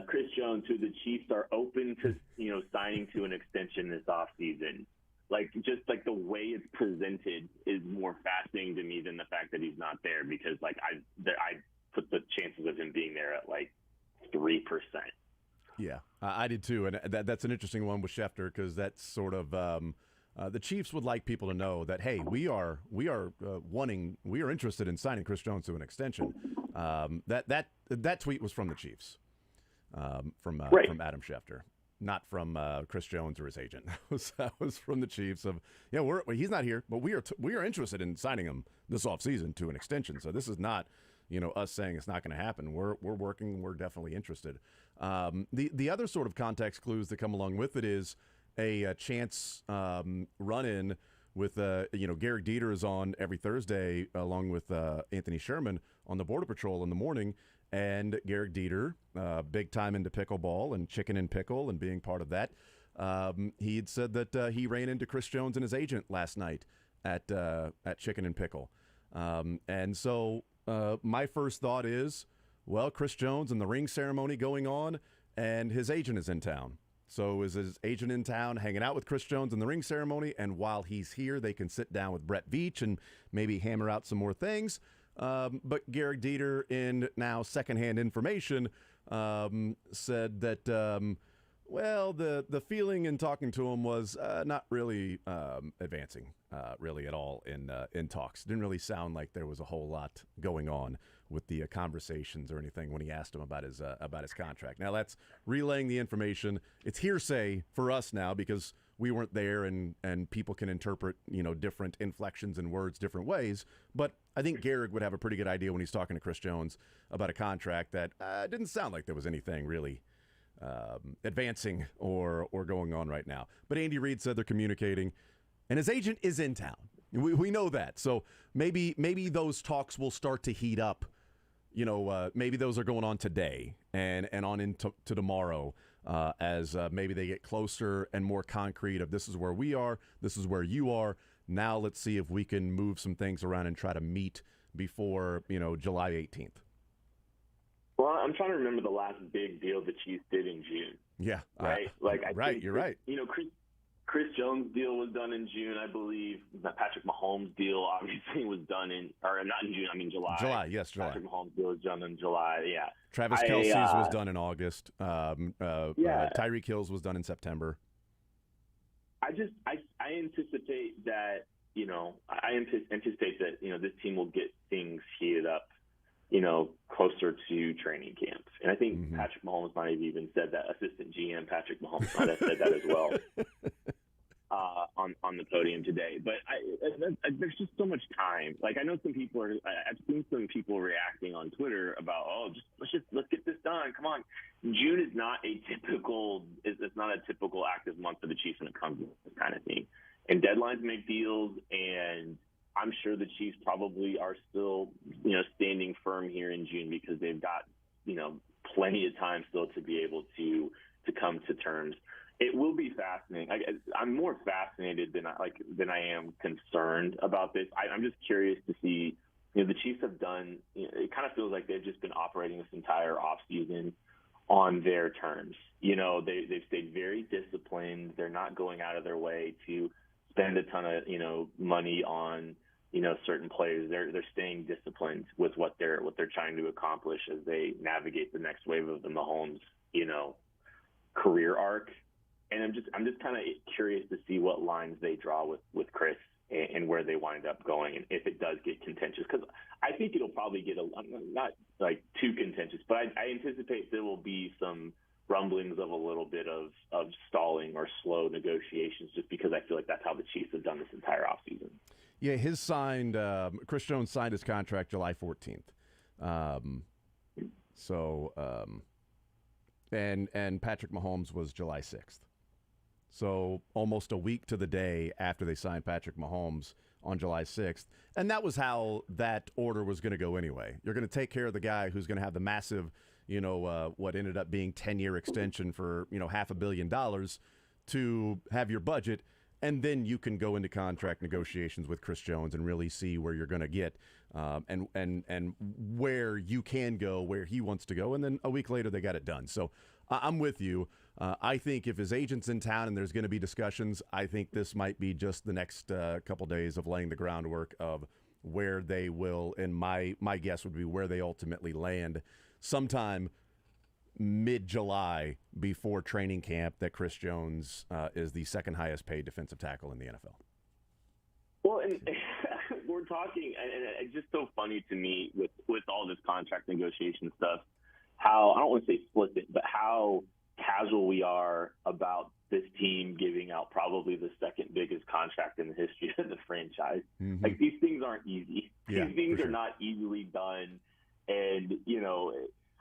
Chris Jones, who the Chiefs are open to, signing to an extension this offseason. Just the way it's presented is more fascinating to me than the fact that he's not there, because I put the chances of him being there at 3%. Yeah, I did too, and that's an interesting one with Schefter, because that's sort of the Chiefs would like people to know that, hey, we are interested in signing Chris Jones to an extension. That tweet was from the Chiefs, from Adam Schefter, not from Chris Jones or his agent. That was from the Chiefs. He's not here, but we are interested in signing him this offseason to an extension. So this is not, us saying it's not going to happen. We're working. We're definitely interested. The other sort of context clues that come along with it is a chance run-in with, Garrick Dieter is on every Thursday along with Anthony Sherman on the Border Patrol in the morning. And Garrick Dieter, big time into pickleball and chicken and pickle and being part of that, he had said that he ran into Chris Jones and his agent last night at Chicken and Pickle. And so my first thought is, well, Chris Jones and the ring ceremony going on, and his agent is in town. So is his agent in town hanging out with Chris Jones in the ring ceremony, and while he's here, they can sit down with Brett Veach and maybe hammer out some more things? But Garrick Dieter, in now secondhand information, said that, the feeling in talking to him was not really advancing really at all in talks. Didn't really sound like there was a whole lot going on with the conversations or anything when he asked him about his contract. Now that's relaying the information. It's hearsay for us now because we weren't there, and people can interpret different inflections and words different ways. But I think Garrick would have a pretty good idea when he's talking to Chris Jones about a contract that didn't sound like there was anything really advancing or going on right now. But Andy Reid said they're communicating, and his agent is in town. We know that. So maybe those talks will start to heat up. Maybe those are going on today and on into tomorrow as maybe they get closer and more concrete of this is where we are, this is where you are. Now let's see if we can move some things around and try to meet before, July 18th. Well, I'm trying to remember the last big deal the Chiefs did in June. Yeah. Right? You're right. Chris Jones' deal was done in June, I believe. The Patrick Mahomes deal obviously was done not in June, I mean July. July, yes, July. Patrick Mahomes' deal was done in July, yeah. Travis Kelce's was done in August. Tyreek Hill's was done in September. I anticipate that, this team will get things heated up, closer to training camp. And I think Patrick Mahomes might have even said that. Assistant GM Patrick Mahomes might have said that as well on the podium today. But there's just so much time. I know some people I've seen some people reacting on Twitter about, let's get this done. Come on. June is not a typical active month for the Chiefs when it comes to this kind of thing. And deadlines make deals, and I'm sure the Chiefs probably are still, standing firm here in June because they've got, plenty of time still to be able to come to terms. It will be fascinating. I'm more fascinated than I am concerned about this. I'm just curious to see, the Chiefs have done, it kind of feels like they've just been operating this entire offseason on their terms. They've stayed very disciplined. They're not going out of their way to spend a ton of, money on, certain players. They're staying disciplined with what they're trying to accomplish as they navigate the next wave of the Mahomes, career arc. And I'm just kind of curious to see what lines they draw with Chris and where they wind up going, and if it does get contentious, because I think it'll probably get not too contentious, but I anticipate there will be some rumblings of a little bit of stalling or slow negotiations, just because I feel like that's how the Chiefs have done this entire offseason. Yeah, Chris Jones signed his contract July 14th. And Patrick Mahomes was July 6th. So almost a week to the day after they signed Patrick Mahomes on July 6th. And that was how that order was going to go anyway. You're going to take care of the guy who's going to have the massive, what ended up being 10-year extension for, $500 million to have your budget. and then you can go into contract negotiations with Chris Jones and really see where you're going to get and where you can go, where he wants to go. And then a week later, they got it done. So I'm with you. I think if his agent's in town and there's going to be discussions, I think this might be just the next couple days of laying the groundwork of where they will, and my guess would be where they ultimately land sometime mid-July before training camp, that Chris Jones is the second highest paid defensive tackle in the NFL. Well, and we're talking, and it's just so funny to me with all this contract negotiation stuff, how, I don't want to say flippant, but how casual we are about this team giving out probably the second biggest contract in the history of the franchise. Mm-hmm. Like, these things aren't easy. Yeah, these things for are sure. not easily done. And, you know,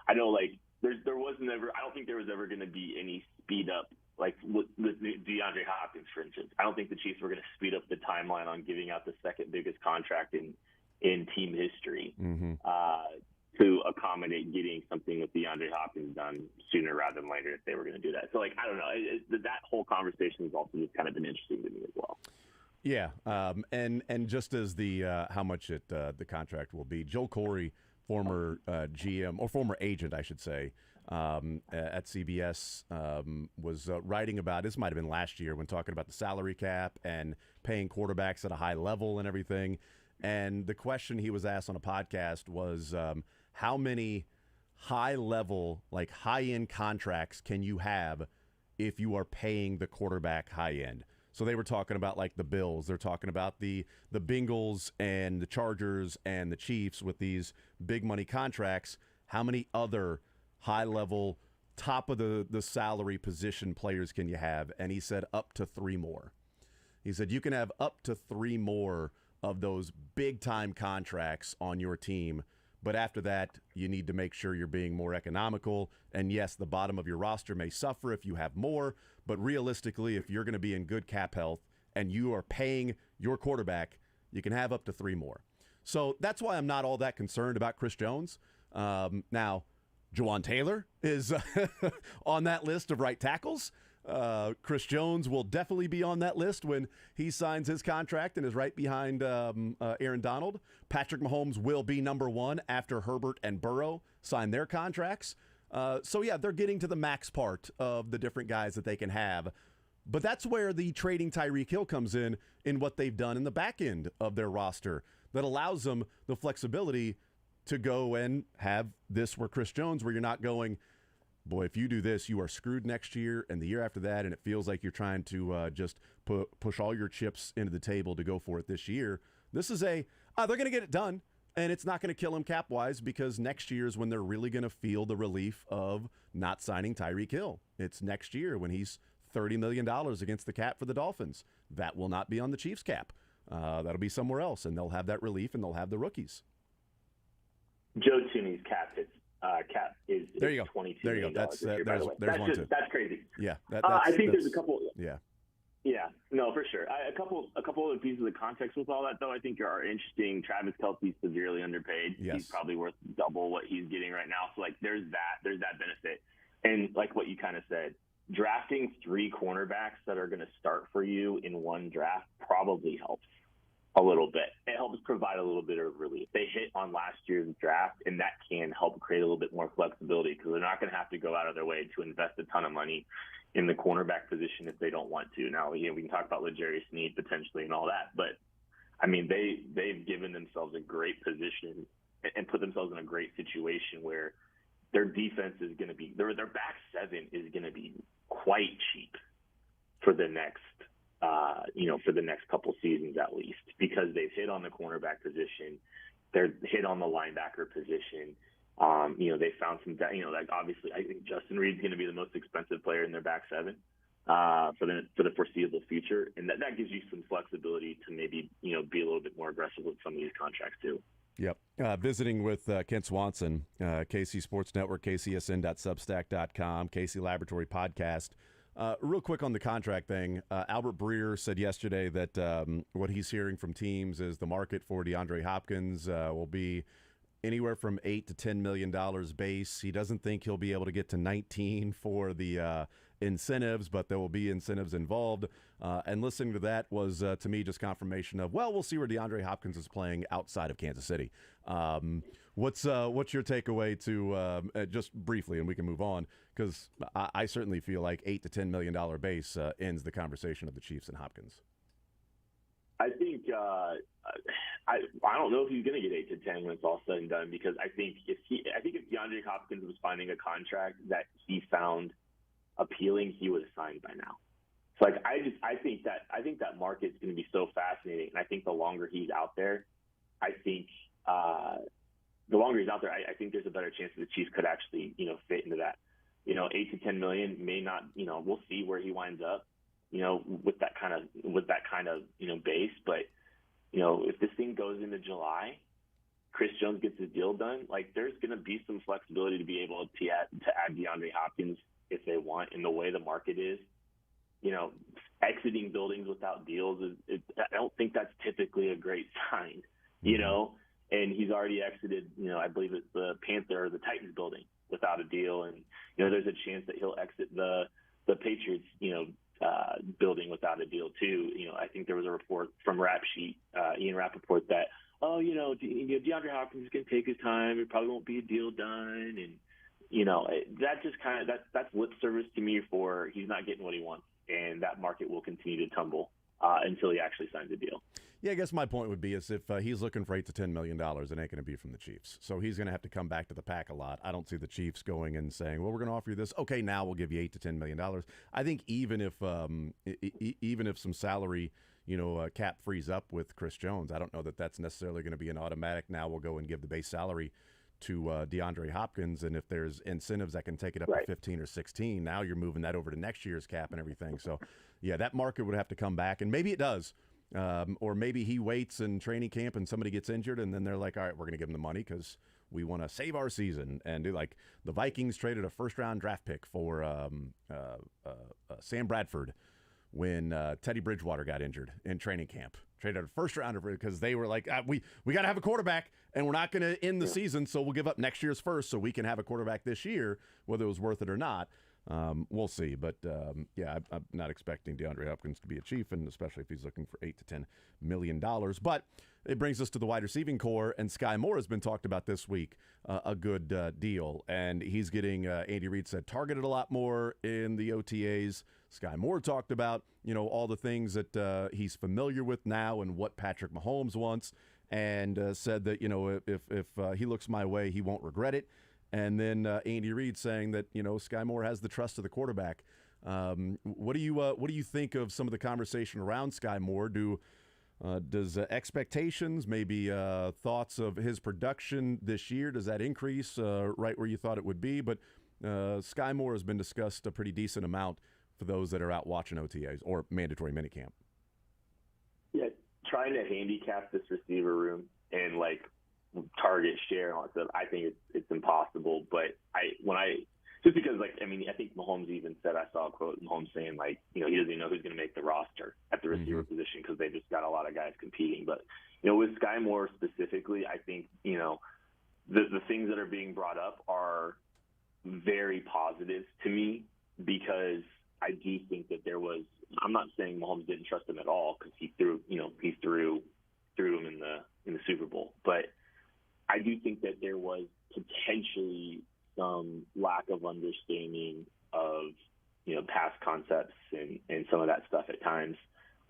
I know, like, there wasn't ever, I don't think there was ever going to be any speed up, like with DeAndre Hopkins, for instance. I don't think the Chiefs were going to speed up the timeline on giving out the second biggest contract in team history to accommodate getting something with DeAndre Hopkins done sooner rather than later if they were going to do that. So, like, I don't know. That whole conversation has also just kind of been interesting to me as well. Yeah, and just as the how much the contract will be, Joel Corey, former GM or former agent, I should say, at CBS, was writing about, this might have been last year, when talking about the salary cap and paying quarterbacks at a high level and everything. And the question he was asked on a podcast was, how many high-level, like high-end contracts can you have if you are paying the quarterback high-end? So they were talking about like the Bills. They're talking about the Bengals and the Chargers and the Chiefs with these big money contracts. How many other high-level, top of the salary position players can you have? And he said up to 3 more. He said you can have up to 3 more of those big-time contracts on your team. But after that, you need to make sure you're being more economical. And yes, the bottom of your roster may suffer if you have more. But realistically, if you're going to be in good cap health and you are paying your quarterback, you can have up to 3 more. So that's why I'm not all that concerned about Chris Jones. Now, Jawan Taylor is on that list of right tackles. Chris Jones will definitely be on that list when he signs his contract and is right behind Aaron Donald. Patrick Mahomes will be number 1 after Herbert and Burrow sign their contracts. So, yeah, they're getting to the max part of the different guys that they can have. But that's where the trading Tyreek Hill comes in what they've done in the back end of their roster that allows them the flexibility to go and have this where Chris Jones, where you're not going, boy, if you do this, you are screwed next year and the year after that, and it feels like you're trying to just push all your chips into the table to go for it this year. This is they're going to get it done, and it's not going to kill them cap-wise because next year is when they're really going to feel the relief of not signing Tyreek Hill. It's next year when he's $30 million against the cap for the Dolphins. That will not be on the Chiefs' cap. That'll be somewhere else, and they'll have that relief, and they'll have the rookies. Joe Tooney's cap is there you go. $22 There you go. million That's this year, by the way. there's one too. That's crazy. Yeah, I think there's a couple. Yeah. Yeah, no, for sure. A couple other pieces of context with all that, though, I think are interesting. Travis Kelce's severely underpaid. Yes. He's probably worth double what he's getting right now. So, like, there's that benefit. And like what you kind of said, drafting 3 cornerbacks that are going to start for you in one draft probably helps a little bit. It helps provide a little bit of relief. They hit on last year's draft, and that can help create a little bit more flexibility because they're not going to have to go out of their way to invest a ton of money in the cornerback position if they don't want to. Now, we can talk about L'Jarius Sneed potentially and all that, but I mean, they've given themselves a great position and put themselves in a great situation where their defense is going to be their back 7 is going to be quite cheap for the next couple seasons at least, because they've hit on the cornerback position, they're hit on the linebacker position. They found some, like obviously I think Justin Reed's going to be the most expensive player in their back 7 for the foreseeable future, and that gives you some flexibility to maybe be a little bit more aggressive with some of these contracts too. Yep. Visiting with Kent Swanson, KC Sports Network, kcsn.substack.com, KC Laboratory Podcast. Real quick on the contract thing, Albert Breer said yesterday that what he's hearing from teams is the market for DeAndre Hopkins will be anywhere from $8 to $10 million base. He doesn't think he'll be able to get to 19 for the incentives, but there will be incentives involved. And listening to that was, to me, just confirmation of, well, we'll see where DeAndre Hopkins is playing outside of Kansas City. What's your takeaway to just briefly, and we can move on, because I certainly feel like $8 to $10 million base ends the conversation of the Chiefs and Hopkins. I think I don't know if he's going to get 8 to 10 when it's all said and done, because I think if DeAndre Hopkins was finding a contract that he found appealing, he would have signed by now. So I think that market's going to be so fascinating, and I think the longer he's out there, I think there's a better chance that the Chiefs could actually fit into that. 8 to 10 million may not. We'll see where he winds up. With that kind of base, but if this thing goes into July, Chris Jones gets his deal done, there's going to be some flexibility to be able to add DeAndre Hopkins if they want. In the way the market is, exiting buildings without deals I don't think that's typically a great sign, And he's already exited, I believe it's the Panther or the Titans building without a deal, and there's a chance that he'll exit the Patriots, building without a deal too. I think there was a report from Rap Sheet, Ian Rappaport, that DeAndre Hopkins is going to take his time. It probably won't be a deal done, and that just that's lip service to me for he's not getting what he wants, and that market will continue to tumble until he actually signs a deal. Yeah, I guess my point would be is if he's looking for $8 to $10 million, it ain't going to be from the Chiefs. So he's going to have to come back to the pack a lot. I don't see the Chiefs going and saying, well, we're going to offer you this. Okay, now we'll give you $8 to $10 million. I think even if some salary, cap frees up with Chris Jones, I don't know that that's necessarily going to be an automatic. Now we'll go and give the base salary to DeAndre Hopkins, and if there's incentives that can take it up to 15 or 16, now you're moving that over to next year's cap and everything. So, yeah, that market would have to come back, and maybe it does. Or maybe he waits in training camp and somebody gets injured, and then they're like, all right, we're going to give him the money because we want to save our season. And do like the Vikings traded a first-round draft pick for Sam Bradford when Teddy Bridgewater got injured in training camp. Traded a first-rounder because they were like, we got to have a quarterback, and we're not going to end the season, so we'll give up next year's first so we can have a quarterback this year, whether it was worth it or not. We'll see, but yeah, I'm not expecting DeAndre Hopkins to be a Chief, and especially if he's looking for $8 to $10 million. But it brings us to the wide receiving core, and Sky Moore has been talked about this week, a good deal, and he's getting, Andy Reid said, targeted a lot more in the OTAs. Sky Moore talked about, all the things that he's familiar with now and what Patrick Mahomes wants, and said that, if he looks my way, he won't regret it. And then Andy Reid saying that Sky Moore has the trust of the quarterback. What do you think of some of the conversation around Sky Moore? Does expectations, maybe thoughts of his production this year, does that increase right where you thought it would be? But Sky Moore has been discussed a pretty decent amount for those that are out watching OTAs or mandatory minicamp. Yeah, trying to handicap this receiver room and target share and all that stuff, I think it's impossible. But just because I think Mahomes even said, I saw a quote Mahomes saying he doesn't even know who's going to make the roster at the receiver position because they just got a lot of guys competing. But with Sky Moore specifically, I think the things that are being brought up are very positive to me, because I do think that I'm not saying Mahomes didn't trust him at all, because he threw him in the Super Bowl, but I do think that there was potentially some lack of understanding of, past concepts and some of that stuff at times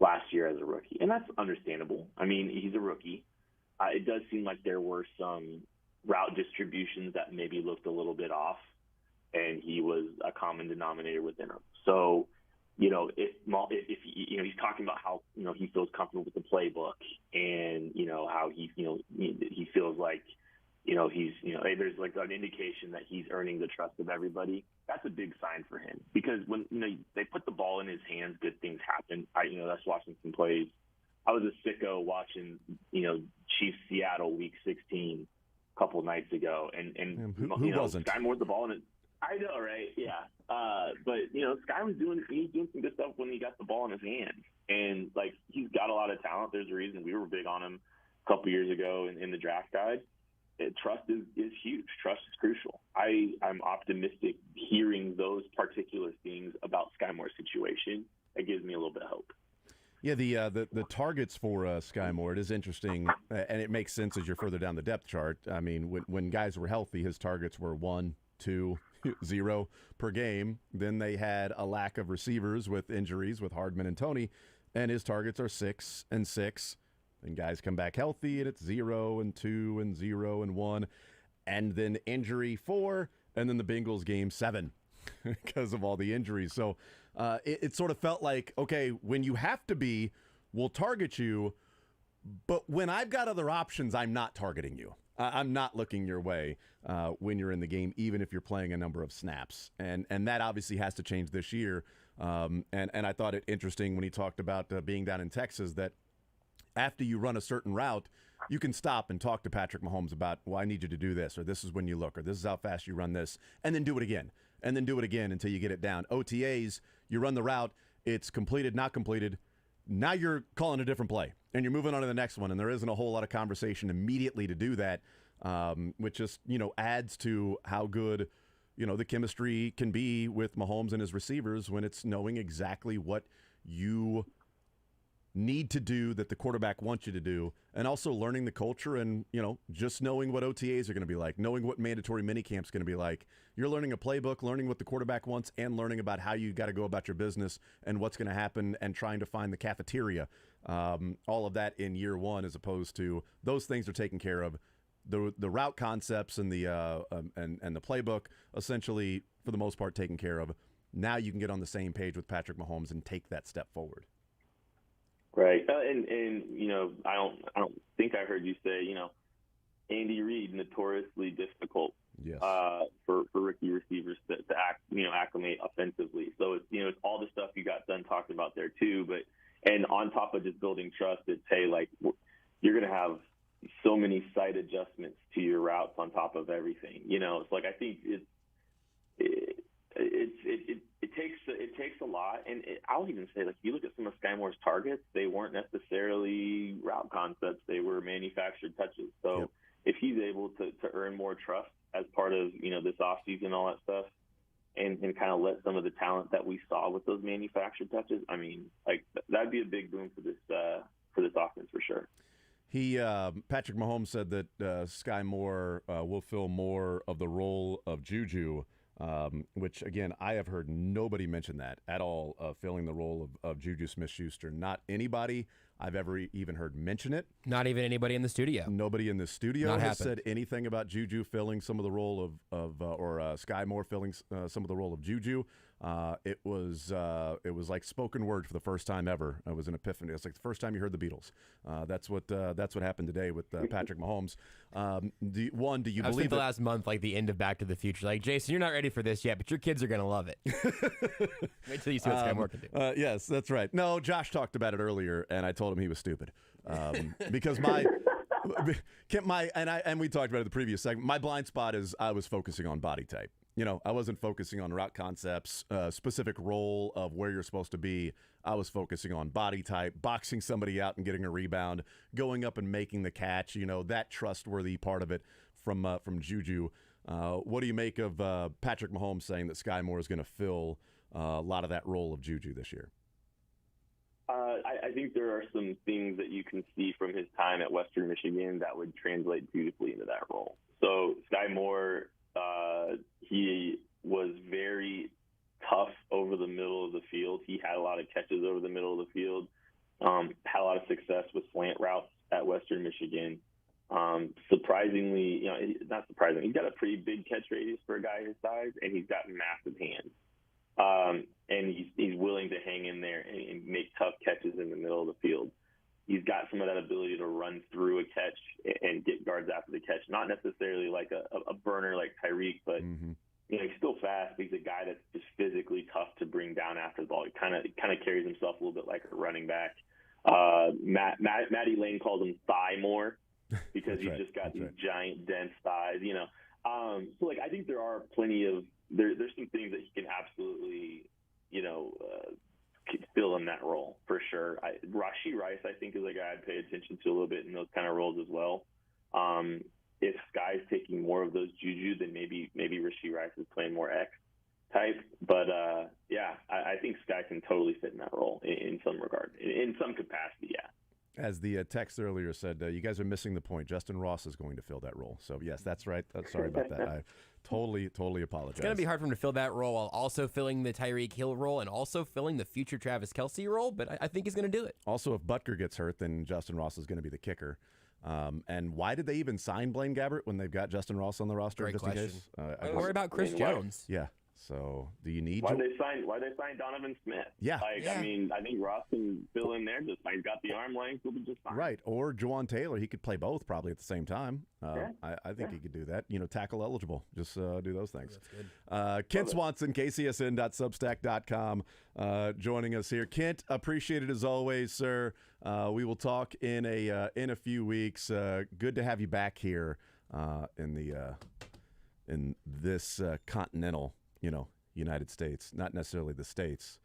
last year as a rookie. And that's understandable. I mean, he's a rookie. It does seem like there were some route distributions that maybe looked a little bit off, and he was a common denominator within them. So, if he's talking about how, he feels comfortable with the playbook, and, how he feels like, there's an indication that he's earning the trust of everybody. That's a big sign for him, because when, they put the ball in his hands, good things happen. I was watching some plays. I was a sicko watching, Chiefs Seattle week 16 a couple nights ago, and who wasn't? Sky Moore's the ball in it. I know, right? Yeah. But Sky was doing some good stuff when he got the ball in his hands, and he's got a lot of talent. There's a reason we were big on him a couple years ago in the draft guide. trust is huge. Trust is crucial. I'm optimistic hearing those particular things about Sky Moore's situation. It gives me a little bit of hope. Yeah, the targets for Sky Moore, it is interesting, and it makes sense as you're further down the depth chart. I mean, when guys were healthy, his targets were 1, 2, 0 per game. Then they had a lack of receivers with injuries with Hardman and Tony, and his targets are 6 and 6. Then guys come back healthy, and it's 0 and 2 and 0 and 1. And then injury 4, and then the Bengals game 7 because of all the injuries. So it sort of felt like, okay, when you have to be, we'll target you. But when I've got other options, I'm not targeting you. I'm not looking your way when you're in the game, even if you're playing a number of snaps. And that obviously has to change this year. And I thought it interesting when he talked about being down in Texas that after you run a certain route, you can stop and talk to Patrick Mahomes about, well, I need you to do this, or this is when you look, or this is how fast you run this, and then do it again, and then do it again until you get it down. OTAs, you run the route, it's completed, not completed. Now you're calling a different play, and you're moving on to the next one, and there isn't a whole lot of conversation immediately to do that, which just, adds to how good, the chemistry can be with Mahomes and his receivers when it's knowing exactly what you need to do that the quarterback wants you to do, and also learning the culture and, just knowing what OTAs are going to be like, knowing what mandatory minicamp is going to be like. You're learning a playbook, learning what the quarterback wants, and learning about how you got to go about your business and what's going to happen and trying to find the cafeteria. All of that in year one, as opposed to those things are taken care of. The route concepts and the playbook, essentially, for the most part, taken care of. Now you can get on the same page with Patrick Mahomes and take that step forward. Right, and I don't think I heard you say, Andy Reid, notoriously difficult for rookie receivers to acclimate offensively. So it's all the stuff you got done talking about there too. And on top of just building trust, it's you're going to have so many site adjustments to your routes on top of everything. It's like I think it takes a lot, and I'll even say, like, you look at some of Sky Moore's targets, they weren't necessarily route concepts; they were manufactured touches. So if he's able to earn more trust as part of this offseason and all that stuff, and kind of let some of the talent that we saw with those manufactured touches, I mean, like that'd be a big boom for this offense for sure. Patrick Mahomes said that Sky Moore will fill more of the role of Juju. Which, again, I have heard nobody mention that at all, filling the role of Juju Smith-Schuster. Not anybody I've ever even heard mention it. Not even anybody in the studio. Nobody in the studio Not has happened. said anything about Juju filling some of the role or Sky Moore filling some of the role of Juju. It was like spoken word for the first time ever. It was an epiphany. It's like the first time you heard the Beatles. That's what happened today with Patrick Mahomes. Do you I've believe spent the last month like the end of Back to the Future? Like, Jason, you're not ready for this yet, but your kids are gonna love it. Wait till you see what Sky Moore can do. Yes, that's right. No, Josh talked about it earlier, and I told him he was stupid because and we talked about it in the previous segment. My blind spot is I was focusing on body type. I wasn't focusing on route concepts, specific role of where you're supposed to be. I was focusing on body type, boxing somebody out and getting a rebound, going up and making the catch. That trustworthy part of it from Juju. What do you make of Patrick Mahomes saying that Sky Moore is going to fill a lot of that role of Juju this year? I think there are some things that you can see from his time at Western Michigan that would translate beautifully into that role. So Sky Moore, he was very tough over the middle of the field. He had a lot of catches over the middle of the field, had a lot of success with slant routes at Western Michigan. Surprisingly, not surprisingly, he's got a pretty big catch radius for a guy his size, and he's got massive hands. And he's willing to hang in there and make tough catches in the middle of the field. He's got some of that ability to run through a catch and get guards after the catch. Not necessarily like a burner like Tyreek, but he's still fast. He's a guy that's just physically tough to bring down after the ball. He kind of carries himself a little bit like a running back. Matty Lane calls him Thigh Moore because he's just got these giant, dense thighs. So I think there are plenty of there's some things that he can absolutely fill in that role for sure. Rashee Rice, I think, is a guy I'd pay attention to a little bit in those kind of roles as well. if Sky's taking more of those juju, then maybe Rashee Rice is playing more X type. But yeah, I think Sky can totally fit in that role in some regard, in some capacity. Yeah. As the text earlier said, you guys are missing the point. Justin Ross is going to fill that role. So, yes, that's right. Sorry about that. I totally apologize. It's going to be hard for him to fill that role while also filling the Tyreek Hill role and also filling the future Travis Kelce role, but I think he's going to do it. Also, if Butker gets hurt, then Justin Ross is going to be the kicker. And why did they even sign Blaine Gabbert when they've got Justin Ross on the roster? Great just question. in case? Don't worry about Chris Jones. Yeah. So, do you need? Why they sign Donovan Smith? Yeah. I mean, I think Ross can fill in there. Just like got the arm length, will be just fine. Right, or Juwan Taylor. He could play both probably at the same time. I think he could do that. Tackle eligible. Just do those things. That's good. Kent Swanson, KCSN.substack.com, joining us here. Kent, appreciate it as always, sir. We will talk in a few weeks. Good to have you back here in this continental, United States, not necessarily the States.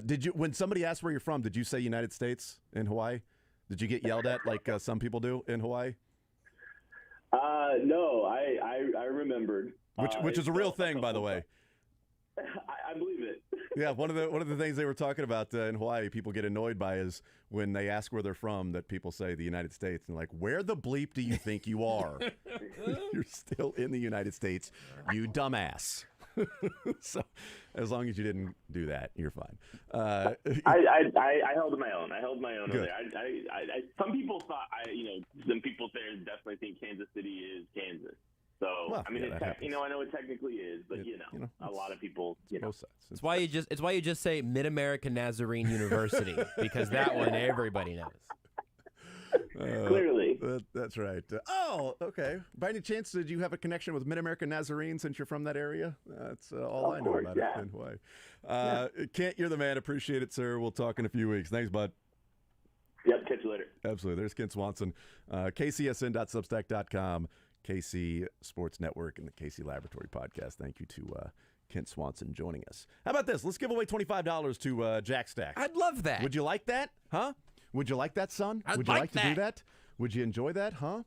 Did you, when somebody asked where you're from, did you say United States in Hawaii? Did you get yelled at like some people do in Hawaii? No, I remembered. Which is a real thing, by the way. I believe it. Yeah, one of the things they were talking about in Hawaii, people get annoyed by is when they ask where they're from, that people say the United States, and like, where the bleep do you think you are? You're still in the United States, you dumbass. So, as long as you didn't do that, you're fine. I held my own. Good. Over there. Some people thought, some people there definitely think Kansas City is Kansas. So Well, I mean, yeah, that happens. I know it technically is, but a lot of people, both sides. It's why you just say Mid-American Nazarene University, because that one everybody knows. Clearly. That's right. Okay. By any chance, did you have a connection with Mid-American Nazarene since you're from that area? That's all I know about it in Hawaii. Kent, you're the man. Appreciate it, sir. We'll talk in a few weeks. Thanks, bud. Yep, catch you later. Absolutely. There's Kent Swanson, KCSN.substack.com, KC Sports Network, and the KC Laboratory Podcast. Thank you to Kent Swanson joining us. How about this? Let's give away $25 to Jack Stack. I'd love that. Would you like that? Huh? Would you like that, son? Would you like to do that? Would you enjoy that? Huh?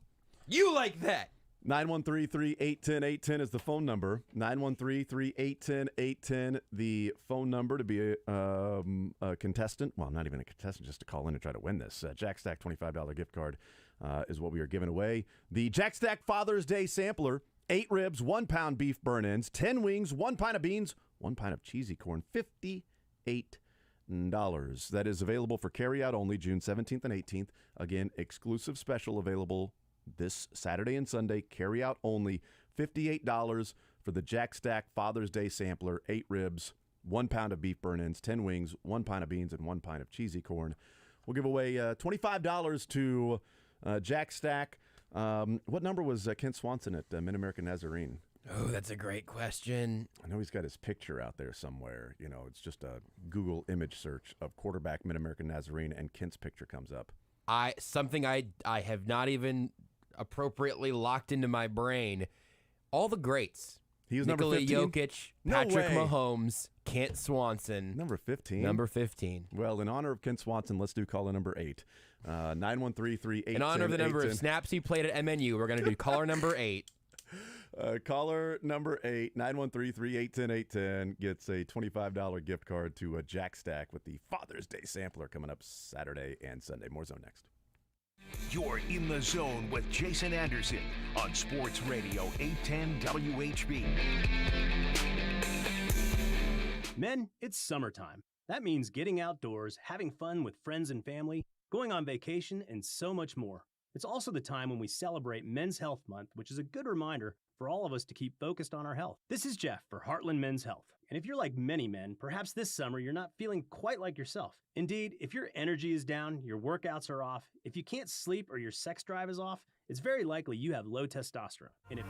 You like that? 913-381-810 is the phone number. 913-381-810, the phone number to be a contestant. Well, not even a contestant, just to call in and try to win this. Jack Stack $25 gift card is what we are giving away. The Jack Stack Father's Day Sampler, 8 ribs, 1 pound beef burn-ins, 10 wings, 1 pint of beans, 1 pint of cheesy corn, $58. That is available for carryout only June 17th and 18th. Again, exclusive special available this Saturday and Sunday, carryout only, $58 for the Jack Stack Father's Day Sampler, 8 ribs, 1 pound of beef burn-ins, 10 wings, 1 pint of beans, and 1 pint of cheesy corn. We'll give away $25 to Jack Stack. What number was Kent Swanson at Mid-American Nazarene? Oh, that's a great question. I know he's got his picture out there somewhere. It's just a Google image search of quarterback Mid-American Nazarene, and Kent's picture comes up. Something I have not even appropriately locked into my brain. All the greats. He was Nikola number 15? Jokic, No Patrick way. Mahomes, Kent Swanson. Number 15? Number 15. Well, in honor of Kent Swanson, let's do caller number 8. 913-381-810. In honor of the number of snaps he played at MNU, we're going to do caller number 8. Caller number 8, 913-381-810, gets a $25 gift card to Jack Stack with the Father's Day Sampler coming up Saturday and Sunday. More Zone next. You're in the zone with Jason Anderson on Sports Radio 810 WHB. Men, it's summertime. That means getting outdoors, having fun with friends and family, going on vacation, and so much more. It's also the time when we celebrate Men's Health Month, which is a good reminder for all of us to keep focused on our health. This is Jeff for Heartland Men's Health. And if you're like many men, perhaps this summer you're not feeling quite like yourself. Indeed, if your energy is down, your workouts are off, if you can't sleep or your sex drive is off, it's very likely you have low testosterone. And if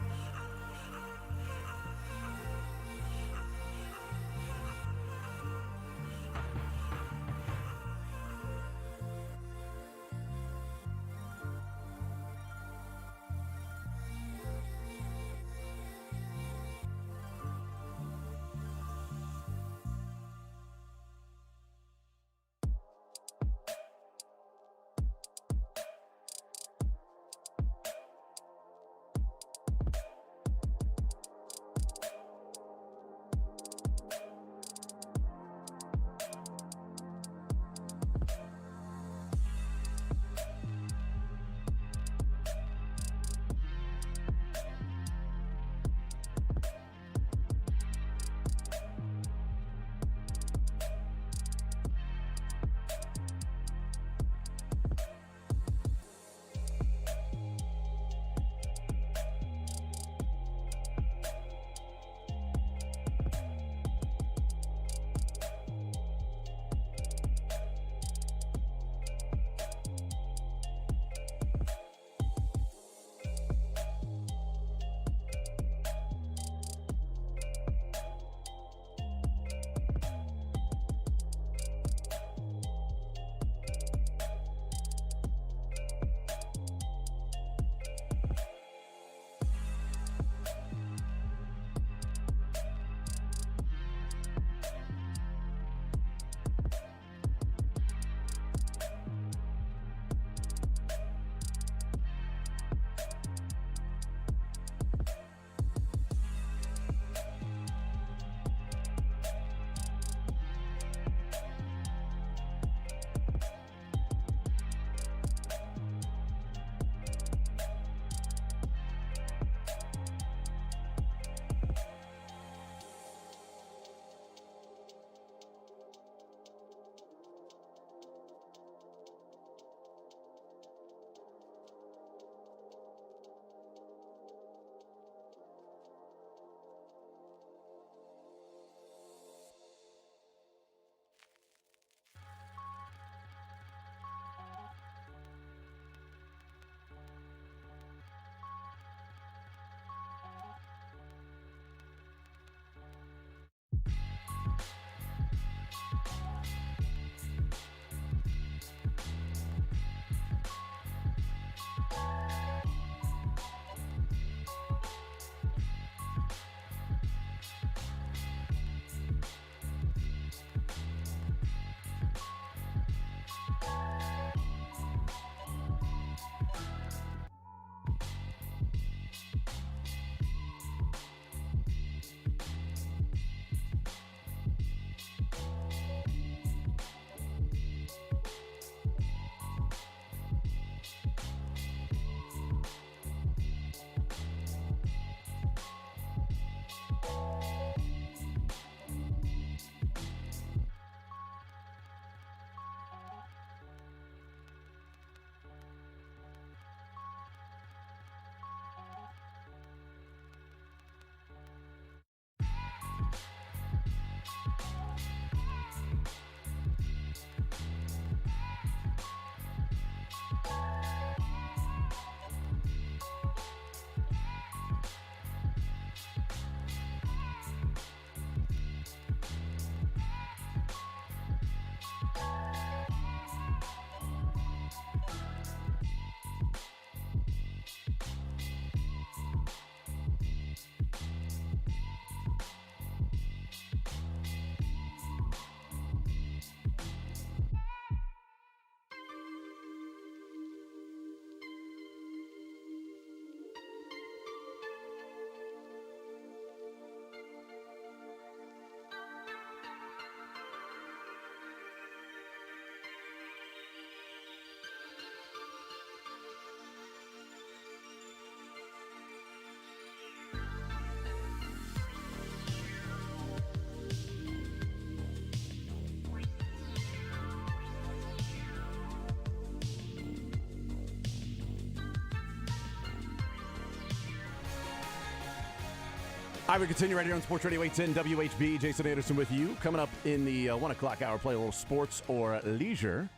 All right, we continue right here on Sports Radio 810 WHB. Jason Anderson with you. Coming up in the 1 o'clock hour, play a little sports or leisure.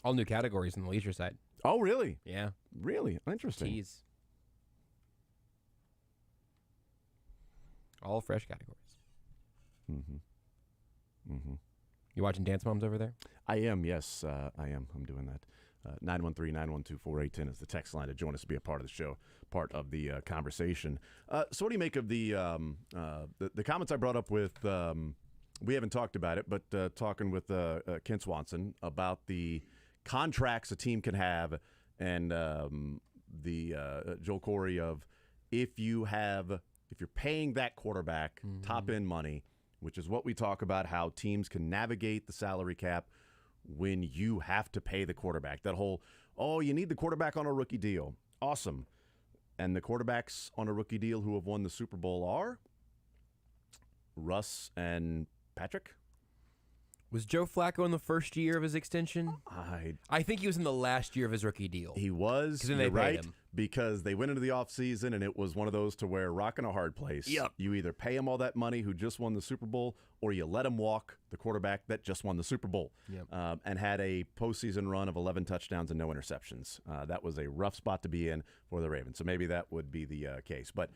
All new categories on the leisure side. Oh, really? Yeah. Really? Interesting. Tease. All fresh categories. Mm-hmm. Mm-hmm. You watching Dance Moms over there? I am, yes. I am. I'm doing that. 913-912-4810 is the text line to join us to be a part of the show, part of the conversation. So what do you make of the comments I brought up with, we haven't talked about it, but talking with Kent Swanson about the contracts a team can have and the Joel Corey of if you're paying that quarterback top-end money, which is what we talk about, how teams can navigate the salary cap when you have to pay the quarterback. That whole, you need the quarterback on a rookie deal. Awesome. And the quarterbacks on a rookie deal who have won the Super Bowl are Russ and Patrick. Was Joe Flacco in the first year of his extension? I think he was in the last year of his rookie deal. He was. Because then they paid him. Because they went into the offseason and it was one of those to where rock and a hard place. Yep. You either pay him all that money who just won the Super Bowl or you let him walk the quarterback that just won the Super Bowl and had a postseason run of 11 touchdowns and no interceptions. That was a rough spot to be in for the Ravens. So maybe that would be the case. But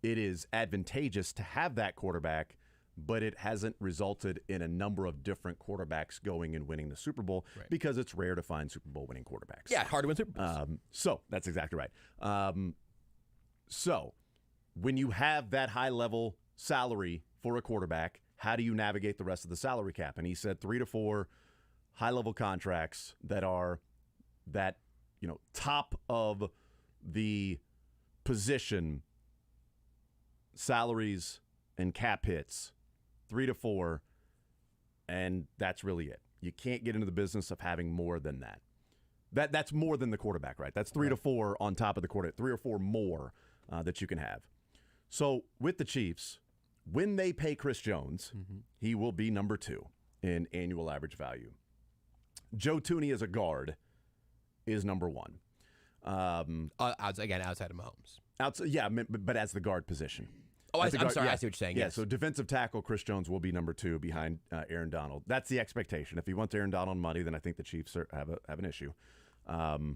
it is advantageous to have that quarterback, but it hasn't resulted in a number of different quarterbacks going and winning the Super Bowl because it's rare to find Super Bowl winning quarterbacks. Yeah, hard to win Super Bowls. So that's exactly right. So when you have that high level salary for a quarterback, how do you navigate the rest of the salary cap? And he said 3 to 4 high level contracts that are that, top of the position salaries and cap hits. 3 to 4, and that's really it. You can't get into the business of having more than that. That's more than the quarterback, right? That's 3 to 4 on top of the quarterback, 3 or 4 more that you can have. So with the Chiefs, when they pay Chris Jones, he will be number 2 in annual average value. Joe Thuney as a guard is number 1. Again, outside of Mahomes. But as the guard position. Oh, I'm sorry. I see what you're saying. Yeah, Yes. so defensive tackle Chris Jones will be number 2 behind Aaron Donald. That's the expectation. If he wants Aaron Donald money, then I think the Chiefs have an issue. But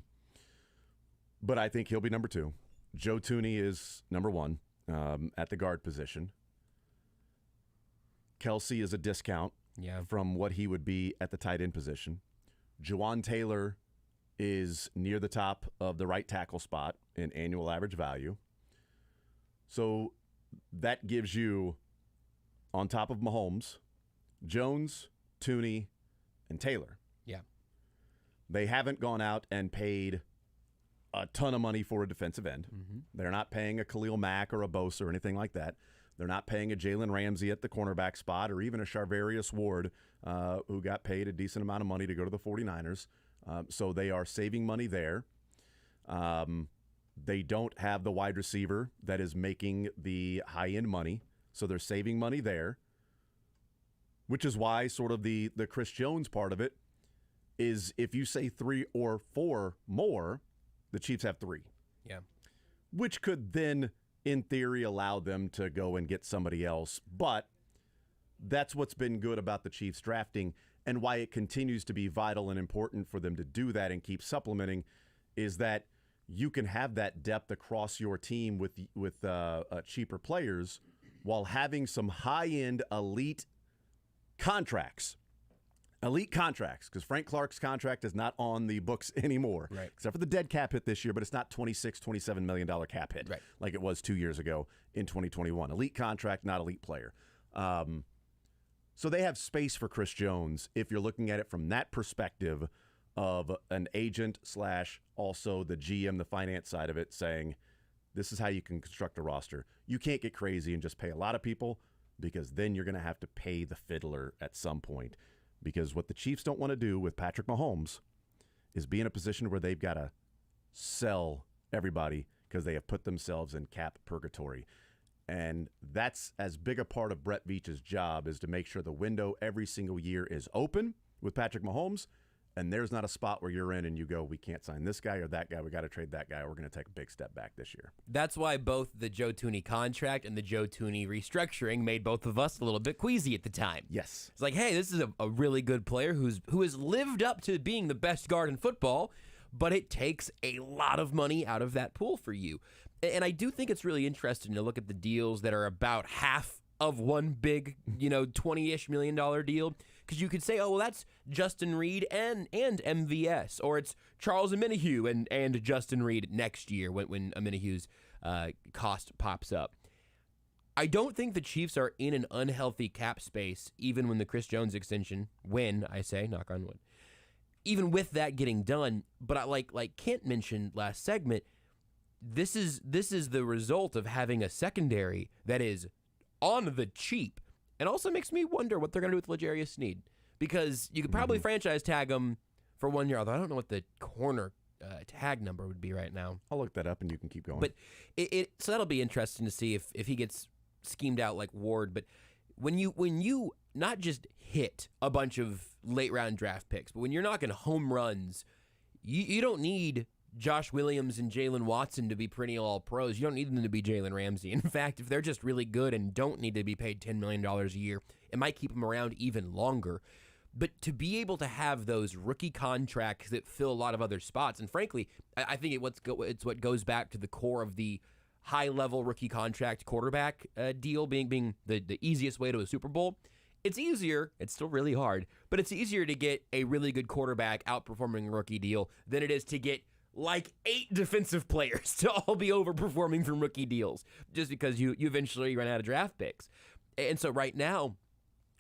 I think he'll be number 2. Joe Thuney is number 1 at the guard position. Kelsey is a discount from what he would be at the tight end position. Juwan Taylor is near the top of the right tackle spot in annual average value. So that gives you, on top of Mahomes, Jones, Thuney, and Taylor. Yeah. They haven't gone out and paid a ton of money for a defensive end. They're not paying a Khalil Mack or a Bosa or anything like that. They're not paying a Jalen Ramsey at the cornerback spot or even a Charvarius Ward who got paid a decent amount of money to go to the 49ers. So they are saving money there. They don't have the wide receiver that is making the high-end money, so they're saving money there, which is why sort of the Chris Jones part of it is if you say 3 or 4 more, the Chiefs have 3. Yeah. Which could then, in theory, allow them to go and get somebody else. But that's what's been good about the Chiefs drafting and why it continues to be vital and important for them to do that and keep supplementing is that you can have that depth across your team with cheaper players while having some high-end elite contracts. Elite contracts, because Frank Clark's contract is not on the books anymore, except for the dead cap hit this year, but it's not $26, $27 million cap hit like it was 2 years ago in 2021. Elite contract, not elite player. So they have space for Chris Jones if you're looking at it from that perspective of an agent / also the GM, the finance side of it, saying this is how you can construct a roster. You can't get crazy and just pay a lot of people because then you're going to have to pay the fiddler at some point. Because what the Chiefs don't want to do with Patrick Mahomes is be in a position where they've got to sell everybody because they have put themselves in cap purgatory. And that's as big a part of Brett Veach's job is to make sure the window every single year is open with Patrick Mahomes and there's not a spot where you're in and you go, we can't sign this guy or that guy. We got to trade that guy. We're going to take a big step back this year. That's why both the Joe Thuney contract and the Joe Thuney restructuring made both of us a little bit queasy at the time. Yes. It's like, hey, this is a really good player who has lived up to being the best guard in football, but it takes a lot of money out of that pool for you. And I do think it's really interesting to look at the deals that are about half of one big, $20-ish million deal. Because you could say, oh, well, that's Justin Reed and MVS, or it's Charles Omenihu and Justin Reed next year when Omenihu's cost pops up. I don't think the Chiefs are in an unhealthy cap space, even when the Chris Jones extension, I say, knock on wood, even with that getting done. But I like Kent mentioned last segment, this is the result of having a secondary that is on the cheap. And also makes me wonder what they're going to do with L'Jarius Sneed, because you could probably franchise tag him for 1 year, although I don't know what the corner tag number would be right now. I'll look that up and you can keep going. But so that'll be interesting to see if he gets schemed out like Ward. But when you not just hit a bunch of late round draft picks, but when you're knocking home runs, you don't need Josh Williams and Jalen Watson to be perennial all-pros. You don't need them to be Jalen Ramsey. In fact, if they're just really good and don't need to be paid $10 million a year, it might keep them around even longer. But to be able to have those rookie contracts that fill a lot of other spots, and frankly, I think it's what goes back to the core of the high-level rookie contract quarterback deal being the easiest way to a Super Bowl. It's easier, it's still really hard, but it's easier to get a really good quarterback outperforming a rookie deal than it is to get like 8 defensive players to all be overperforming from rookie deals just because you eventually run out of draft picks. And so right now,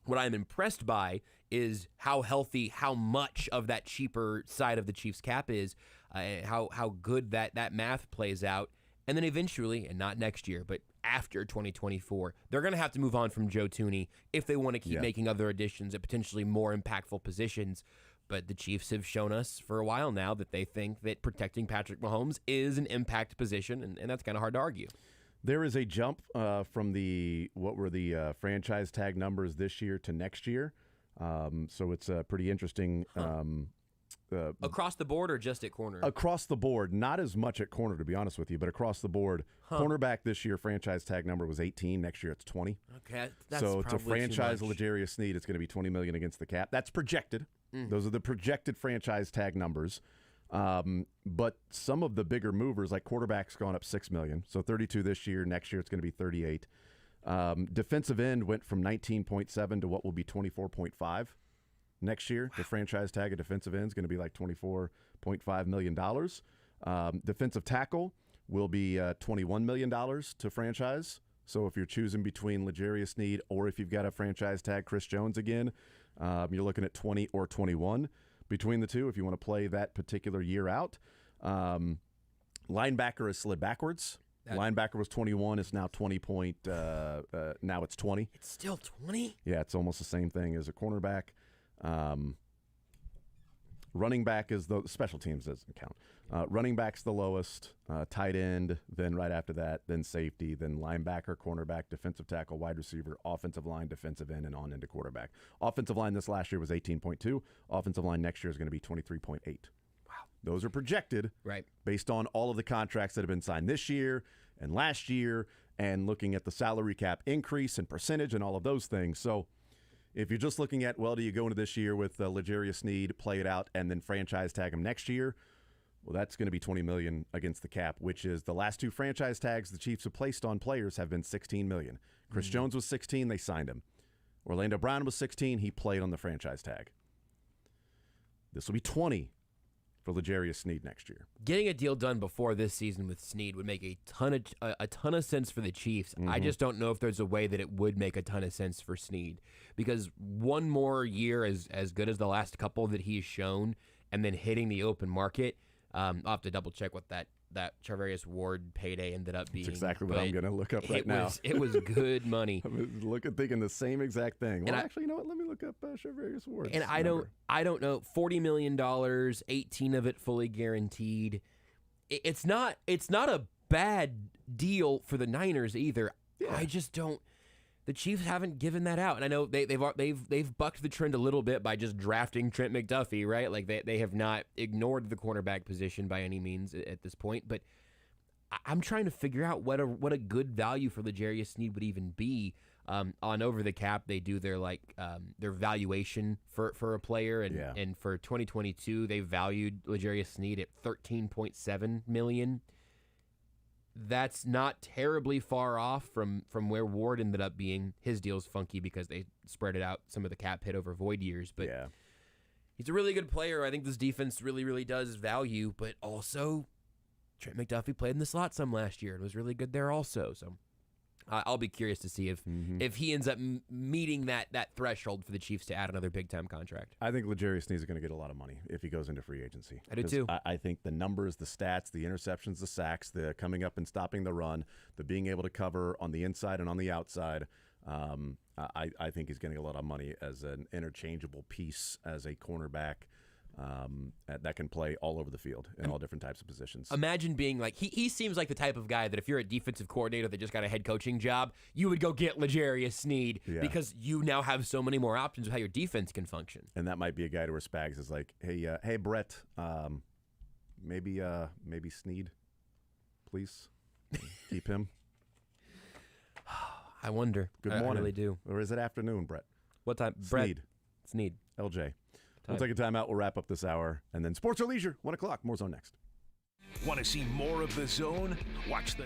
what I'm impressed by is how healthy, how much of that cheaper side of the Chiefs cap is, how good that math plays out. And then eventually, and not next year, but after 2024, they're going to have to move on from Joe Thuney if they want to keep making other additions at potentially more impactful positions. But the Chiefs have shown us for a while now that they think that protecting Patrick Mahomes is an impact position, and that's kind of hard to argue. There is a jump from what were the franchise tag numbers this year to next year. So it's pretty interesting. Across the board or just at corner? Across the board. Not as much at corner, to be honest with you, but across the board. Cornerback this year, franchise tag number was 18. Next year, it's 20. Okay, that's so to probably franchise too much. L'Jarius Sneed, it's going to be $20 million against the cap. That's projected. Those are the projected franchise tag numbers. But some of the bigger movers, like quarterback's gone up $6 million. So 32 this year. Next year, it's going to be 38. Defensive end went from 19.7 to what will be 24.5. Next year, the franchise tag of defensive end is going to be like $24.5 million. Defensive tackle will be $21 million to franchise. So if you're choosing between L'Jarius Sneed or if you've got a franchise tag Chris Jones again, you're looking at 20 or 21 between the two if you want to play that particular year out. Linebacker is slid backwards. Linebacker was 21. It's now 20 now it's 20. It's still 20? Yeah, it's almost the same thing as a cornerback. Running back is the special teams doesn't count. Running back's the lowest, tight end, then right after that, then safety, then linebacker, cornerback, defensive tackle, wide receiver, offensive line, defensive end, and on into quarterback. Offensive line this last year was 18.2. Offensive line next year is going to be 23.8. Wow. Those are projected based on all of the contracts that have been signed this year and last year and looking at the salary cap increase and percentage and all of those things. So if you're just looking at, well, do you go into this year with L'Jarius Sneed, play it out, and then franchise tag him next year? Well, that's going to be $20 million against the cap, which is the last 2 franchise tags the Chiefs have placed on players have been $16 million. Chris Jones was 16, they signed him. Orlando Brown was 16, he played on the franchise tag. This will be 20 for L'Jarius Sneed next year. Getting a deal done before this season with Sneed would make a ton of sense for the Chiefs. I just don't know if there's a way that it would make a ton of sense for Sneed, because one more year as good as the last couple that he's shown, and then hitting the open market. I'll have to double check what that Charvarius Ward payday ended up being. That's exactly what I'm going to look up right now. It was good money. I was thinking the same exact thing. Well, actually, you know what? Let me look up Charvarius Ward. And I don't know. $40 million, 18 of it fully guaranteed. It's not a bad deal for the Niners either. Yeah. I just don't. the Chiefs haven't given that out. And I know they've bucked the trend a little bit by just drafting Trent McDuffie, right? Like they have not ignored the cornerback position by any means at this point. But I'm trying to figure out what a good value for L'Jarius Sneed would even be. On Over the Cap, they do their their valuation for a player, and for 2022 they valued L'Jarius Sneed at $13.7 million. That's not terribly far off from where Ward ended up being. His deal's funky because they spread it out some of the cap hit over void years, but he's a really good player. I think this defense really, really does value, but also Trent McDuffie played in the slot some last year and was really good there also. So I'll be curious to see if he ends up meeting that threshold for the Chiefs to add another big-time contract. I think L'Jarius Sneed is going to get a lot of money if he goes into free agency. I do too. I think the numbers, the stats, the interceptions, the sacks, the coming up and stopping the run, the being able to cover on the inside and on the outside, I think he's getting a lot of money as an interchangeable piece as a cornerback that can play all over the field in all different types of positions. Imagine being like, he seems like the type of guy that if you're a defensive coordinator that just got a head coaching job, you would go get L'Jarius Sneed because you now have so many more options of how your defense can function. And that might be a guy to where Spags is like, hey Brett, maybe Sneed, please keep him. I wonder. Good morning. I really do. Or is it afternoon, Brett? What time? Sneed. LJ. We'll take a time out. We'll wrap up this hour. And then Sports or Leisure, 1 o'clock. More Zone next. Want to see more of the Zone? Watch the...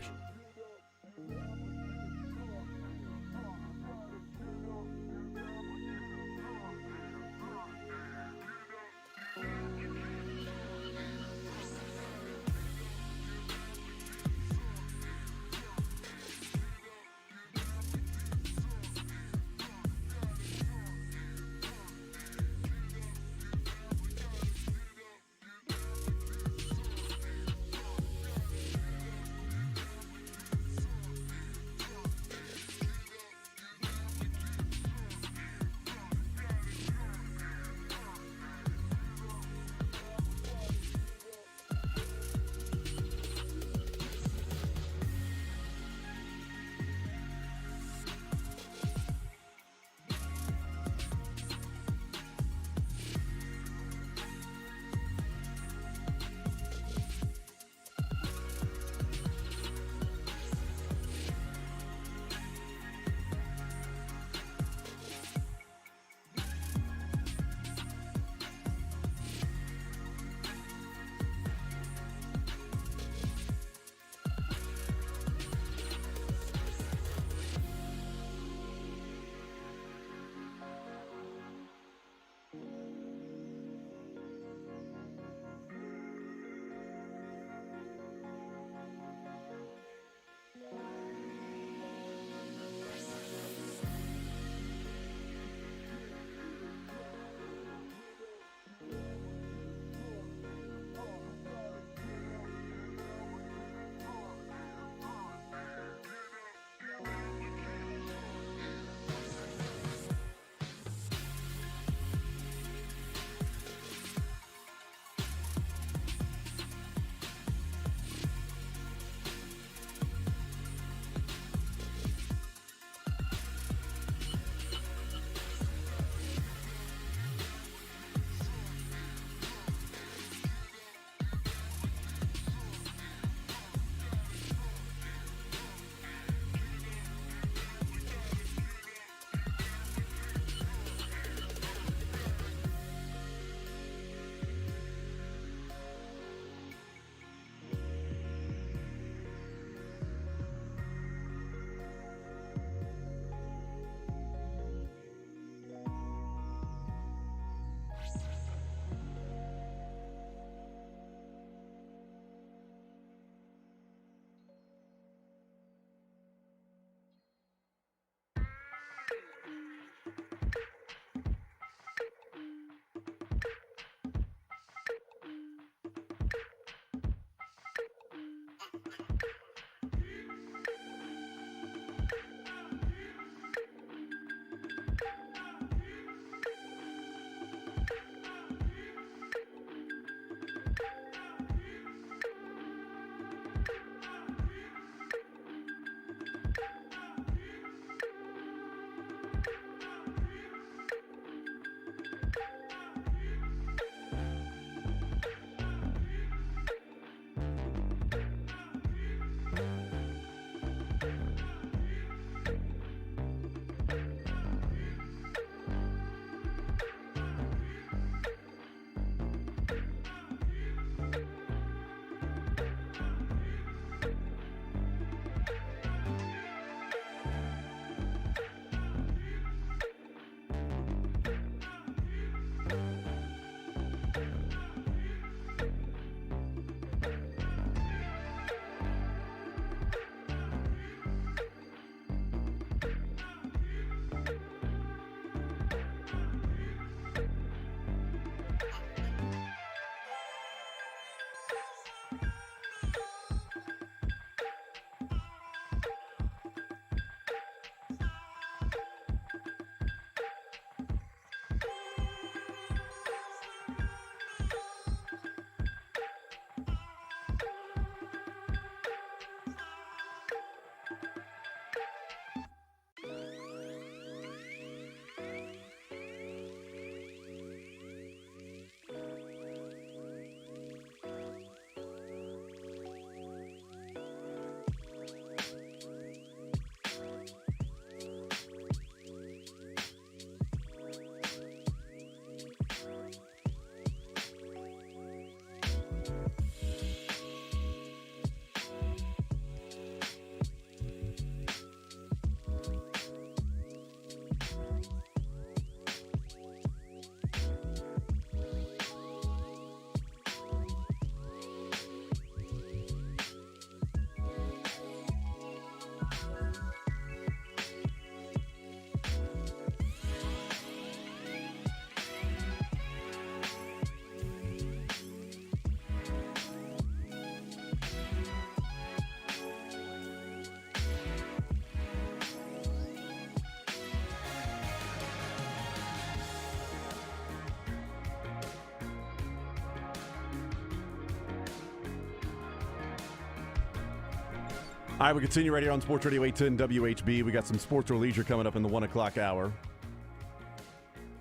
All right, we continue right here on Sports Radio 810 WHB. We got some sports or leisure coming up in the 1 o'clock hour.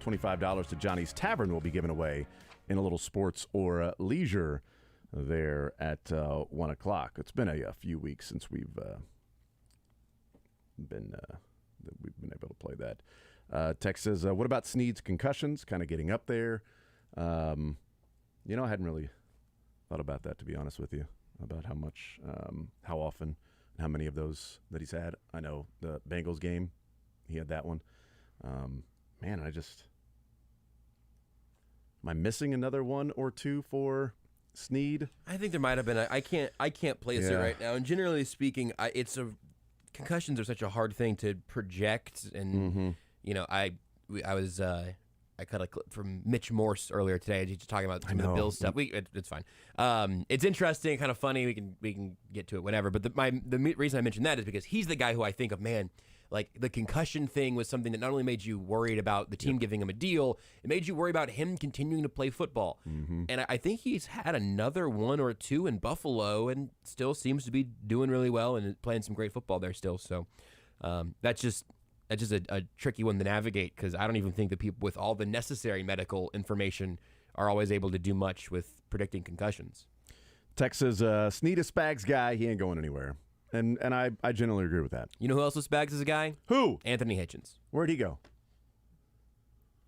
$25 to Johnny's Tavern will be given away in a little sports or leisure there at 1 o'clock. It's been a few weeks since we've been able to play that. Tex says, what about Snead's concussions? Kind of getting up there. I hadn't really thought about that, to be honest with you, about how much, how often, and how many of those that he's had. I know the Bengals game, he had that one. Am I missing another one or two for Snead? I think there might have been. I can't place it right now. And generally speaking, concussions are such a hard thing to project. And I cut a clip from Mitch Morse earlier today. He's talking about some of the Bills stuff. It's fine. It's interesting, kind of funny. We can get to it whenever. But the reason I mentioned that is because he's the guy who I think of, man, like the concussion thing was something that not only made you worried about the team giving him a deal, it made you worry about him continuing to play football. And I think he's had another one or two in Buffalo and still seems to be doing really well and playing some great football there still. So that's just a tricky one to navigate because I don't even think that people with all the necessary medical information are always able to do much with predicting concussions. Tex says, Snead is Spags guy. He ain't going anywhere. And I generally agree with that. You know who else was Spags as a guy? Who? Anthony Hitchens. Where'd he go?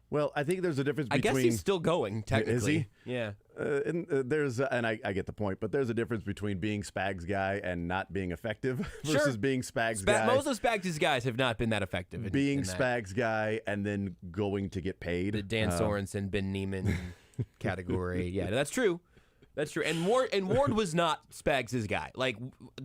Well, I think there's a difference between... I guess he's still going, technically. Is he? Yeah. I get the point, but there's a difference between being Spags guy and not being effective versus being Spags guy. Most of Spags' guys have not been that effective. Being Spags guy and then going to get paid. The Dan Sorensen, Ben Neiman category. Yeah, that's true. That's true. And Ward was not Spags' guy. Like,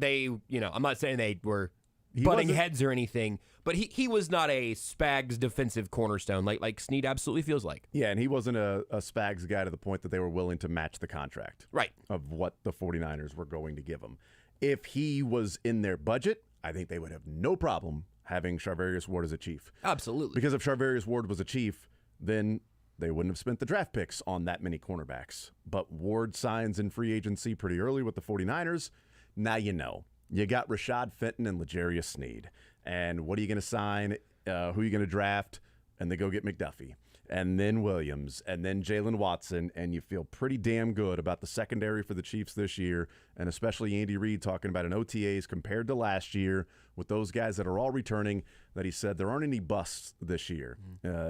I'm not saying they were butting heads or anything, but he was not a Spags defensive cornerstone like Snead absolutely feels like. Yeah, and he wasn't a Spags guy to the point that they were willing to match the contract. Right. Of what the 49ers were going to give him. If he was in their budget, I think they would have no problem having Charvarius Ward as a chief. Absolutely. Because if Charvarius Ward was a chief, then they wouldn't have spent the draft picks on that many cornerbacks. But Ward signs in free agency pretty early with the 49ers. Now you know. You got Rashad Fenton and L'Jarius Snead. And what are you going to sign? Who are you going to draft? And they go get McDuffie. And then Williams. And then Jalen Watson. And you feel pretty damn good about the secondary for the Chiefs this year. And especially Andy Reid talking about an OTAs compared to last year with those guys that are all returning, that he said there aren't any busts this year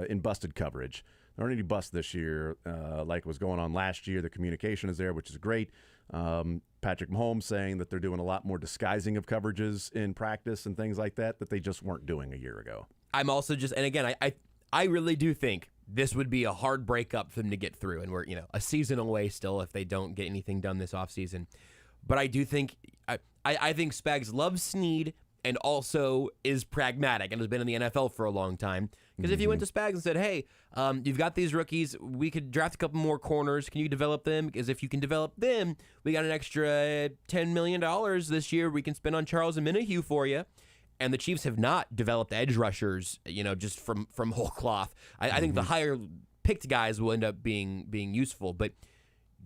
in busted coverage. There aren't any busts this year like was going on last year. The communication is there, which is great. Patrick Mahomes saying that they're doing a lot more disguising of coverages in practice and things like that they just weren't doing a year ago. I'm also and again, I really do think this would be a hard breakup for them to get through, and we're a season away still if they don't get anything done this offseason. But I do think I think Spags loves Snead and also is pragmatic and has been in the NFL for a long time. Because if you went to Spags and said, hey, you've got these rookies, we could draft a couple more corners, can you develop them? Because if you can develop them, we got an extra $10 million this year we can spend on Charles Omenihu for you. And the Chiefs have not developed edge rushers, just from whole cloth. I think the higher picked guys will end up being useful. But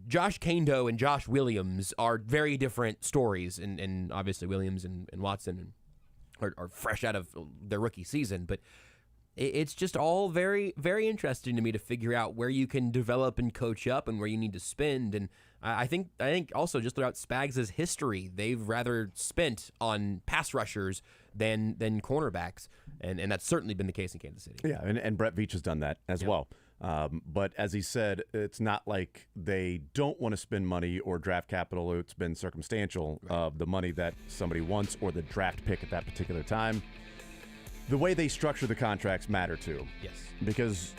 Josh Kando and Josh Williams are very different stories. And obviously Williams and Watson are fresh out of their rookie season. But it's just all very, very interesting to me to figure out where you can develop and coach up and where you need to spend. And I think also just throughout Spags' history, they've rather spent on pass rushers than cornerbacks. And that's certainly been the case in Kansas City. Yeah, and Brett Veach has done that as well. But as he said, it's not like they don't want to spend money or draft capital. It's been circumstantial of the money that somebody wants or the draft pick at that particular time. The way they structure the contracts matter too. Yes. Because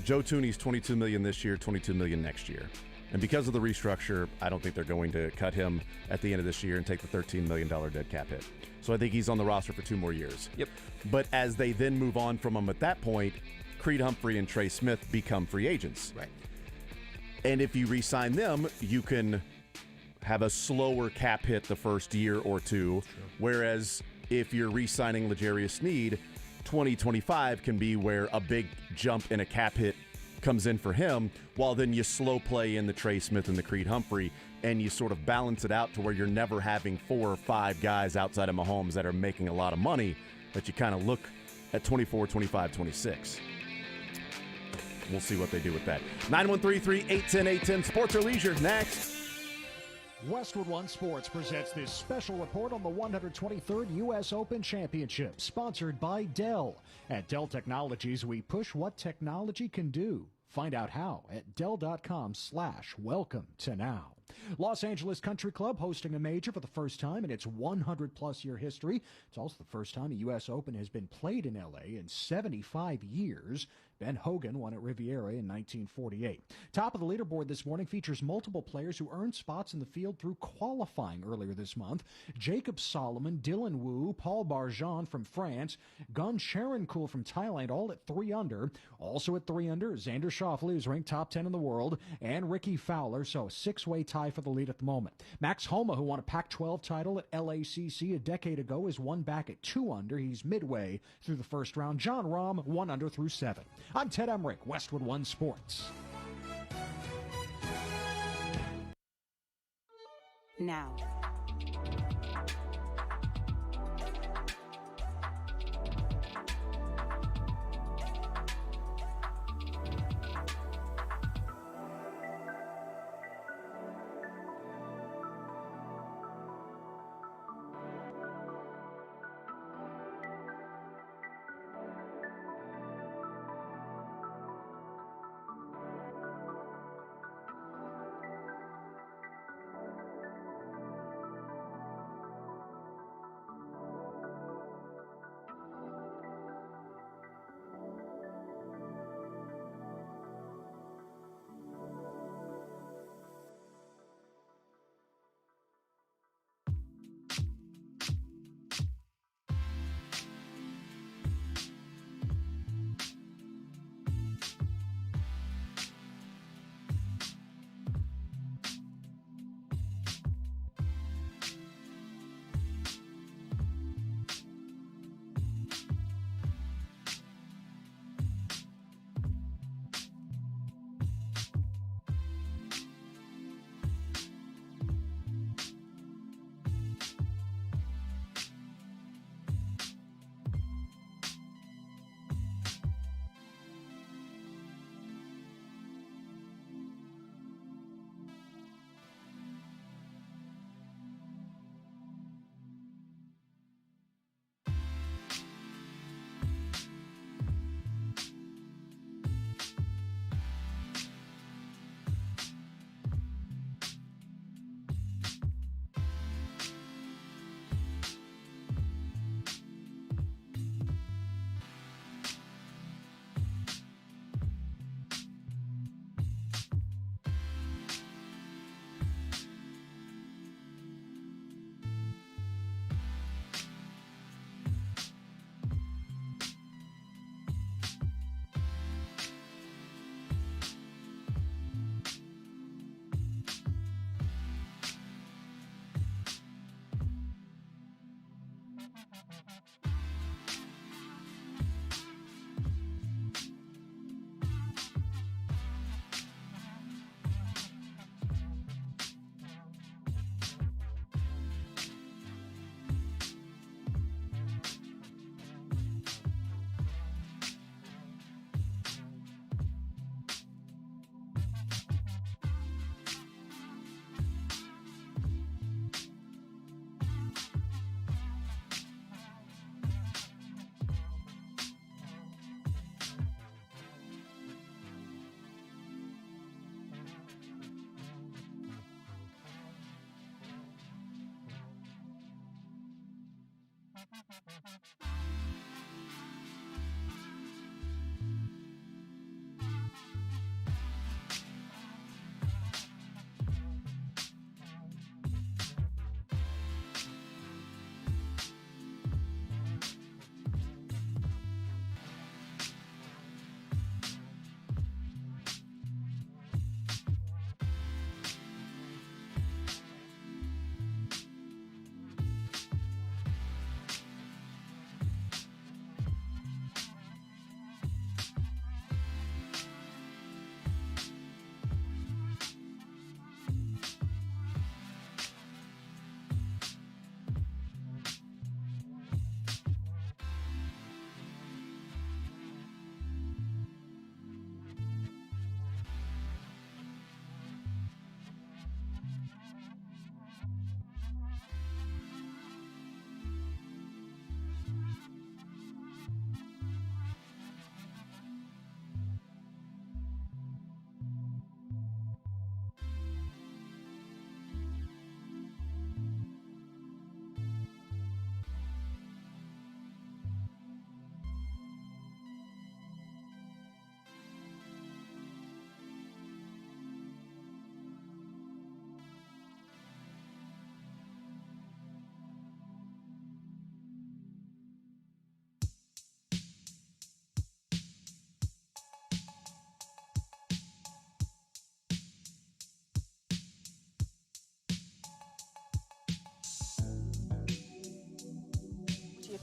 Joe Thuney's $22 million this year, $22 million next year. And because of the restructure, I don't think they're going to cut him at the end of this year and take the $13 million dead cap hit. So I think he's on the roster for 2 more years. Yep. But as they then move on from him at that point, Creed Humphrey and Trey Smith become free agents. Right. And if you re-sign them, you can have a slower cap hit the first year or two, whereas if you're re-signing L'Jarius Snead, 2025 can be where a big jump in a cap hit comes in for him, while then you slow play in the Trey Smith and the Creed Humphrey, and you sort of balance it out to where you're never having 4 or 5 guys outside of Mahomes that are making a lot of money, that you kind of look at 24, 25, 26. We'll see what they do with that. 913-381-0810, Sports or Leisure, next. Westwood One Sports presents this special report on the 123rd U.S. Open Championship, sponsored by Dell. At Dell Technologies, we push what technology can do. Find out how at Dell.com/welcome to now. Los Angeles Country Club hosting a major for the first time in its 100-plus year history. It's also the first time a U.S. Open has been played in L.A. in 75 years. Ben Hogan won at Riviera in 1948. Top of the leaderboard this morning features multiple players who earned spots in the field through qualifying earlier this month. Jacob Solomon, Dylan Wu, Paul Barjon from France, Gun Charancool from Thailand, all at 3 under. Also at 3 under, Xander Schauffele, who's ranked top 10 in the world, and Ricky Fowler, so a 6-way tie for the lead at the moment. Max Homa, who won a Pac-12 title at LACC a decade ago, is 1 back at 2 under. He's midway through the first round. John Rahm, 1 under through 7. I'm Ted Emmerich, Westwood One Sports. Now.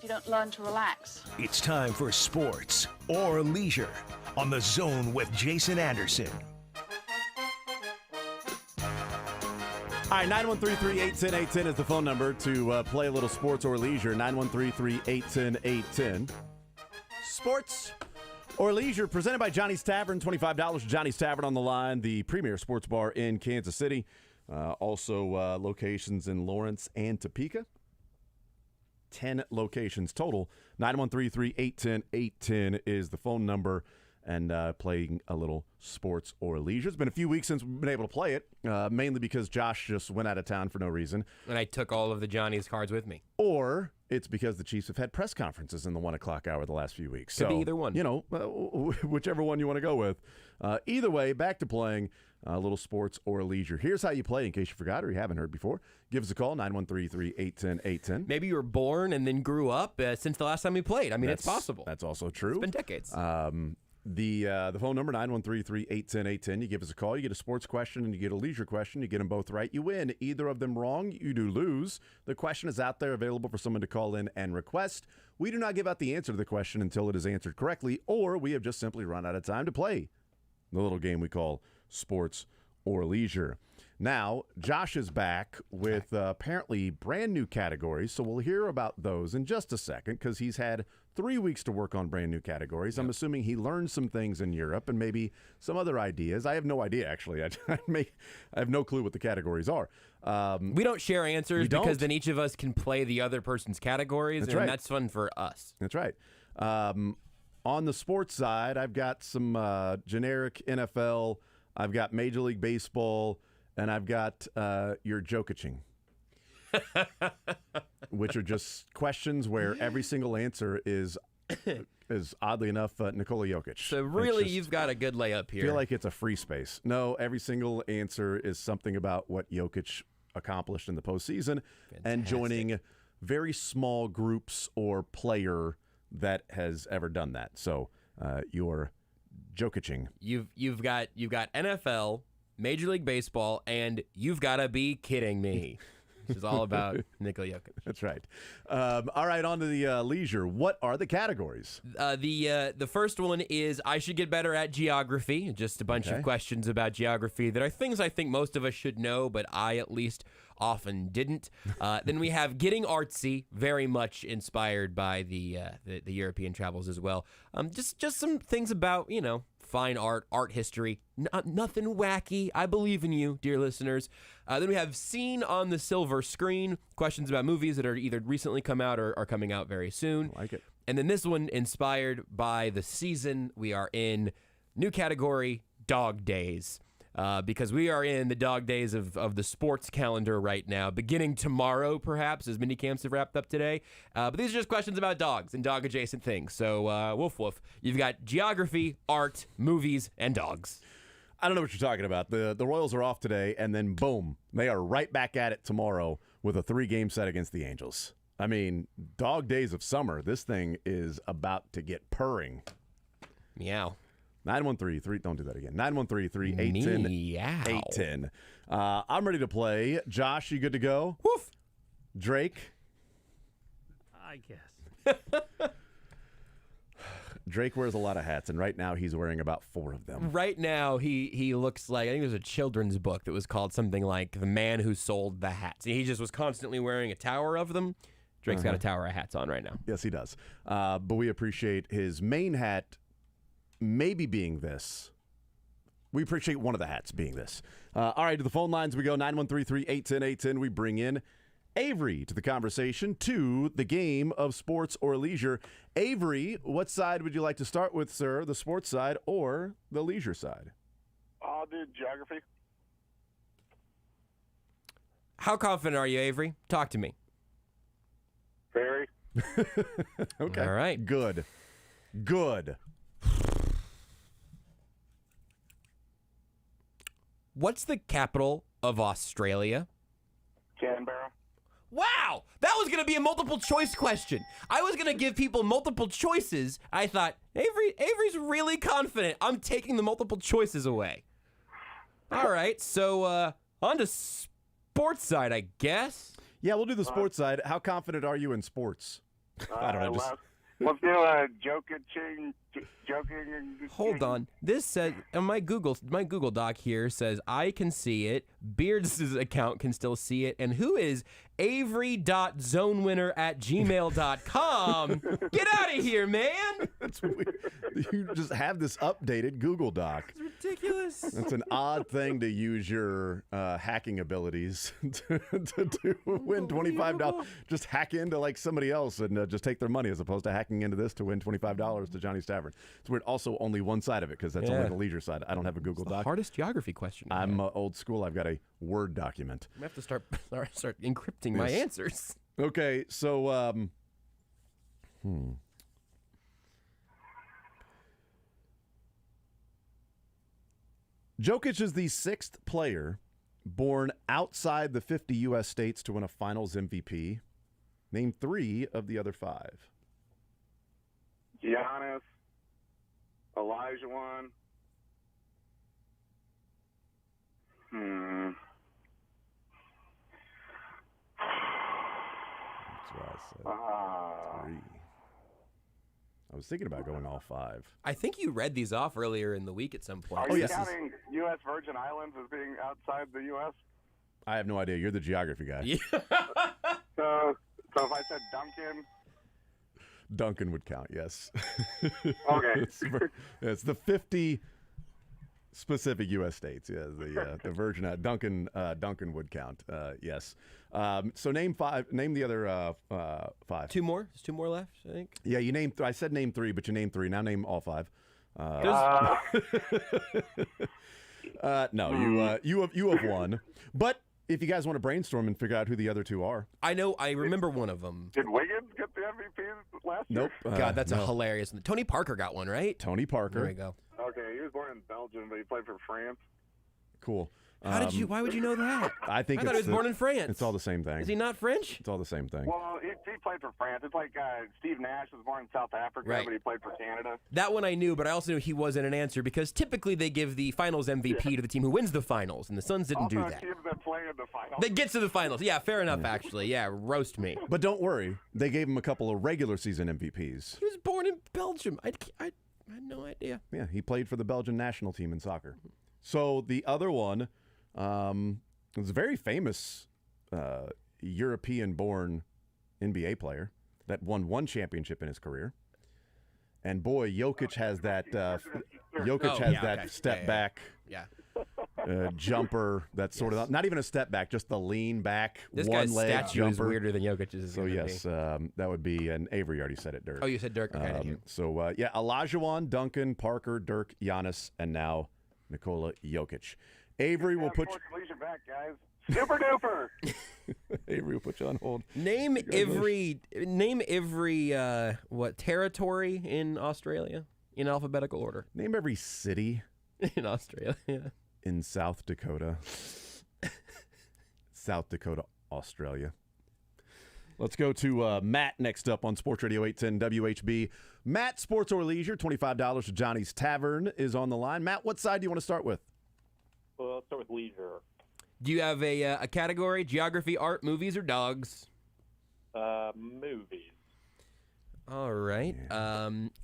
you don't learn to relax. It's time for sports or leisure on The Zone with Jason Anderson. All right, 913-381-810 is the phone number to play a little sports or leisure. 913-381-810. Sports or leisure presented by Johnny's Tavern. $25. Johnny's Tavern on the line, the premier sports bar in Kansas City. Also locations in Lawrence and Topeka. 10 locations total. 913-381-810 is the phone number. And playing a little sports or leisure. It's been a few weeks since we've been able to play it, mainly because Josh just went out of town for no reason. And I took all of the Johnny's cards with me. Or it's because the Chiefs have had press conferences in the 1 o'clock hour the last few weeks. Could be either one. You know, whichever one you want to go with. Either way, back to playing a little sports or leisure. Here's how you play, in case you forgot or you haven't heard before. Give us a call, 913-381-810. Maybe you were born and then grew up since the last time we played. I mean, it's possible. That's also true. It's been decades. The phone number, 913-381-810. You give us a call, you get a sports question, and you get a leisure question. You get them both right, you win. Either of them wrong, you do lose. The question is out there, available for someone to call in and request. We do not give out the answer to the question until it is answered correctly, or we have just simply run out of time to play the little game we call sports or leisure. Now, Josh is back with apparently brand new categories, so we'll hear about those in just a second because he's had 3 weeks to work on brand new categories. Yep. I'm assuming he learned some things in Europe and maybe some other ideas. I have no idea, actually. I have no clue what the categories are. We don't share answers because then each of us can play the other person's categories, That's and right. that's fun for us. That's right. On the sports side, I've got some generic NFL. I've got Major League Baseball. And I've got your Jokicing, which are just questions where every single answer is oddly enough, Nikola Jokic. So really, you've got a good layup here. I feel like it's a free space. No, every single answer is something about what Jokic accomplished in the postseason and joining very small groups or player that has ever done that. So your Jokicing. You've got NFL, Major League Baseball, and you've got to be kidding me. This is all about Nikola Jokic. That's right. All right, on to the leisure. What are the categories? The first one is I should get better at geography. Just a bunch of questions about geography that are things I think most of us should know, but I at least often didn't. Then we have getting artsy, very much inspired by the European travels as well. Just some things about, fine art history. Nothing wacky. I believe in you, dear listeners. Then we have Seen on the Silver Screen, questions about movies that are either recently come out or are coming out very soon. I like it. And then this one, inspired by the season we are in, new category, Dog Days. Because we are in the dog days of the sports calendar right now, beginning tomorrow, perhaps, as mini camps have wrapped up today. But these are just questions about dogs and dog-adjacent things. So, woof, woof. You've got geography, art, movies, and dogs. I don't know what you're talking about. The Royals are off today, and then boom, they are right back at it tomorrow with a 3-game set against the Angels. I mean, dog days of summer. This thing is about to get purring. Meow. 913-3, don't do that again. 913-381-810. I'm ready to play. Josh, you good to go? Woof. Drake? I guess. Drake wears a lot of hats, and right now he's wearing about 4 of them. Right now, he looks like, I think there's a children's book that was called something like The Man Who Sold the Hats. He just was constantly wearing a tower of them. Drake's got a tower of hats on right now. Yes, he does. But we appreciate his main hat maybe being this. We appreciate one of the hats being this. All right, to the phone lines we go, 913-381-810. We bring in Avery to the conversation, to the game of sports or leisure. Avery, what side would you like to start with, sir? The sports side or the leisure side? I'll do geography. How confident are you, Avery? Talk to me. Very. Okay. All right. Good. What's the capital of Australia? Canberra. Wow! That was going to be a multiple choice question. I was going to give people multiple choices. I thought, Avery's really confident. I'm taking the multiple choices away. All right, so on to sports side, I guess. Yeah, we'll do the sports side. How confident are you in sports? I don't know. Just, Let's do joking. Hold on. This says on my Google Doc here says I can see it. Beards' account can still see it. And who is avery.zonewinner@gmail.com? Get out of here, man. That's weird. You just have this updated Google Doc. It's ridiculous. It's an odd thing to use your hacking abilities to win $25. Just hack into like somebody else and just take their money as opposed to hacking into this to win $25 to Johnny's Tavern. It's weird. Also, only one side of it because that's only the leisure side. I don't have a Google Doc. Hardest geography question. I'm old school. I've got a Word document. I have to start encrypting my answers. Okay, so Jokic is the 6th player born outside the 50 U.S. states to win a Finals MVP. Name 3 of the other 5. Giannis, Olajuwon. That's why I said 3. I was thinking about going all 5. I think you read these off earlier in the week at some point. Are you counting U.S. Virgin Islands as being outside the U.S.? I have no idea. You're the geography guy. Yeah. So if I said Duncan. Duncan would count, yes. Okay. It's the 50 specific U.S. states. Yeah, the Virgin Duncan would count. Yes. So name 5. Name the other 5. 2 more. There's 2 more left, I think. Yeah, you named. I said name 3, but you named 3. Now name all 5. No, you have one. But if you guys want to brainstorm and figure out who the other 2 are, I know. I remember one of them. Did Wiggins get the MVP last nope. year? God, that's a hilarious. Tony Parker got one, right? Tony Parker. There we go. Okay, he was born in Belgium, but he played for France. Cool. How did you? Why would you know that? I think I thought he was born in France. It's all the same thing. Is he not French? It's all the same thing. Well, he played for France. It's like Steve Nash was born in South Africa, Right. but he played for Canada. That one I knew, but I also knew he wasn't an answer because typically they give the Finals MVP to the team who wins the Finals, and the Suns didn't do that. Teams that play in the finals. They get to the Finals. Yeah, fair enough, actually. Yeah, roast me. But don't worry, they gave him a couple of regular season MVPs. He was born in Belgium. I had no idea. Yeah, he played for the Belgian national team in soccer. So the other one was a very famous European-born NBA player that won 1 championship in his career. And boy, Jokic has that. Step back. Yeah. Jumper. That sort of not even a step back, just the lean back. This one guy's leg statue jumper. is weirder than Jokic's. So yes, that would be. And Avery already said it. Dirk. Oh, you said Dirk. Okay. Olajuwon, Duncan, Parker, Dirk, Giannis, and now Nikola Jokic. Avery will put. Leisure back, guys. Super duper. Avery will put you on hold. Name every what territory in Australia in alphabetical order. Name every city in Australia. In South Dakota. South Dakota, Australia. Let's go to Matt next up on Sports Radio 810 WHB. Matt, sports or leisure, $25 to Johnny's Tavern is on the line. Matt, what side do you want to start with? Well, let's start with leisure. Do you have a category? Geography, art, movies, or dogs? Movies. All right.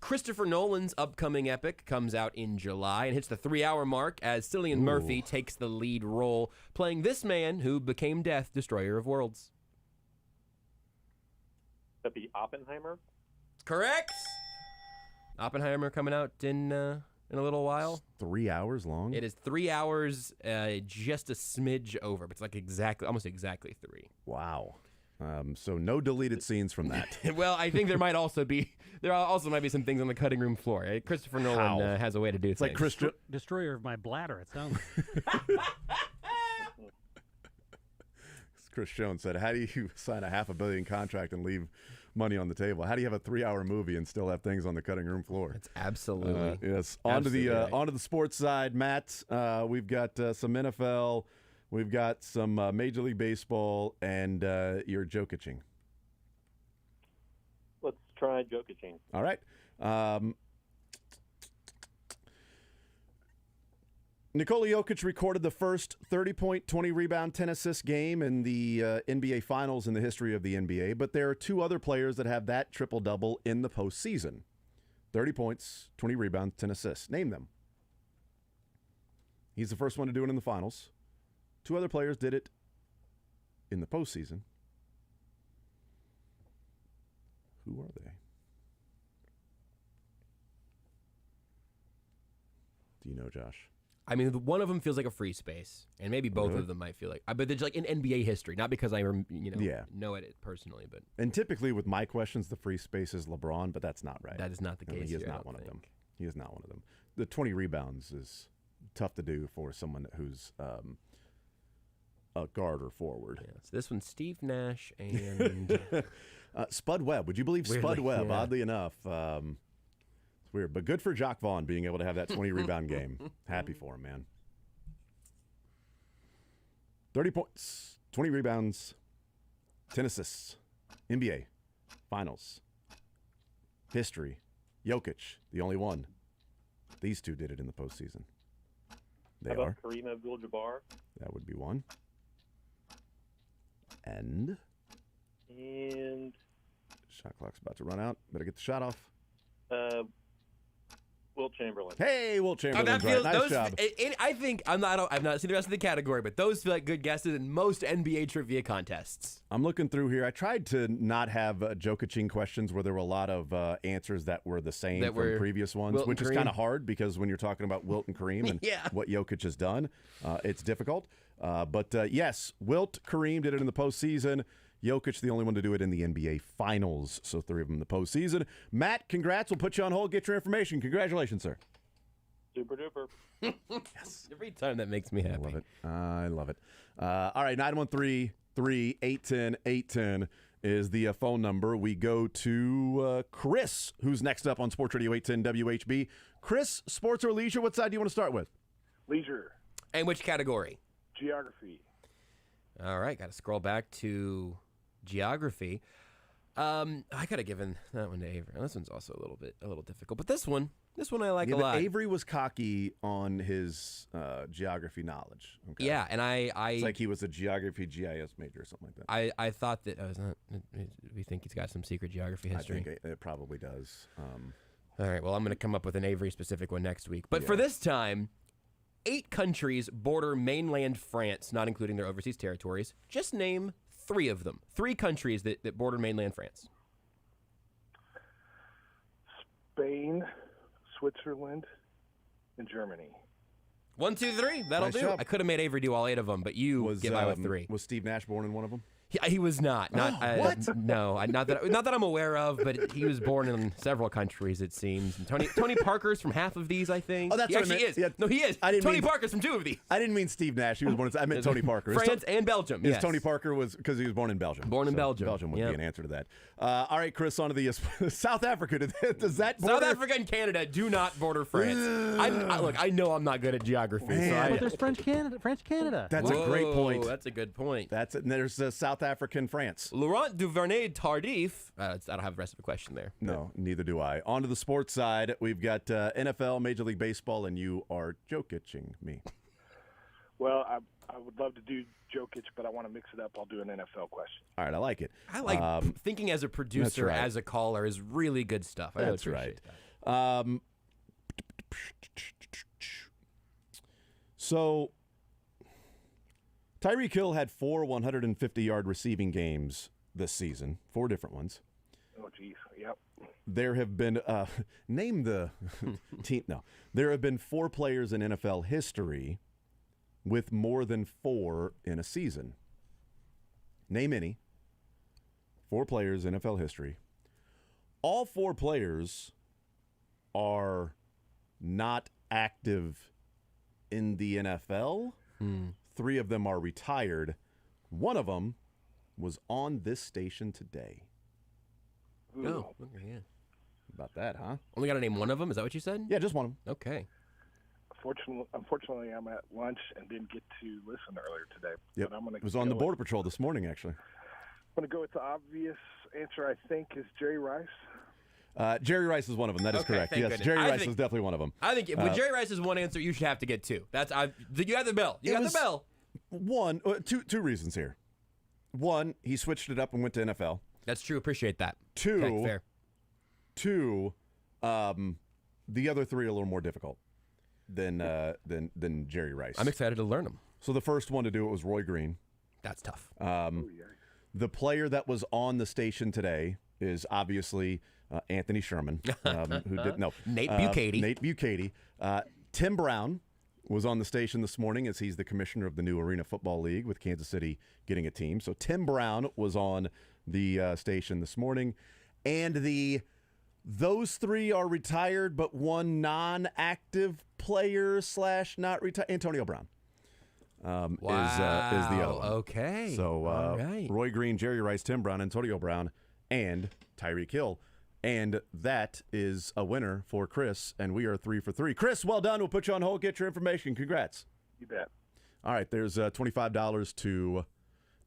Christopher Nolan's upcoming epic comes out in July and hits the 3-hour mark as Cillian Murphy takes the lead role, playing this man who became death, destroyer of worlds. That'd be Oppenheimer? Correct. Oppenheimer coming out in a little while. It's 3 hours long? It is 3 hours, just a smidge over, but it's like almost exactly 3. Wow. So no deleted scenes from that. Well, I think there might also be some things on the cutting room floor. Christopher Nolan has a way to do things. Like Destroyer of my bladder, it sounds Chris Jones said, how do you sign a $500 million contract and leave money on the table? How do you have a 3-hour movie and still have things on the cutting room floor? It's absolutely. Yes. Onto the sports side, Matt. We've got some NFL. We've got some Major League Baseball, and you're Jokicing. Let's try Jokicing. All right. Nikola Jokic recorded the first 30-point, 20-rebound, 10-assist game in the NBA Finals in the history of the NBA, but there are two other players that have that triple-double in the postseason. 30 points, 20 rebounds, 10 assists. Name them. He's the first one to do it in the Finals. Two other players did it in the postseason. Who are they? Do you know, Josh? I mean, one of them feels like a free space, and maybe both of them might feel like. But they're like in NBA history, not because I know it personally, but. And typically with my questions, the free space is LeBron, but that's not right. That is not the case. He is not one of them. He is not one of them. The 20 rebounds is tough to do for someone who's a guard or forward. Yeah, so this one's Steve Nash and Spud Webb. Would you believe Spud Webb? Yeah. Oddly enough. It's weird, but good for Jacques Vaughn being able to have that 20-rebound game. Happy for him, man. 30 points, 20 rebounds, 10 assists. NBA Finals. History. Jokic, the only one. These two did it in the postseason. They How about are. Kareem Abdul-Jabbar? That would be one. And shot clock's about to run out. Better get the shot off. Wilt Chamberlain. Hey, Wilt Chamberlain. that feels, nice job. I think I've not seen the rest of the category, but those feel like good guesses in most NBA trivia contests. I'm looking through here. I tried to not have Jokic questions where there were a lot of answers that were the same from previous ones, which is kind of hard because when you're talking about Wilt and Kareem and what Jokic has done, it's difficult. But yes, Wilt, Kareem did it in the postseason. Jokic, the only one to do it in the NBA Finals, so three of them in the postseason. Matt, congrats. We'll put you on hold, get your information. Congratulations, sir. Super duper. Yes. Every time that makes me happy. I love it. I love it. All right, 913-810-810 is the phone number. We go to Chris, who's next up on Sports Radio 810 WHB. Chris, sports or leisure, what side do you want to start with? Leisure. And which category? Geography. All right, got to scroll back to geography. I could have given that one to Avery. This one's also a little difficult, but this one I like a lot. Avery was cocky on his geography knowledge. Okay? Yeah, and I it's like he was a geography GIS major or something like that. I thought that we think he's got some secret geography history. I think it probably does. All right, well, I'm going to come up with an Avery specific one next week, but for this time. 8 countries border mainland France, not including their overseas territories. Just name 3 of them. 3 countries that border mainland France. Spain, Switzerland, and Germany. 1, 2, 3. That'll do. I could have made Avery do all 8 of them, but you get by with 3. Was Steve Nash born in one of them? Yeah, he was not. What? No, not that I'm aware of, but he was born in several countries, it seems. And Tony Parker's from half of these, I think. Oh, that's he what I actually meant. is. Yeah. No, he is. Tony Parker's from 2 of these. I didn't mean Steve Nash. He was born. I meant Tony Parker. France and Belgium. Yes. Tony Parker was because he was born in Belgium. Belgium. Belgium would be an answer to that. All right, Chris, on to the South Africa. Does that border? South Africa and Canada do not border France. Look, I know I'm not good at geography. But there's French Canada. That's a great point. That's a good point. That's it. And there's South Africa and France. Laurent Duvernay-Tardif. I don't have the rest of the question there. No, neither do I. On to the sports side, we've got NFL, Major League Baseball, and you are Jokicing me. Well, I would love to do Jokic, but I want to mix it up. I'll do an NFL question. All right, I like it. I like thinking as a producer, as a caller, is really good stuff. I That's right. So, Tyreek Hill had 4 150-yard receiving games this season, 4 different ones. Oh, geez. Yep. There have been, name the team. No. There have been 4 players in NFL history with more than 4 in a season. Name any. 4 players in NFL history. All 4 players are not active in the NFL. 3 of them are retired. One of them was on this station today. Oh, yeah. About that, huh? Only got to name one of them? Is that what you said? Yeah, just one of them. Okay. Unfortunately, I'm at lunch and didn't get to listen earlier today. Yep. But I'm gonna it was on the Border Patrol this morning, actually. I'm going to go with the obvious answer, I think, is Jerry Rice. Jerry Rice is one of them. That is correct. thank Yes, goodness. Jerry I Rice think- is definitely one of them. I think when Jerry Rice is one answer, you should have to get two. You have the bell. You got the bell. Two reasons here. One, he switched it up and went to NFL. That's true. Appreciate that. Two, Okay, fair. The other three are a little more difficult than Jerry Rice. I'm excited to learn them. So the first one to do it was Roy Green. That's tough. The player that was on the station today is obviously Anthony Sherman, who did Nate Bukaty. Nate Bukaty. Tim Brown was on the station this morning as he's the commissioner of the new Arena Football League with Kansas City getting a team. So Tim Brown was on the station this morning, and those three are retired, but one non-active player / not retired, Antonio Brown. Is the other one. Okay. So All right. Roy Green, Jerry Rice, Tim Brown, Antonio Brown, and Tyreek Hill. And that is a winner for Chris, and we are 3 for 3. Chris, well done. We'll put you on hold, get your information. Congrats. You bet. All right, there's $25 to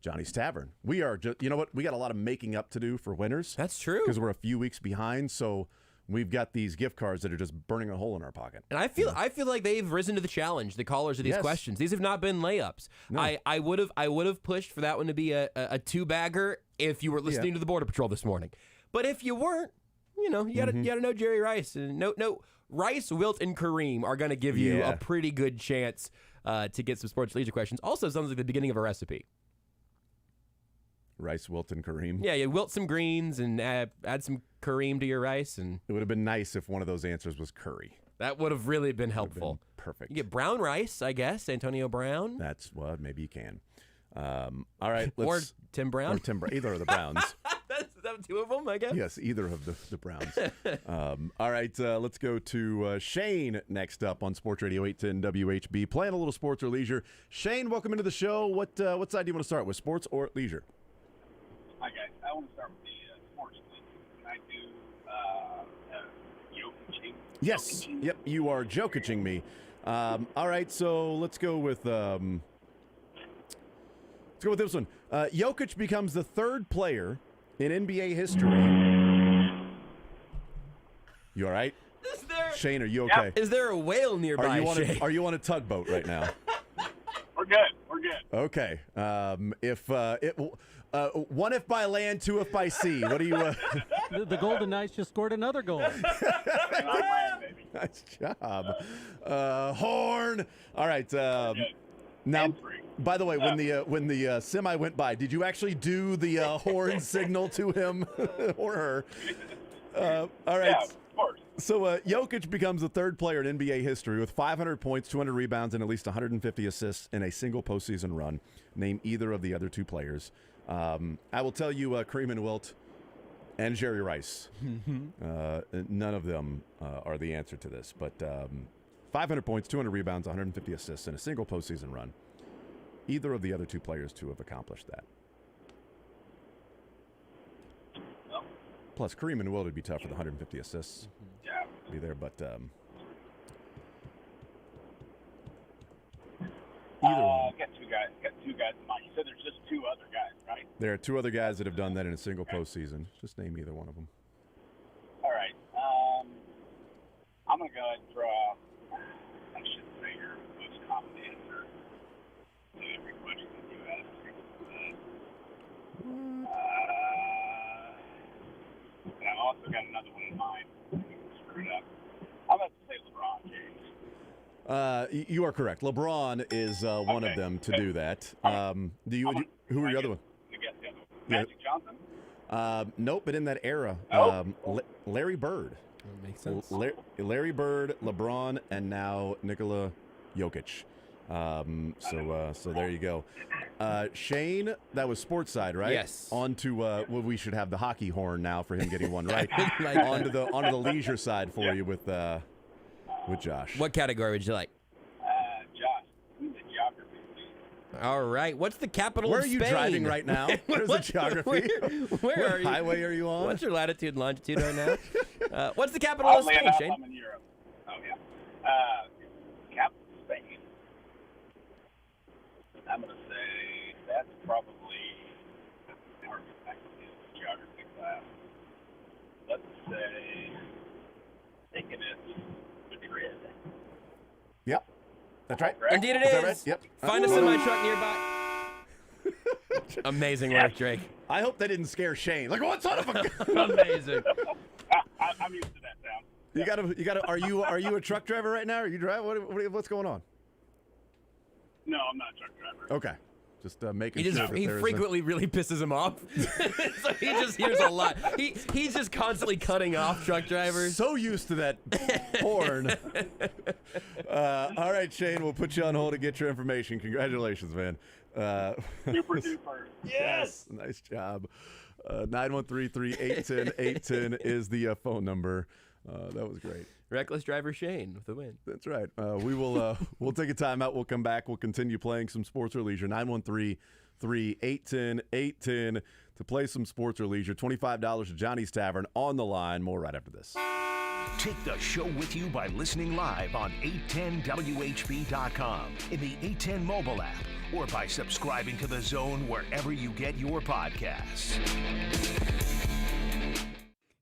Johnny's Tavern. We are just, you know what? We got a lot of making up to do for winners. That's true. Because we're a few weeks behind, so we've got these gift cards that are just burning a hole in our pocket. And I feel like they've risen to the challenge, the callers of these questions. These have not been layups. No. I would have pushed for that one to be a two-bagger if you were listening to the Border Patrol this morning. But if you weren't, you gotta know Jerry Rice. And no, Rice, Wilt, and Kareem are gonna give you a pretty good chance to get some sports leisure questions. Also, sounds like the beginning of a recipe. Rice, Wilt, and Kareem. Yeah, you wilt some greens and add some Kareem to your rice, and it would have been nice if one of those answers was curry. That would have really been helpful. Perfect. You get brown rice, I guess. Antonio Brown. That's what maybe you can. All right, or Tim Brown. Or Tim Brown. Either of the Browns. That's two of them, I guess. Yes, either of the Browns. All right, let's go to Shane next up on Sports Radio 810 WHB. Playing a little sports or leisure. Shane, welcome into the show. What side do you want to start with, sports or leisure? Hi, guys. I want to start with the sports league. Can I do Jokic? Yes. Yep, you are Jokicing me. All right, so let's go with this one. Jokic becomes the third player in NBA history. You all right? Shane, are you okay? Is there a whale nearby, Shane? Are you on a tugboat right now? We're good. We're good. Okay. One if by land, two if by sea. What do you? The Golden Knights just scored another goal. Nice job, Horn. All right. Now, by the way, when the semi went by, did you actually do the horn signal to him or her? All right. Yeah, of course. So Jokic becomes the third player in NBA history with 500 points, 200 rebounds, and at least 150 assists in a single postseason run. Name either of the other two players. I will tell you, Kareem and Wilt and Jerry Rice. None of them are the answer to this, but 500 points, 200 rebounds, 150 assists in a single postseason run. Either of the other two players to have accomplished that. Plus, Kareem and Wilt would be tough for the 150 assists. Yeah. Be there, but either one. Got two guys in mind. You said there's just two other guys, right? There are two other guys that have done that in a single postseason. Just name either one of them. All right. I'm gonna go ahead and throw out. I shouldn't say your most common answer to every question that you ask. And I've also got another one in mind. Screw it up. I'm about to say LeBron James. You are correct. LeBron is one of them to do that. Who are your other one? You guess the other one. Magic Johnson? Nope, but in that era, Larry Bird. Makes sense. Larry Bird, LeBron, and now Nikola Jokic. So there you go. Shane, that was sports side, right? Yes. On to we should have the hockey horn now for him getting one right. onto the leisure side for you with Josh. What category would you like? Josh, who's the geography, please? All right. What's the capital Where of are Spain? you driving right now? Where's the geography? Where What are you? highway are you on? What's your latitude and longitude right now? What's the capital of Oddly Spain, enough, Shane? I'm in Europe. Oh, yeah. Capital of Spain. I'm going to say that's probably geography class. Let's say That's right. Indeed it Is is. that right? Yep. Find us in my truck nearby. Amazing work, Drake. I hope that didn't scare Shane. Like, what son of a... Amazing. I'm used to that sound. You gotta. Are you a truck driver right now? Are you driving? What's going on? No, I'm not a truck driver. Okay. Just making sure that He there's frequently really pisses him off. So he just hears a lot. He's just constantly cutting off truck drivers. So used to that porn. All right, Shane, we'll put you on hold to get your information. Congratulations, man. Super duper. Yes. Nice job. 913-381-810 is the phone number. That was great. Reckless driver Shane with the win. That's right. We will we'll take a timeout. We'll come back. We'll continue playing some sports or leisure. 913-381-810 to play some sports or leisure. $25 to Johnny's Tavern on the line. More right after this. Take the show with you by listening live on 810WHB.com, in the 810 mobile app, or by subscribing to The Zone wherever you get your podcasts.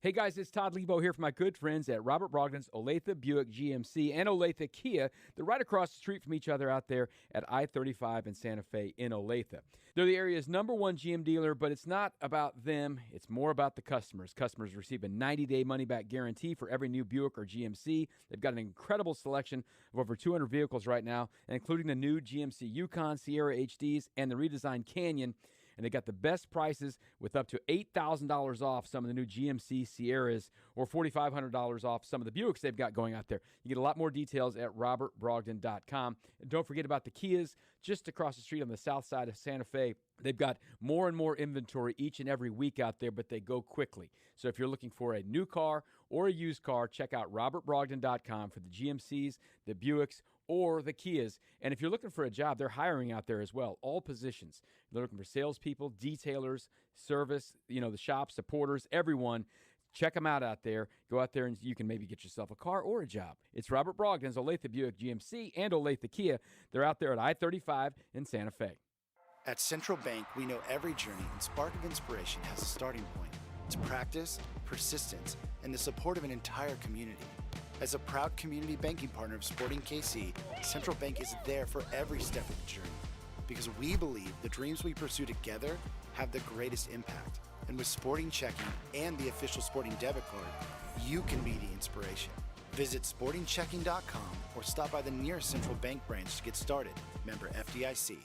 Hey guys, it's Todd Lebo here from my good friends at Robert Brogdon's Olathe Buick GMC and Olathe Kia. They're right across the street from each other out there at I-35 in Santa Fe in Olathe. They're the area's #1 GM dealer, but it's not about them. It's more about the customers. Customers receive a 90-day money-back guarantee for every new Buick or GMC. They've got an incredible selection of over 200 vehicles right now, including the new GMC Yukon, Sierra HDs, and the redesigned Canyon. And they got the best prices with up to $8,000 off some of the new GMC Sierras or $4,500 off some of the Buicks they've got going out there. You get a lot more details at robertbrogdon.com. And don't forget about the Kias just across the street on the south side of Santa Fe. They've got more and more inventory each and every week out there, but they go quickly. So if you're looking for a new car or a used car, check out robertbrogdon.com for the GMCs, the Buicks, or the Kias. And if you're looking for a job, they're hiring out there as well, all positions. They're looking for salespeople, detailers, service, the shop, supporters, everyone. Check them out there. Go out there and you can maybe get yourself a car or a job. It's Robert Brogdon's Olathe Buick GMC and Olathe Kia. They're out there at I-35 in Santa Fe. At Central Bank, we know every journey and spark of inspiration has a starting point. It's practice, persistence, and the support of an entire community. As a proud community banking partner of Sporting KC, Central Bank is there for every step of the journey because we believe the dreams we pursue together have the greatest impact. And with Sporting Checking and the official Sporting debit card, you can be the inspiration. Visit sportingchecking.com or stop by the nearest Central Bank branch to get started. Member FDIC.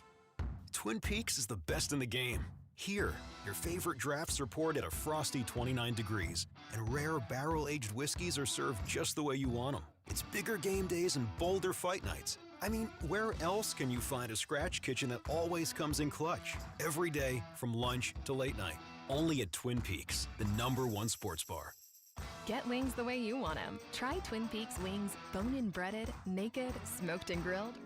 Twin Peaks is the best in the game. Here, your favorite drafts are poured at a frosty 29 degrees, and rare barrel-aged whiskeys are served just the way you want them. It's bigger game days and bolder fight nights. I mean, where else can you find a scratch kitchen that always comes in clutch? Every day, from lunch to late night. Only at Twin Peaks, the #1 sports bar. Get wings the way you want them. Try Twin Peaks wings, bone-in breaded, naked, smoked and grilled.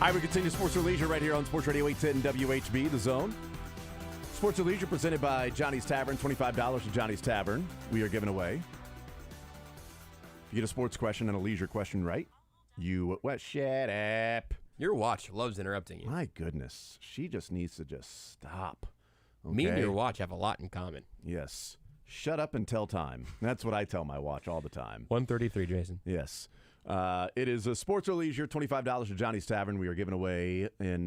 All right, we continue Sports or Leisure right here on Sports Radio 810 WHB, The Zone. Sports or Leisure presented by Johnny's Tavern, $25 to Johnny's Tavern. We are giving away. If you get a sports question and a leisure question right, shut up. Your watch loves interrupting you. My goodness. She just needs to just stop. Okay? Me and your watch have a lot in common. Yes. Shut up and tell time. That's what I tell my watch all the time. 1:33, Jason. Yes. It is a Sports or Leisure, $25 to Johnny's Tavern. We are giving away in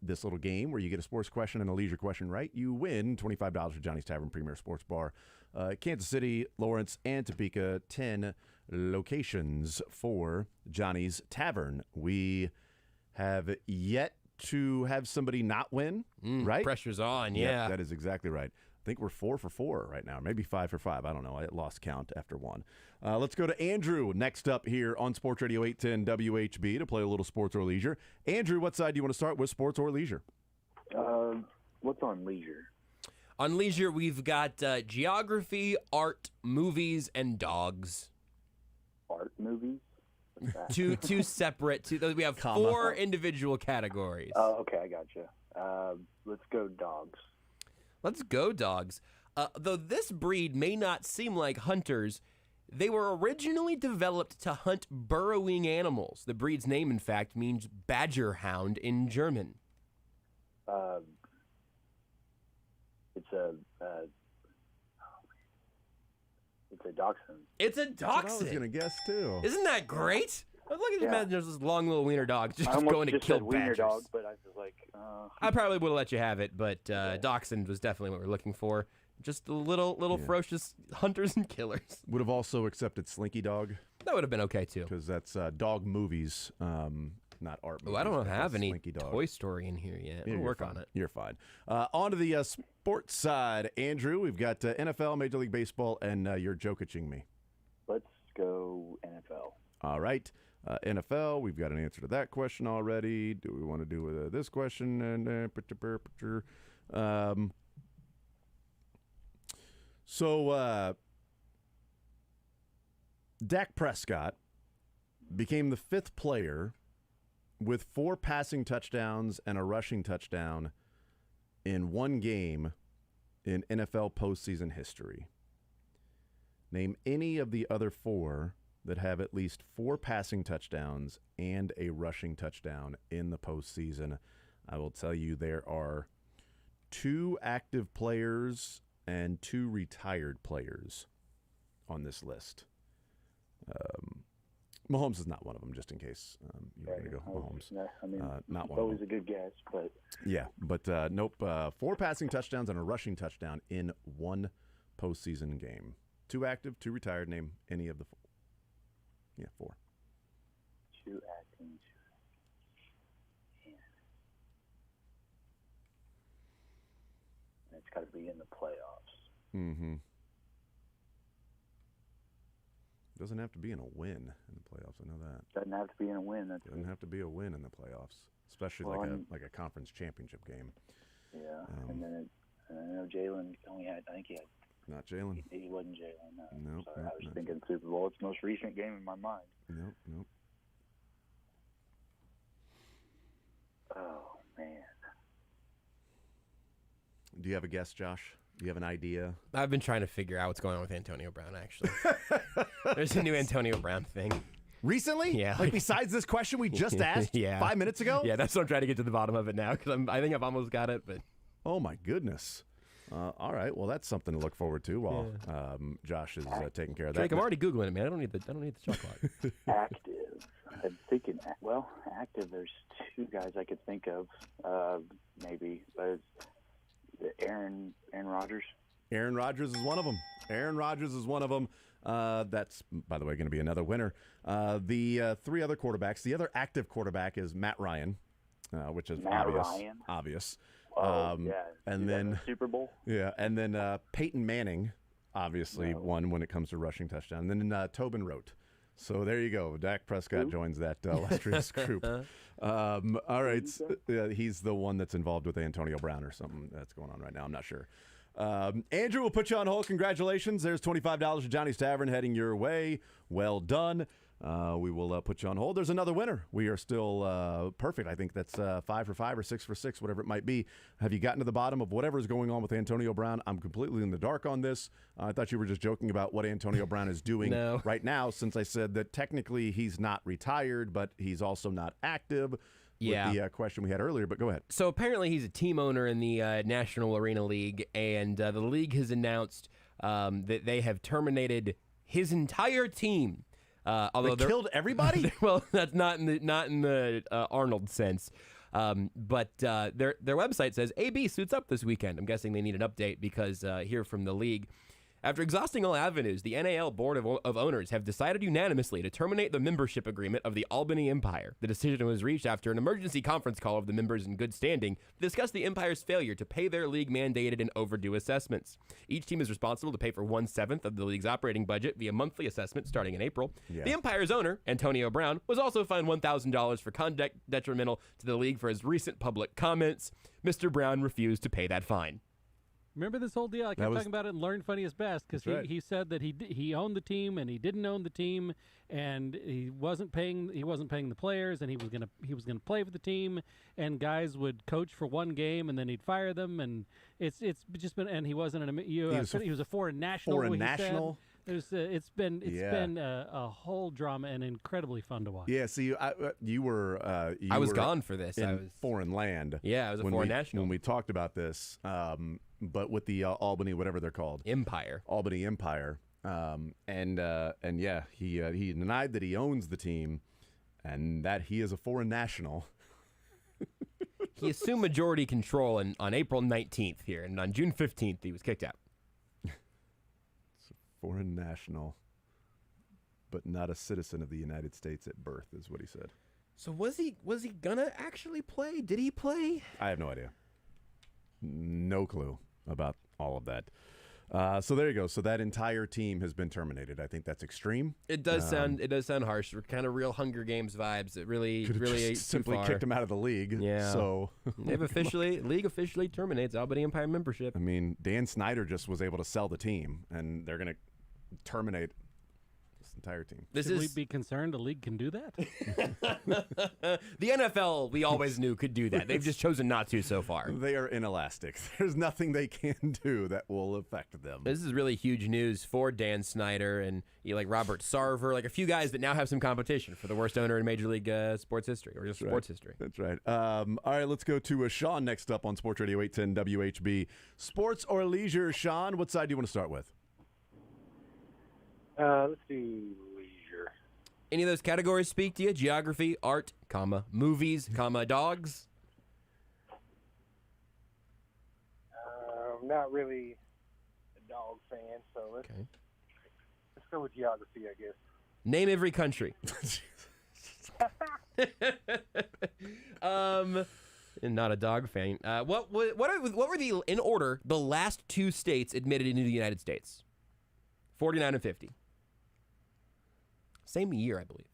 this little game where you get a sports question and a leisure question right. You win $25 to Johnny's Tavern Premier Sports Bar. Kansas City, Lawrence, and Topeka, 10 locations for Johnny's Tavern. We have yet to have somebody not win, right? Pressure's on, yeah. Yep, that is exactly right. I think we're 4 for 4 right now, maybe 5 for 5. I don't know. I lost count after one. Let's go to Andrew next up here on Sports Radio 810 WHB to play a little Sports or Leisure. Andrew, what side do you want to start with, Sports or Leisure? What's on Leisure? On Leisure, we've got geography, art, movies, and dogs. Art movies? Two separate. We have 4 individual categories. Oh, okay, I gotcha. Let's go dogs. Let's go dogs. Though this breed may not seem like hunters, they were originally developed to hunt burrowing animals. The breed's name, in fact, means badger hound in German. It's a dachshund. It's a That's what I was dachshund. going to guess, too. Isn't that great? Look at Yeah. imagine there's this long little wiener dog just I almost going to just kill said wiener badgers. dog, but I was like, I probably would have let you have it, but dachshund was definitely what we're looking for. Just little ferocious hunters and killers. Would have also accepted Slinky Dog. That would have been okay, too. Because that's dog movies, not art movies. Oh, I don't but have any Slinky Dog. Toy Story in here yet. Yeah, We'll you're work fine. on it. You're fine. On to the sports side, Andrew. We've got NFL, Major League Baseball, and you're Jokic-ing me. let's go NFL. All right. NFL, we've got an answer to that question already. Do we want to do this question? And Dak Prescott became the 5th player with 4 passing touchdowns and a rushing touchdown in one game in NFL postseason history. Name any of the other 4 that have at least 4 passing touchdowns and a rushing touchdown in the postseason. I will tell you there are 2 active players and 2 retired players on this list. Mahomes is not one of them, just in case you were going to go Mahomes. Not one. Always a good guess, but yeah, but nope. 4 passing touchdowns and a rushing touchdown in one postseason game. 2 active, 2 retired. Name any of the 4. Yeah, 4. 2 acting. It's got to be in the playoffs. Mm-hmm. Doesn't have to be in a win in the playoffs. I know that. Doesn't have to be in a win. Doesn't have to be a win in the playoffs, especially like a conference championship game. Yeah, and then I know Jalen only had. I think he had. Not Jalen. He wasn't Jalen. No. Nope. Sorry, I was thinking Super Bowl. It's the most recent game in my mind. Nope. Oh man. Do you have a guess, Josh? Do you have an idea? I've been trying to figure out what's going on with Antonio Brown, actually. There's a new Antonio Brown thing. Recently? Yeah. Like besides this question we just asked 5 minutes ago? Yeah, that's what I'm trying to get to the bottom of it now, because I think I've almost got it, but... Oh, my goodness. All right, well, that's something to look forward to while Josh is taking care of that. Drake, I'm already Googling it, man. I don't need the shot clock. Active. I'm thinking, active, there's 2 guys I could think of, maybe. Aaron Rodgers. Aaron Rodgers is one of them. That's, by the way, going to be another winner. The 3 other quarterbacks, the other active quarterback is Matt Ryan, which is obvious. Yeah. And then Super Bowl. Yeah, and then Peyton Manning, obviously, won when it comes to rushing touchdown. And then Tobin Rote. So there you go. Dak Prescott joins that illustrious group. All right. He's the one that's involved with Antonio Brown or something that's going on right now. I'm not sure. Andrew, we'll put you on hold. Congratulations. There's $25 to Johnny's Tavern heading your way. Well done. we will put you on hold. There's another winner. We are still perfect. I think that's 5 for 5 or 6 for 6, whatever it might be. Have you gotten to the bottom of whatever is going on with Antonio Brown? I'm completely in the dark on this. I thought you were just joking about what Antonio Brown is doing right now, since I said that technically he's not retired, but he's also not active. Yeah. With the question we had earlier, but go ahead. So apparently he's a team owner in the National Arena League, and the league has announced that they have terminated his entire team. Although they killed everybody? Well, that's not in the Arnold sense. But their website says AB suits up this weekend. I'm guessing they need an update because here from the league. After exhausting all avenues, the NAL Board of Owners have decided unanimously to terminate the membership agreement of the Albany Empire. The decision was reached after an emergency conference call of the members in good standing to discuss the Empire's failure to pay their league-mandated and overdue assessments. Each team is responsible to pay for 1/7 of the league's operating budget via monthly assessment starting in April. Yeah. The Empire's owner, Antonio Brown, was also fined $1,000 for conduct detrimental to the league for his recent public comments. Mr. Brown refused to pay that fine. Remember this whole deal? I kept talking about it in Learn Funniest Best because he said that he owned the team and he didn't own the team and he wasn't paying the players and he was gonna play for the team and guys would coach for one game and then he'd fire them and it's just been and he wasn't he was a foreign national. It's been a whole drama and incredibly fun to watch. Yeah, see, you were I was gone for this. I was foreign land. Yeah, I was a foreign national when we talked about this. But with the Albany, whatever they're called, Albany Empire, and yeah, he denied that he owns the team, and that he is a foreign national. He assumed majority control on April 19th here, and on June 15th he was kicked out. Foreign national, but not a citizen of the United States at birth, is what he said. So was he gonna actually play? Did he play? I have no idea. No clue about all of that. So there you go. So that entire team has been terminated. I think that's extreme. It does sound harsh. Kind of real Hunger Games vibes. It really just simply kicked him out of the league. Yeah. So league officially terminates Albany Empire membership. I mean, Dan Snyder just was able to sell the team, and they're going to terminate this entire team. Should we be concerned the league can do that? The NFL, we always knew, could do that. They've just chosen not to so far. They are inelastic. There's nothing they can do that will affect them. This is really huge news for Dan Snyder and like Robert Sarver, like a few guys that now have some competition for the worst owner in Major League sports history, or just sports history. That's right. All right, let's go to Sean next up on Sports Radio 810 WHB. Sports or leisure, Sean? What side do you want to start with? Let's do leisure. Any of those categories speak to you? Geography, art, movies, dogs? I'm not really a dog fan, so let's go with geography, I guess. Name every country. Not a dog fan. What were in order the last two states admitted into the United States? 49 and 50. Same year, I believe.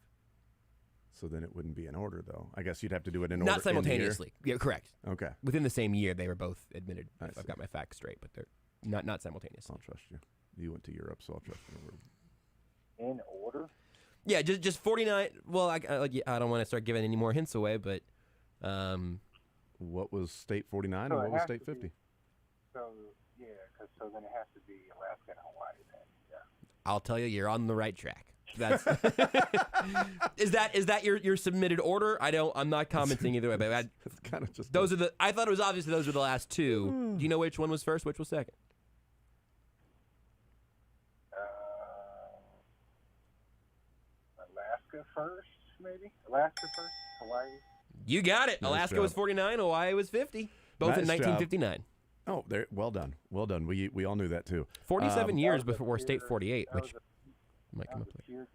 So then it wouldn't be in order, though. I guess you'd have to do it in order. Not simultaneously. Yeah, correct. Okay. Within the same year, they were both admitted. If I've got my facts straight, but they're not simultaneous. I'll trust you. You went to Europe, so I'll trust you. In order? Yeah, just 49. Well, I don't want to start giving any more hints away, but what was state 49 and what was state 50? So then it has to be Alaska and Hawaii then. Yeah. I'll tell you, you're on the right track. That's is that your submitted order? I'm not commenting either way, but it's kind of just those are the. I thought it was obvious those were the last two. Do you know which one was first? Which was second? Alaska first, maybe. Alaska first, Hawaii. You got it. Nice Alaska job. was 49. Hawaii was 50. Both in Nice 1959. job. Oh, there. Well done. Well done. We all knew that too. 47 years before state 48, which might come up later.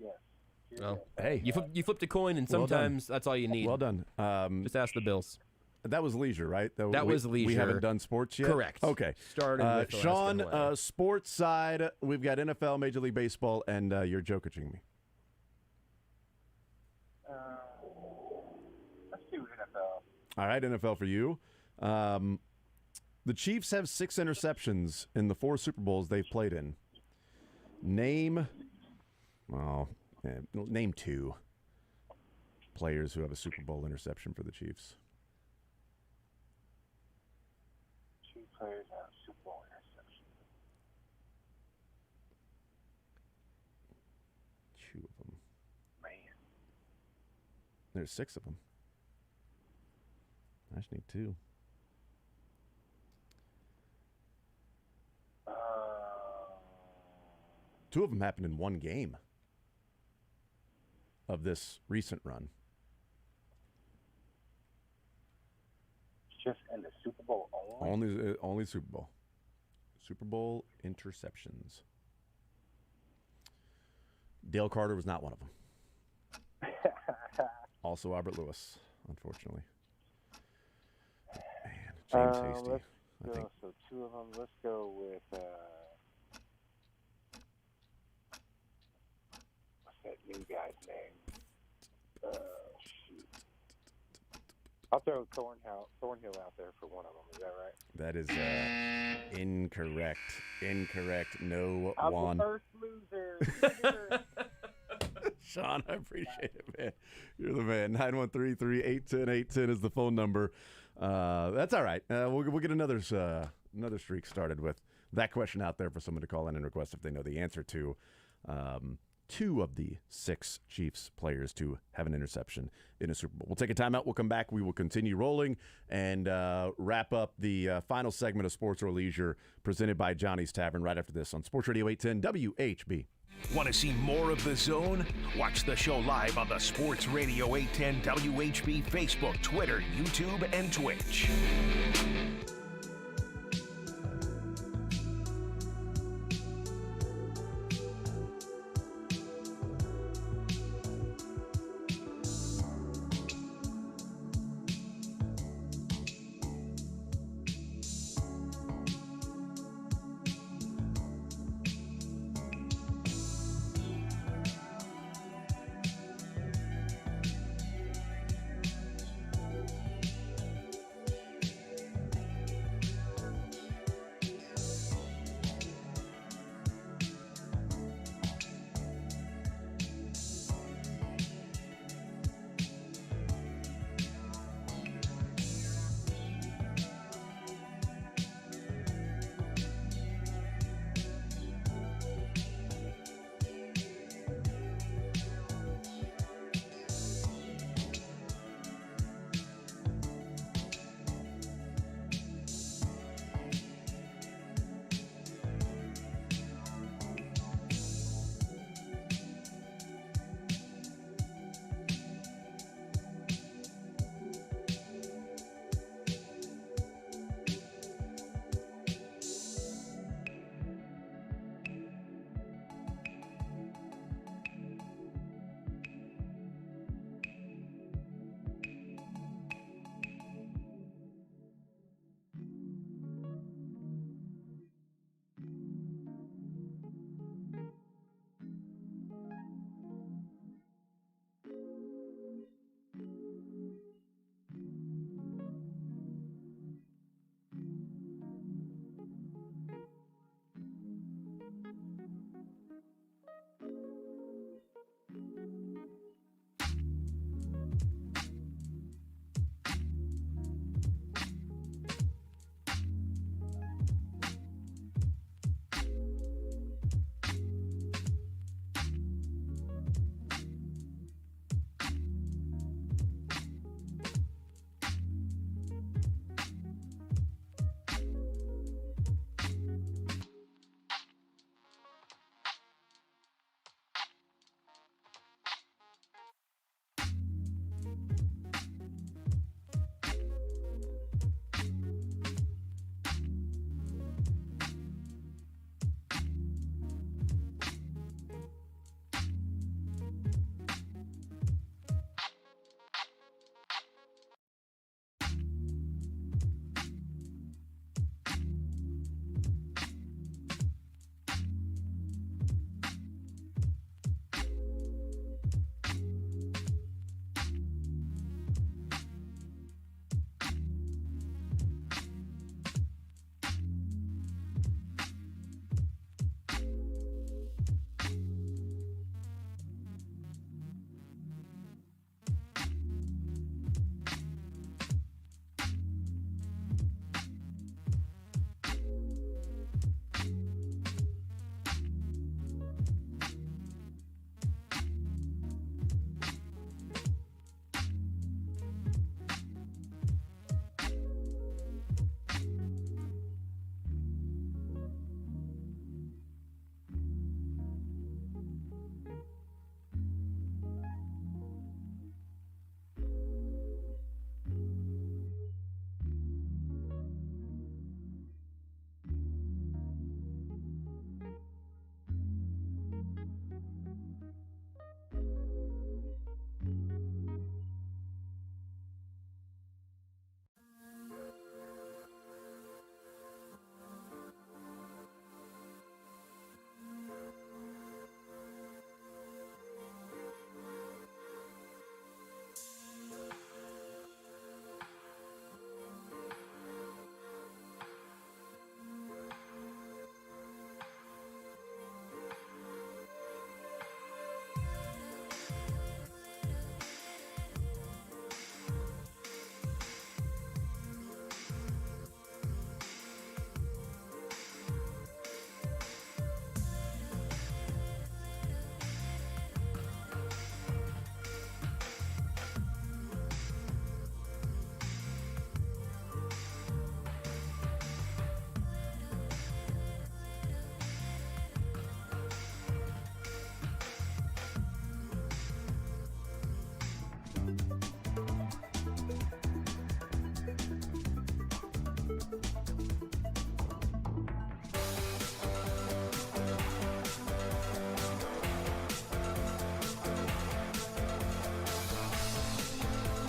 Oh, hey, you flipped a coin, and sometimes that's all you need. Well done. Just ask the Bills. That was leisure, right? That was leisure. We haven't done sports yet? Correct. Okay. Starting with Sean, sports side, we've got NFL, Major League Baseball, and you're joking me. Let's do NFL. All right, NFL for you. The Chiefs have 6 interceptions in the 4 Super Bowls they've played in. Name, Name 2 players who have a Super Bowl interception for the Chiefs. 2 players have Super Bowl interception. 2 of them. Man. There's 6 of them. I just need 2. Two of them happened in one game of this recent run. Just in the Super Bowl only? Only Super Bowl. Super Bowl interceptions. Dale Carter was not one of them. Also Albert Lewis, unfortunately. Man, James Hasty. Let's go. So 2 of them. Let's go with... that new guy's name. Shoot. I'll throw Thornhill out there for one of them. Is that right? That is incorrect. Incorrect. No I'm one. the first loser. Sean, I appreciate it, man. You're the man. 913-3810810 is the phone number. That's all right. We'll get another streak started with that question out there for someone to call in and request if they know the answer to. 2 of the 6 Chiefs players to have an interception in a Super Bowl. We'll take a timeout. We'll come back. We will continue rolling and wrap up the final segment of Sports or Leisure presented by Johnny's Tavern right after this on Sports Radio 810 WHB. Want to see more of The Zone? Watch the show live on the Sports Radio 810 WHB Facebook, Twitter, YouTube, and Twitch.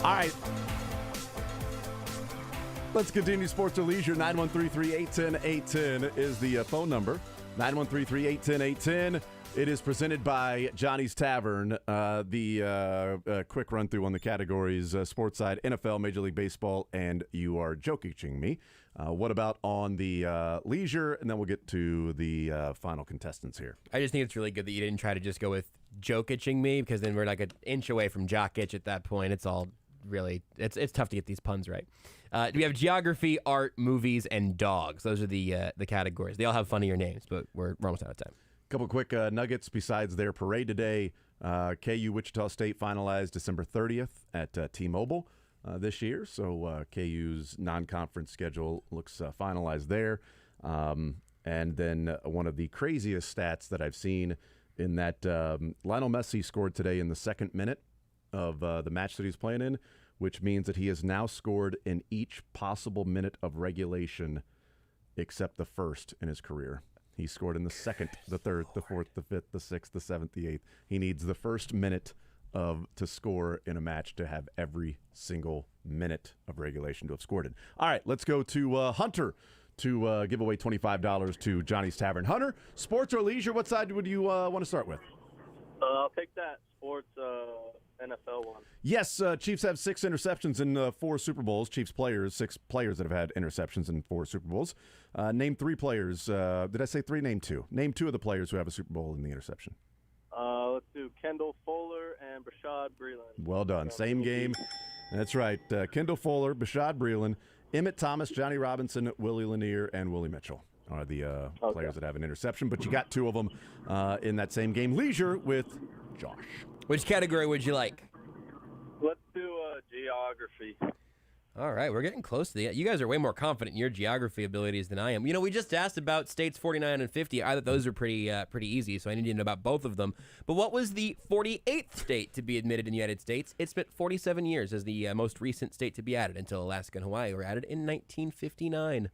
All right. Let's continue Sports or Leisure. 913-381-810 is the phone number. 913-381-810. It is presented by Johnny's Tavern. The quick run-through on the categories, sports side, NFL, Major League Baseball, and you are joking me. What about on the leisure? And then we'll get to the final contestants here. I just think it's really good that you didn't try to just go with joke-itching me, because then we're like an inch away from jock-itch at that point. It's all really, it's tough to get these puns right. We have geography, art, movies, and dogs. Those are the categories. They all have funnier names, but we're almost out of time. Couple quick nuggets besides their parade today. KU Wichita State finalized December 30th at T-Mobile this year, so KU's non-conference schedule looks finalized there. And then one of the craziest stats that I've seen in that Lionel Messi scored today in the second minute of the match that he's playing in, which means that he has now scored in each possible minute of regulation except the first in his career. He scored in the second, the third, the fourth, the fifth, the sixth, the seventh, the eighth. He needs the first minute to score in a match to have every single minute of regulation to have scored in. All right, let's go to Hunter to give away $25 to Johnny's Tavern. Hunter, sports or leisure, what side would you want to start with? I'll pick that sports NFL one. Yes, Chiefs have 6 interceptions in 4 Super Bowls. Chiefs players, 6 players that have had interceptions in 4 Super Bowls. Name 3 players. Did I say 3? Name 2. Name 2 of the players who have a Super Bowl in the interception. Let's do Kendall Fuller and Bashaud Breeland. Well done. Same game. That's right. Kendall Fuller, Bashaud Breeland, Emmett Thomas, Johnny Robinson, Willie Lanier, and Willie Mitchell are the players that have an interception. But you got 2 of them in that same game. Leisure with Josh. Which category would you like? Let's do geography. All right, we're getting close to the end. You guys are way more confident in your geography abilities than I am. You know, we just asked about states 49 and 50. I thought those are pretty easy, so I need to know about both of them. But what was the 48th state to be admitted in the United States? It spent 47 years as the most recent state to be added, until Alaska and Hawaii were added in 1959.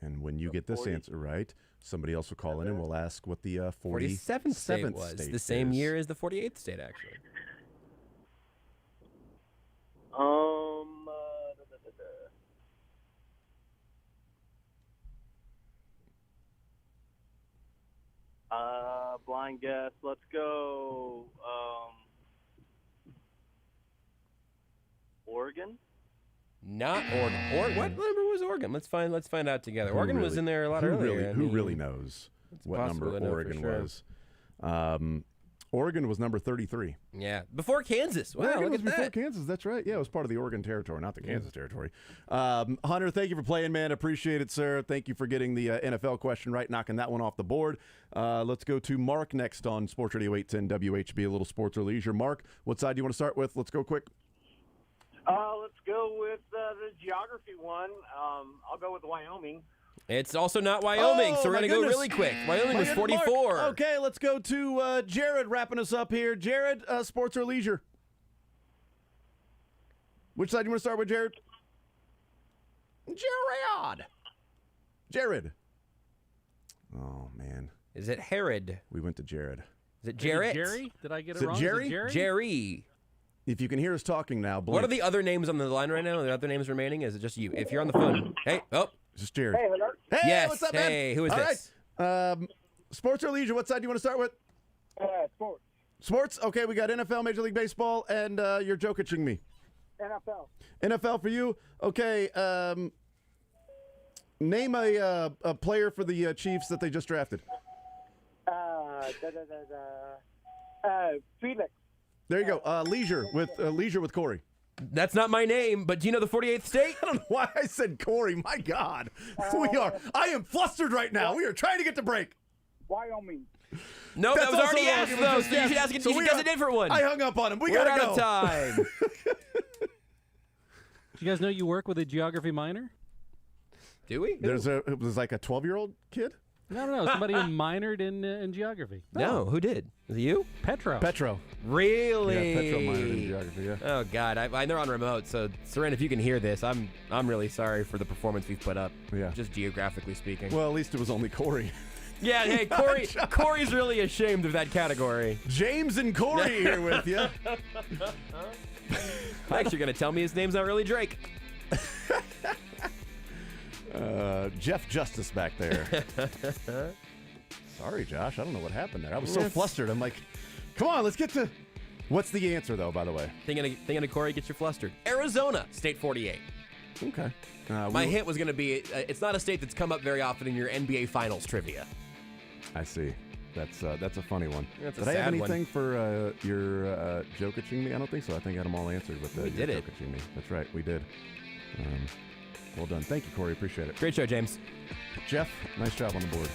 And when you get this answer right, somebody else will call in and we'll ask what the 47th state was. The same year as the 48th state, actually. Blind guess. Let's go. Oregon. Not Oregon. What number was Oregon? Let's find out together. Oregon was in there a lot earlier. Who really knows what number Oregon was? Oregon was number 33. Yeah, before Kansas. Wow, Oregon look was at before that. Kansas. That's right. Yeah, it was part of the Oregon territory, not the Kansas territory. Hunter, thank you for playing, man. Appreciate it, sir. Thank you for getting the NFL question right, knocking that one off the board. Let's go to Mark next on Sports Radio 810 WHB, a little sports or leisure. Mark, what side do you want to start with? Let's go quick. Let's go with the geography one. I'll go with Wyoming. It's also not Wyoming, so we're going to go really quick. Wyoming was 44. Mark. Okay, let's go to Jared wrapping us up here. Jared, sports or leisure? Which side do you want to start with, Jared? Jared. Oh, man. Is it Herod? We went to Jared. Is it Jarrett? Jerry? Did I get Is it it wrong? Jerry? Is it Jerry? Jerry. If you can hear us talking now, blink. What are the other names on the line right now? Are there other names remaining? Is it just you? If you're on the phone. Hey, This is Jared. Hey, hello. Hey, yes. what's up, man? Hey, who is All this? Right. Sports or leisure? What side do you want to start with? Sports. Sports? Okay, we got NFL, Major League Baseball, and you're joking me. NFL. NFL for you. Okay, name a player for the Chiefs that they just drafted. Felix. There you go. Leisure with Corey. That's not my name, but do you know the 48th state? I don't know why I said Corey. My God. I am flustered right now. We are trying to get to break. Wyoming. No, that was already asked, though, so you should ask a different one. I hung up on him. We're gotta out go. of time. Do you guys know you work with a geography minor? Do we? It was like a 12-year-old kid? No. Somebody who minored in geography. No, who did? Was it you? Petro. Really? Yeah, Petro minored in geography, yeah. Oh, God. They're on remote, so, Seren, if you can hear this, I'm really sorry for the performance we've put up, just geographically speaking. Well, at least it was only Corey. Yeah, hey, Corey's really ashamed of that category. James and Corey here with you. Next, you're going to tell me his name's not really Drake. Jeff Justice back there. Sorry, Josh. I don't know what happened there. I was so flustered. I'm like, come on, let's get to... What's the answer, though, by the way? Thinking of Corey gets you flustered. Arizona, state 48. Okay. My hint was going to be, it's not a state that's come up very often in your NBA Finals trivia. I see. That's a funny one. That's a Did I have sad anything one. for your Jokicing me? I don't think so. I think I had them all answered with We did it. Jokicing me. That's right. We did. Well done. Thank you, Corey. Appreciate it. Great show, James. Jeff, nice job on the board.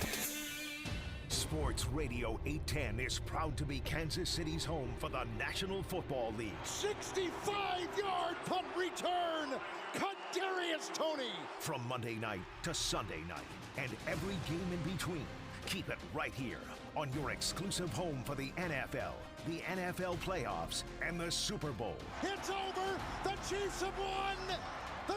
Sports Radio 810 is proud to be Kansas City's home for the National Football League. 65-yard punt return. Kadarius Toney. From Monday night to Sunday night and every game in between. Keep it right here on your exclusive home for the NFL, the NFL playoffs, and the Super Bowl. It's over. The Chiefs have won.